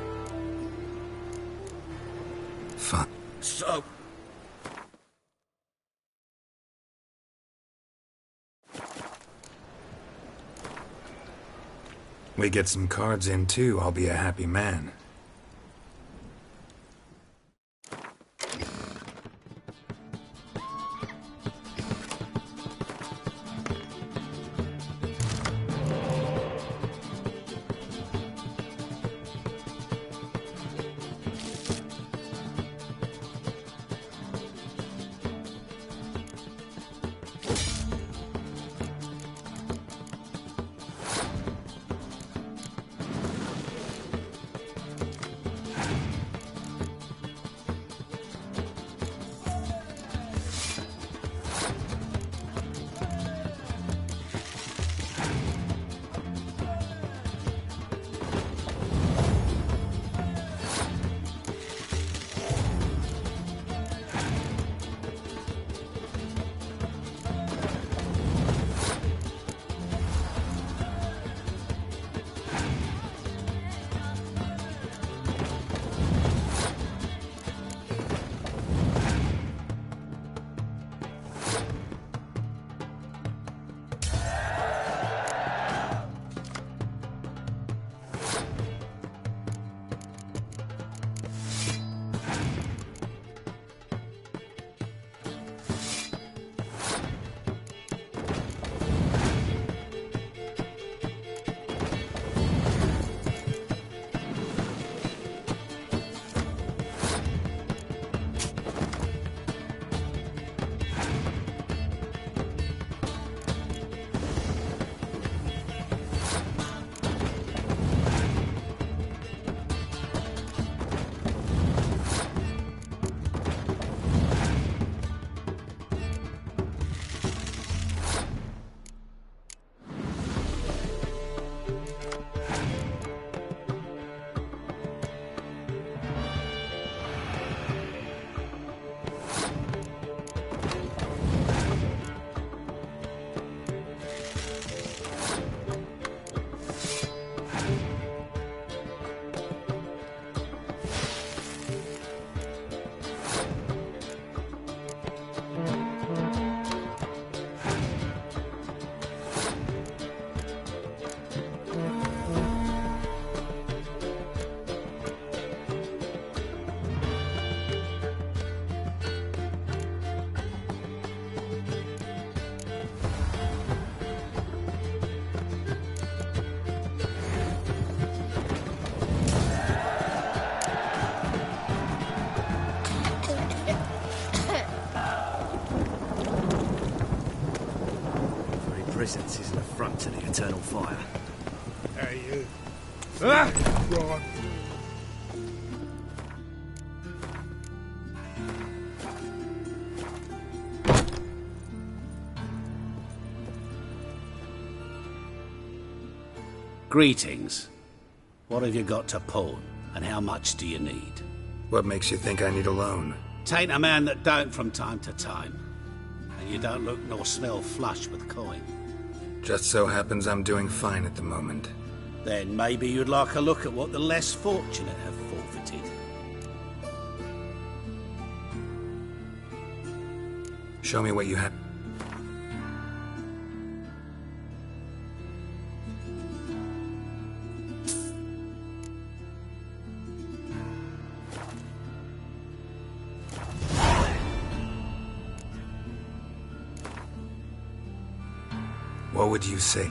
Fun. So. We get some cards in too, I'll be a happy man. presence is an affront to the eternal fire. Hey, you. Ah! Right. Greetings. What have you got to pawn, and how much do you need? What makes you think I need a loan? Tain't a man that don't from time to time. And you don't look nor smell flush with coin. Just so happens I'm doing fine at the moment. Then maybe you'd like a look at what the less fortunate have forfeited. Show me what you have. What would you say?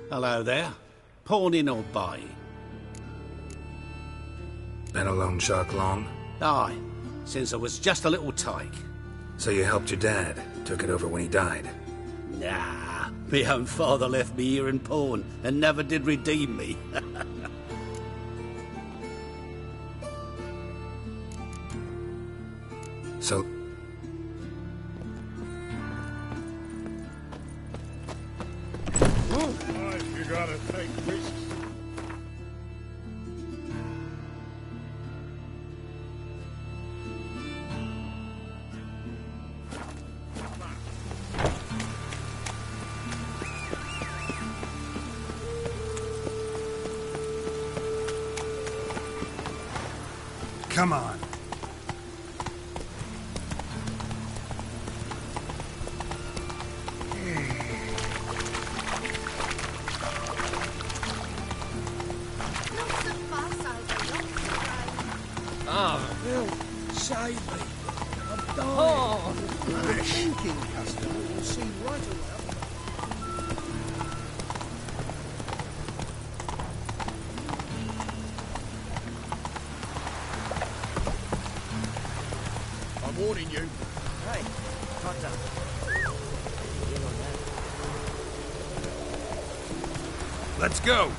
Hello there. Pawning or buying? Been a loan shark long? Aye, since I was just a little tyke. So you helped your dad, took it over when he died? Nah, my own father left me here in pawn and never did redeem me. So... Life, you gotta take risks. Come on. Save me. I'm dying. Oh, I'm thinking, customer. We'll see right away. I'm warning you. Hey, contact. Let's go.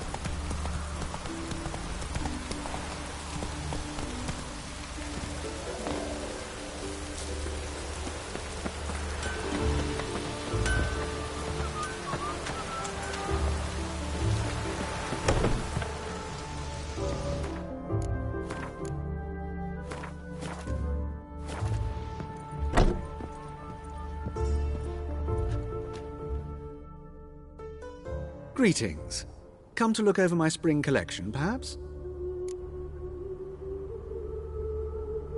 Greetings. Come to look over my spring collection, perhaps?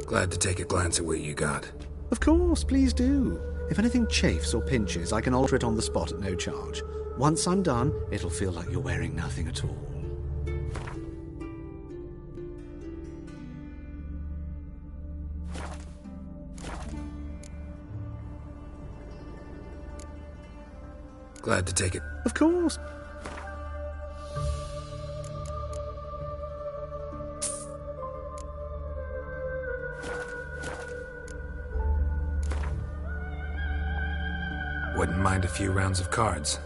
Glad to take a glance at what you got. Of course, please do. If anything chafes or pinches, I can alter it on the spot at no charge. Once I'm done, it'll feel like you're wearing nothing at all. Glad to take it. Of course. Wouldn't mind a few rounds of cards.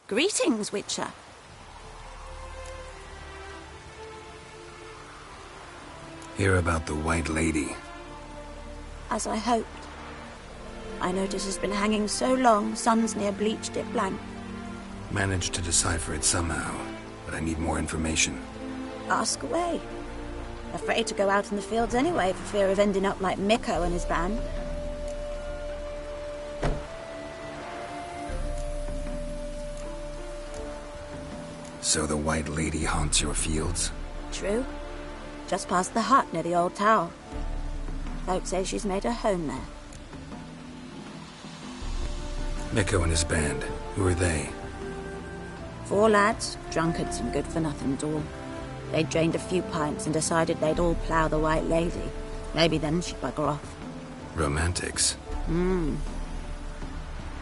Greetings, Witcher. Hear about the White Lady. As I hoped. I notice it's been hanging so long, sun's near bleached it blank. Managed to decipher it somehow, but I need more information. Ask away. Afraid to go out in the fields anyway, for fear of ending up like Mikko and his band. So the White Lady haunts your fields? True. Just past the hut near the old tower. Folks say she's made her home there. Mikko and his band, who are they? 4 lads, drunkards and good-for-nothings all. They'd drained a few pints and decided they'd all plough the White Lady. Maybe then she'd bugger off. Romantics.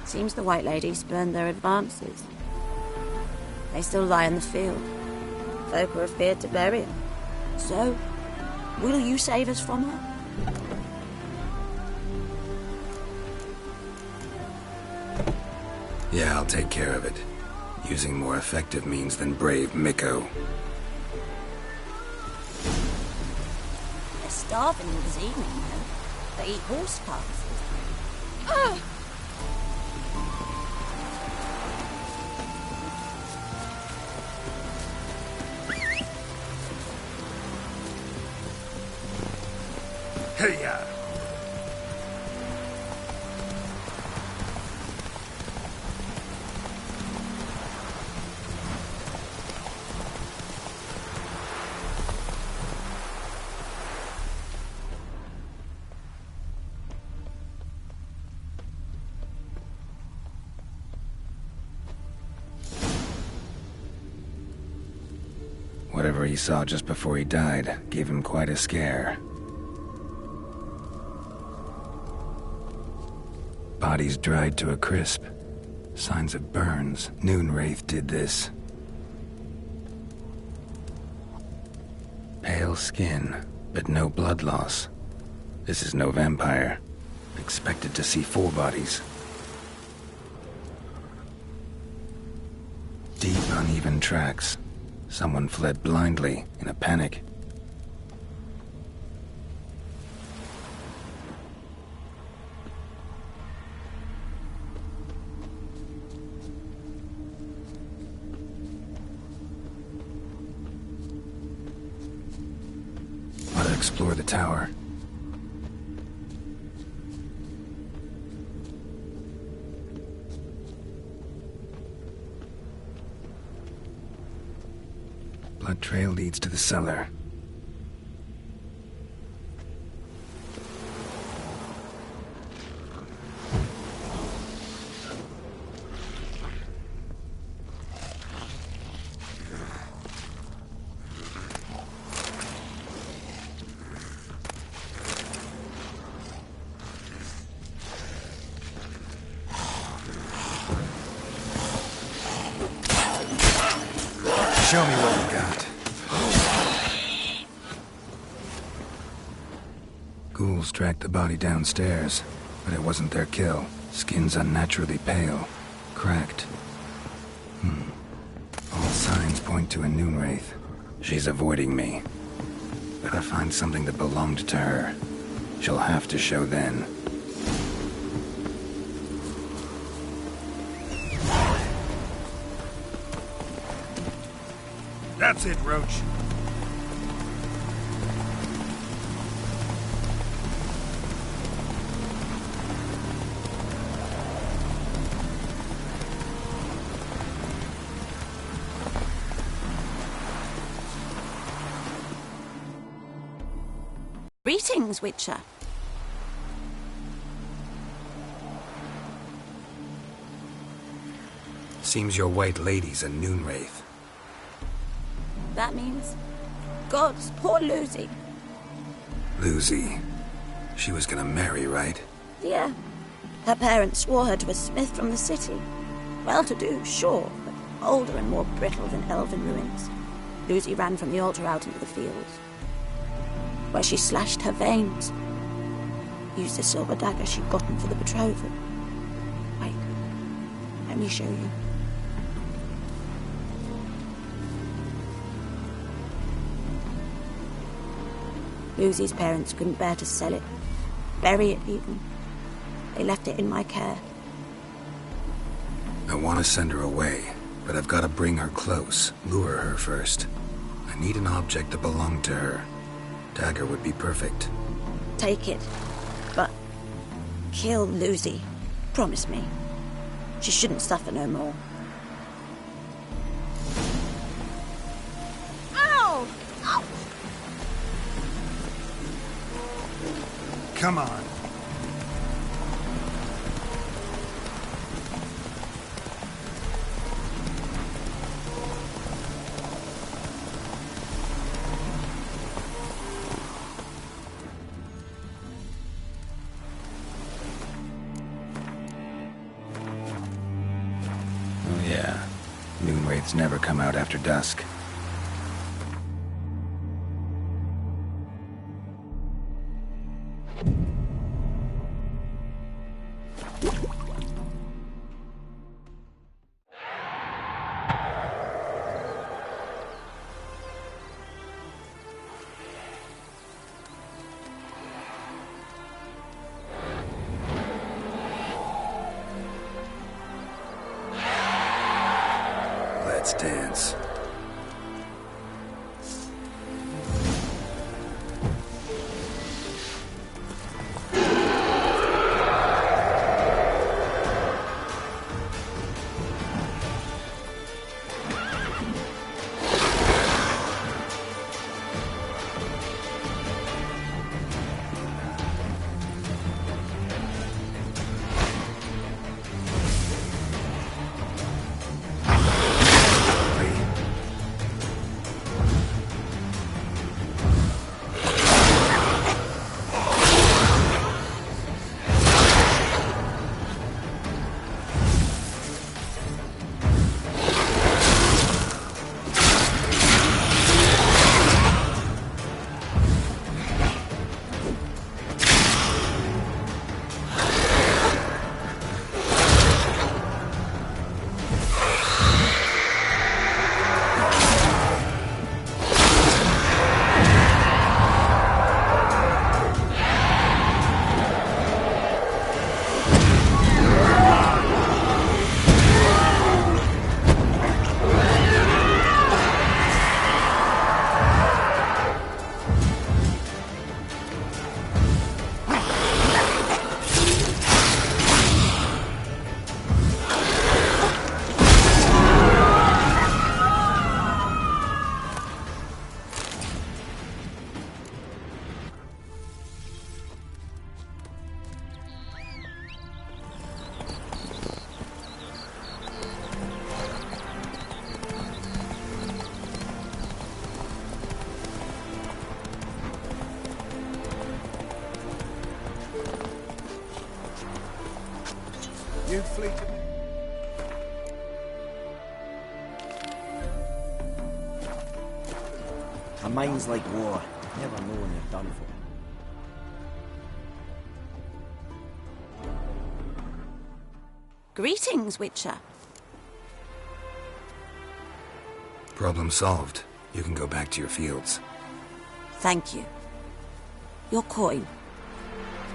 Seems the White Lady spurned their advances. They still lie in the field. Folk are afeard to bury them. So, will you save us from her? Yeah, I'll take care of it. Using more effective means than brave Mikko. They're starving this evening, though. They eat horse carcasses. Hey-ya! Whatever he saw just before he died gave him quite a scare. Bodies dried to a crisp. Signs of burns. Noonwraith did this. Pale skin, but no blood loss. This is no vampire. Expected to see 4 bodies. Deep, uneven tracks. Someone fled blindly, in a panic. Ought to explore the tower. Blood trail leads to the cellar. Show me what we got. Ghouls dragged the body downstairs, but it wasn't their kill. Skin's unnaturally pale, cracked. All signs point to a Noonwraith. She's avoiding me. Better find something that belonged to her. She'll have to show then. That's it, Roach. Greetings, Witcher. Seems your White Lady's a Noonwraith. That means... Gods, poor Lucy. Lucy. She was gonna marry, right? Yeah. Her parents swore her to a smith from the city. Well-to-do, sure, but older and more brittle than elven ruins. Lucy ran from the altar out into the fields, where she slashed her veins. Used the silver dagger she'd gotten for the betrothal. Wait, let me show you. Lucy's parents couldn't bear to sell it. Bury it, even. They left it in my care. I want to send her away, but I've got to bring her close, lure her first. I need an object that belonged to her. Dagger would be perfect. Take it, but kill Lucy. Promise me. She shouldn't suffer no more. Ow! Come on. Oh yeah. Moonwraiths never come out after dusk. Let's dance. You fleet. A mind's like war. Never know when you're done for. Greetings, Witcher. Problem solved. You can go back to your fields. Thank you. Your coin.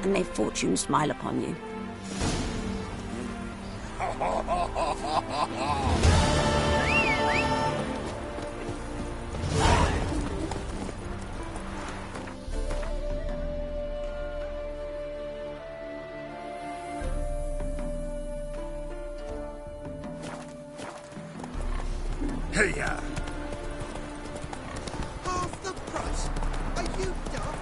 And may fortune smile upon you. Hey-ya! Half the price? Are you daft?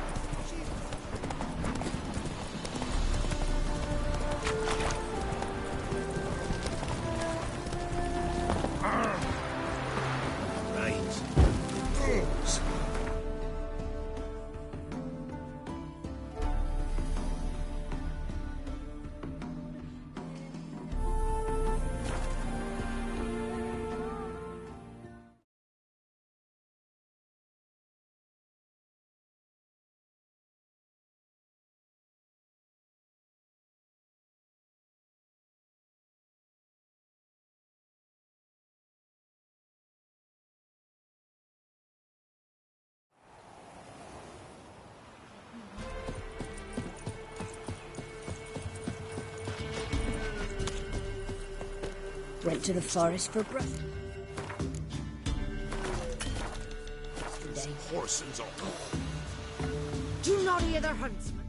went to the forest for breath. Horsens on. Do you not hear the huntsman?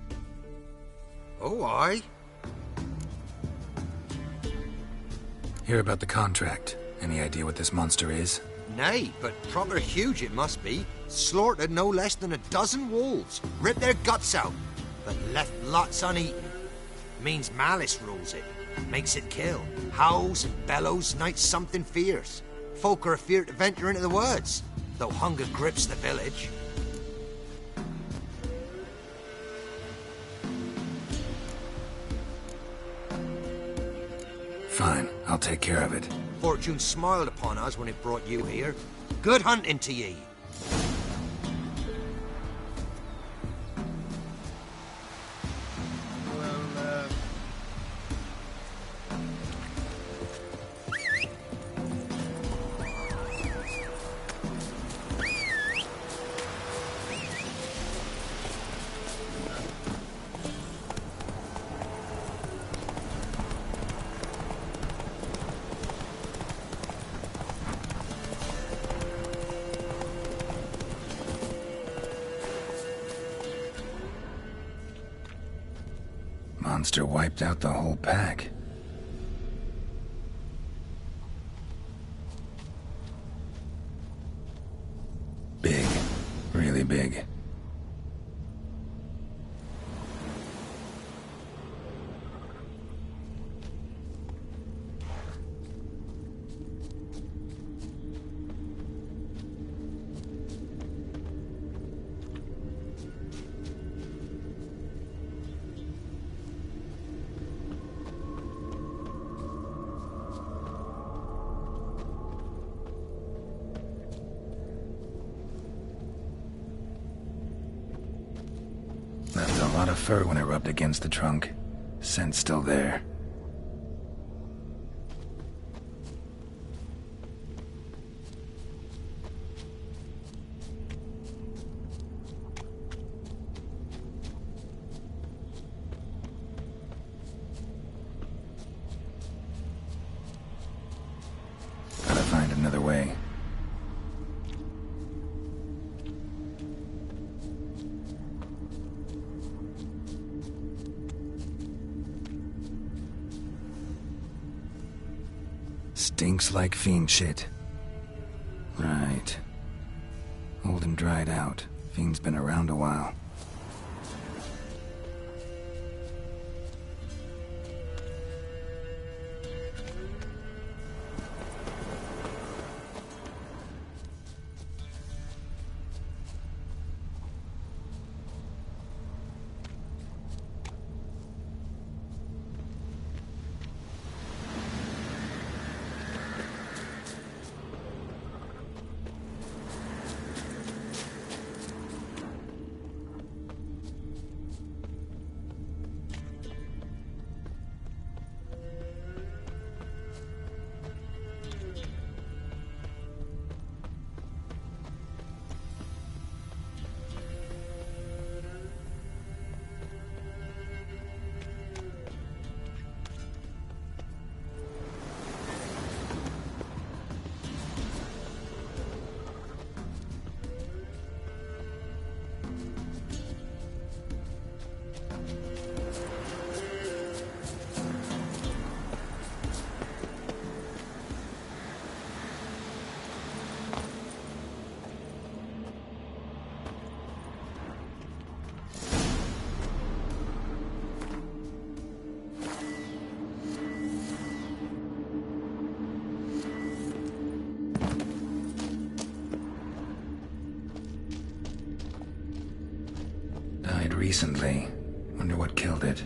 Oh, aye. Hear about the contract. Any idea what this monster is? Nay, but proper huge it must be. Slaughtered no less than 12 wolves. Ripped their guts out, but left lots uneaten. Means malice rules it. Makes it kill. Howls and bellows, nights something fierce. Folk are afeard to venture into the woods, though hunger grips the village. Fine, I'll take care of it. Fortune smiled upon us when it brought you here. Good hunting to ye. Monster wiped out the whole pack. Big. Really big. Left a lot of fur when it rubbed against the trunk. Scent's still there. Gotta find another way. Stinks like fiend shit. Right. Old and dried out. Fiend's been around a while. Died recently. Wonder what killed it.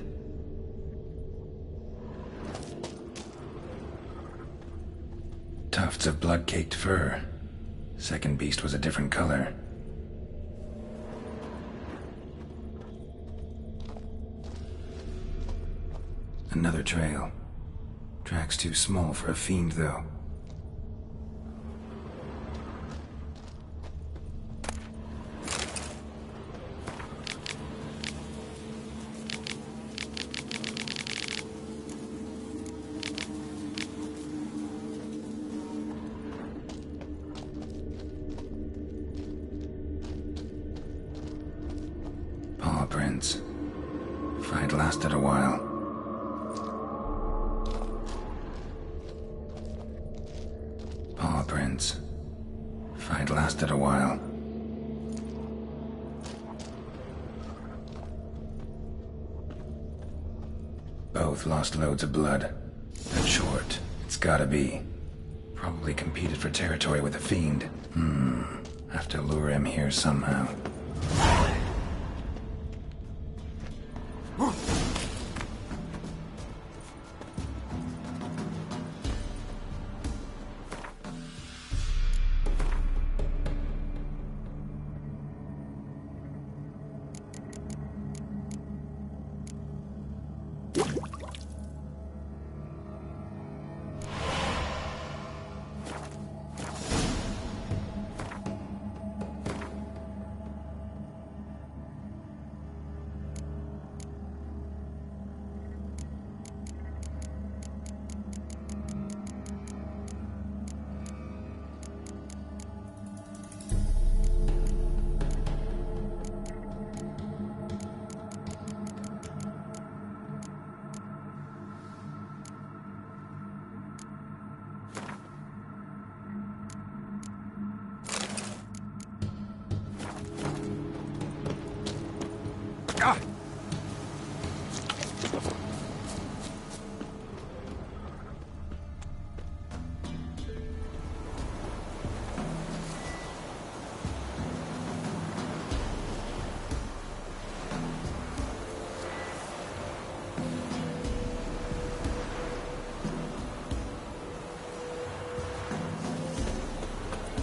Tufts of blood-caked fur. Second beast was a different color. Another trail. Tracks too small for a fiend, though. Paw prints. Fight lasted a while. Paw prints. Fight lasted a while. Both lost loads of blood. That short. It's gotta be. Probably competed for territory with a fiend. Have to lure him here somehow.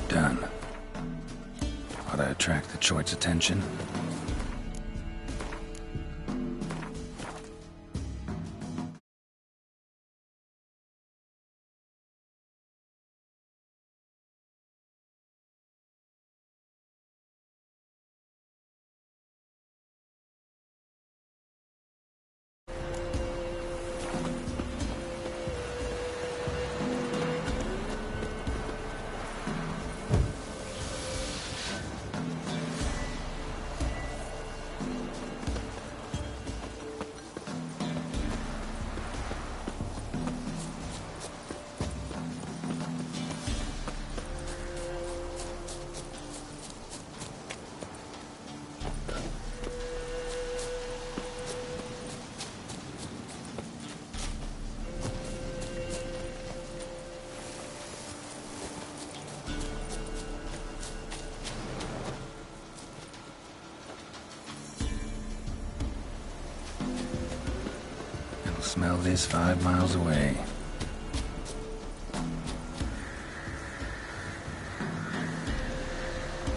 Done. Ought to attract the Choit's attention. Smell this 5 miles away.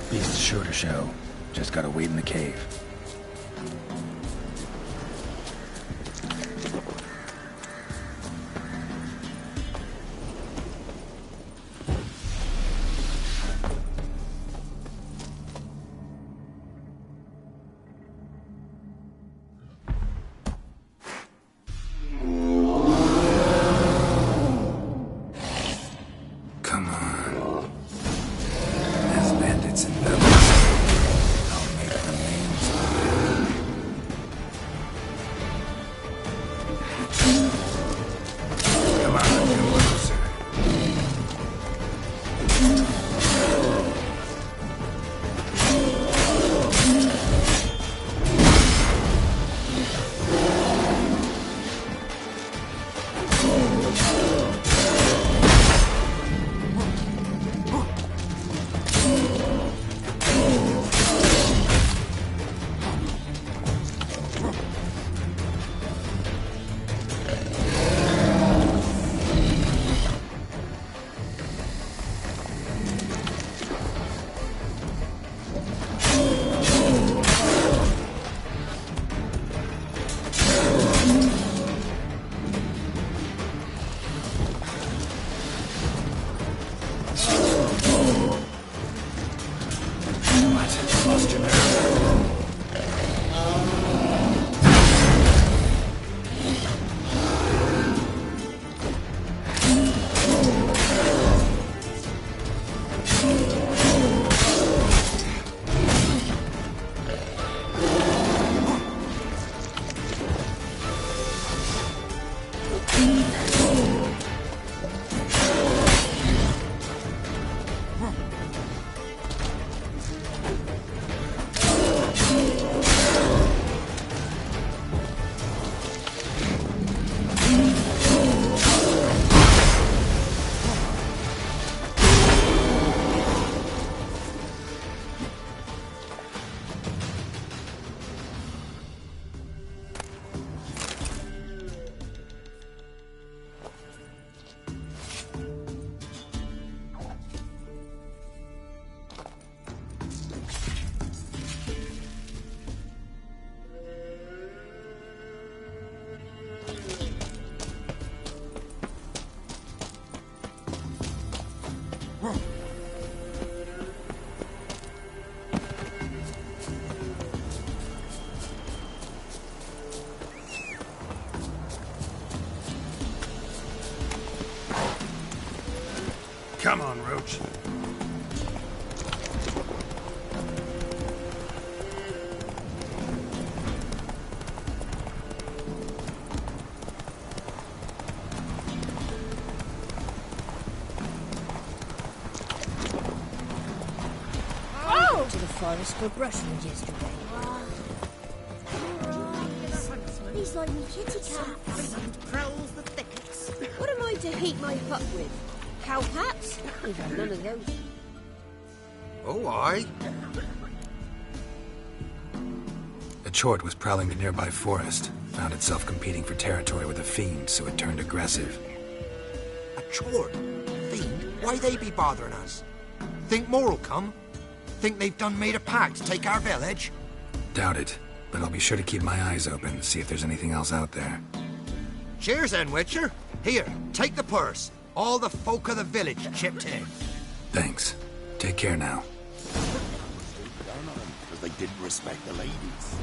Beast's sure to show. Just gotta wait in the cave. Come on, Roach. Oh! To the forest for brushing yesterday. He's like me kitty cat. Prowls the thickets. What am I to heat my hut with? Cowpats? We've had none of those. Oh, aye. A chort was prowling the nearby forest, found itself competing for territory with a fiend, so it turned aggressive. A chort? Fiend? Why they be bothering us? Think more'll come? Think they've done made a pact to take our village? Doubt it, but I'll be sure to keep my eyes open, see if there's anything else out there. Cheers then, Witcher. Here, take the purse. All the folk of the village chipped in. Thanks. Take care now. Because they didn't respect the ladies.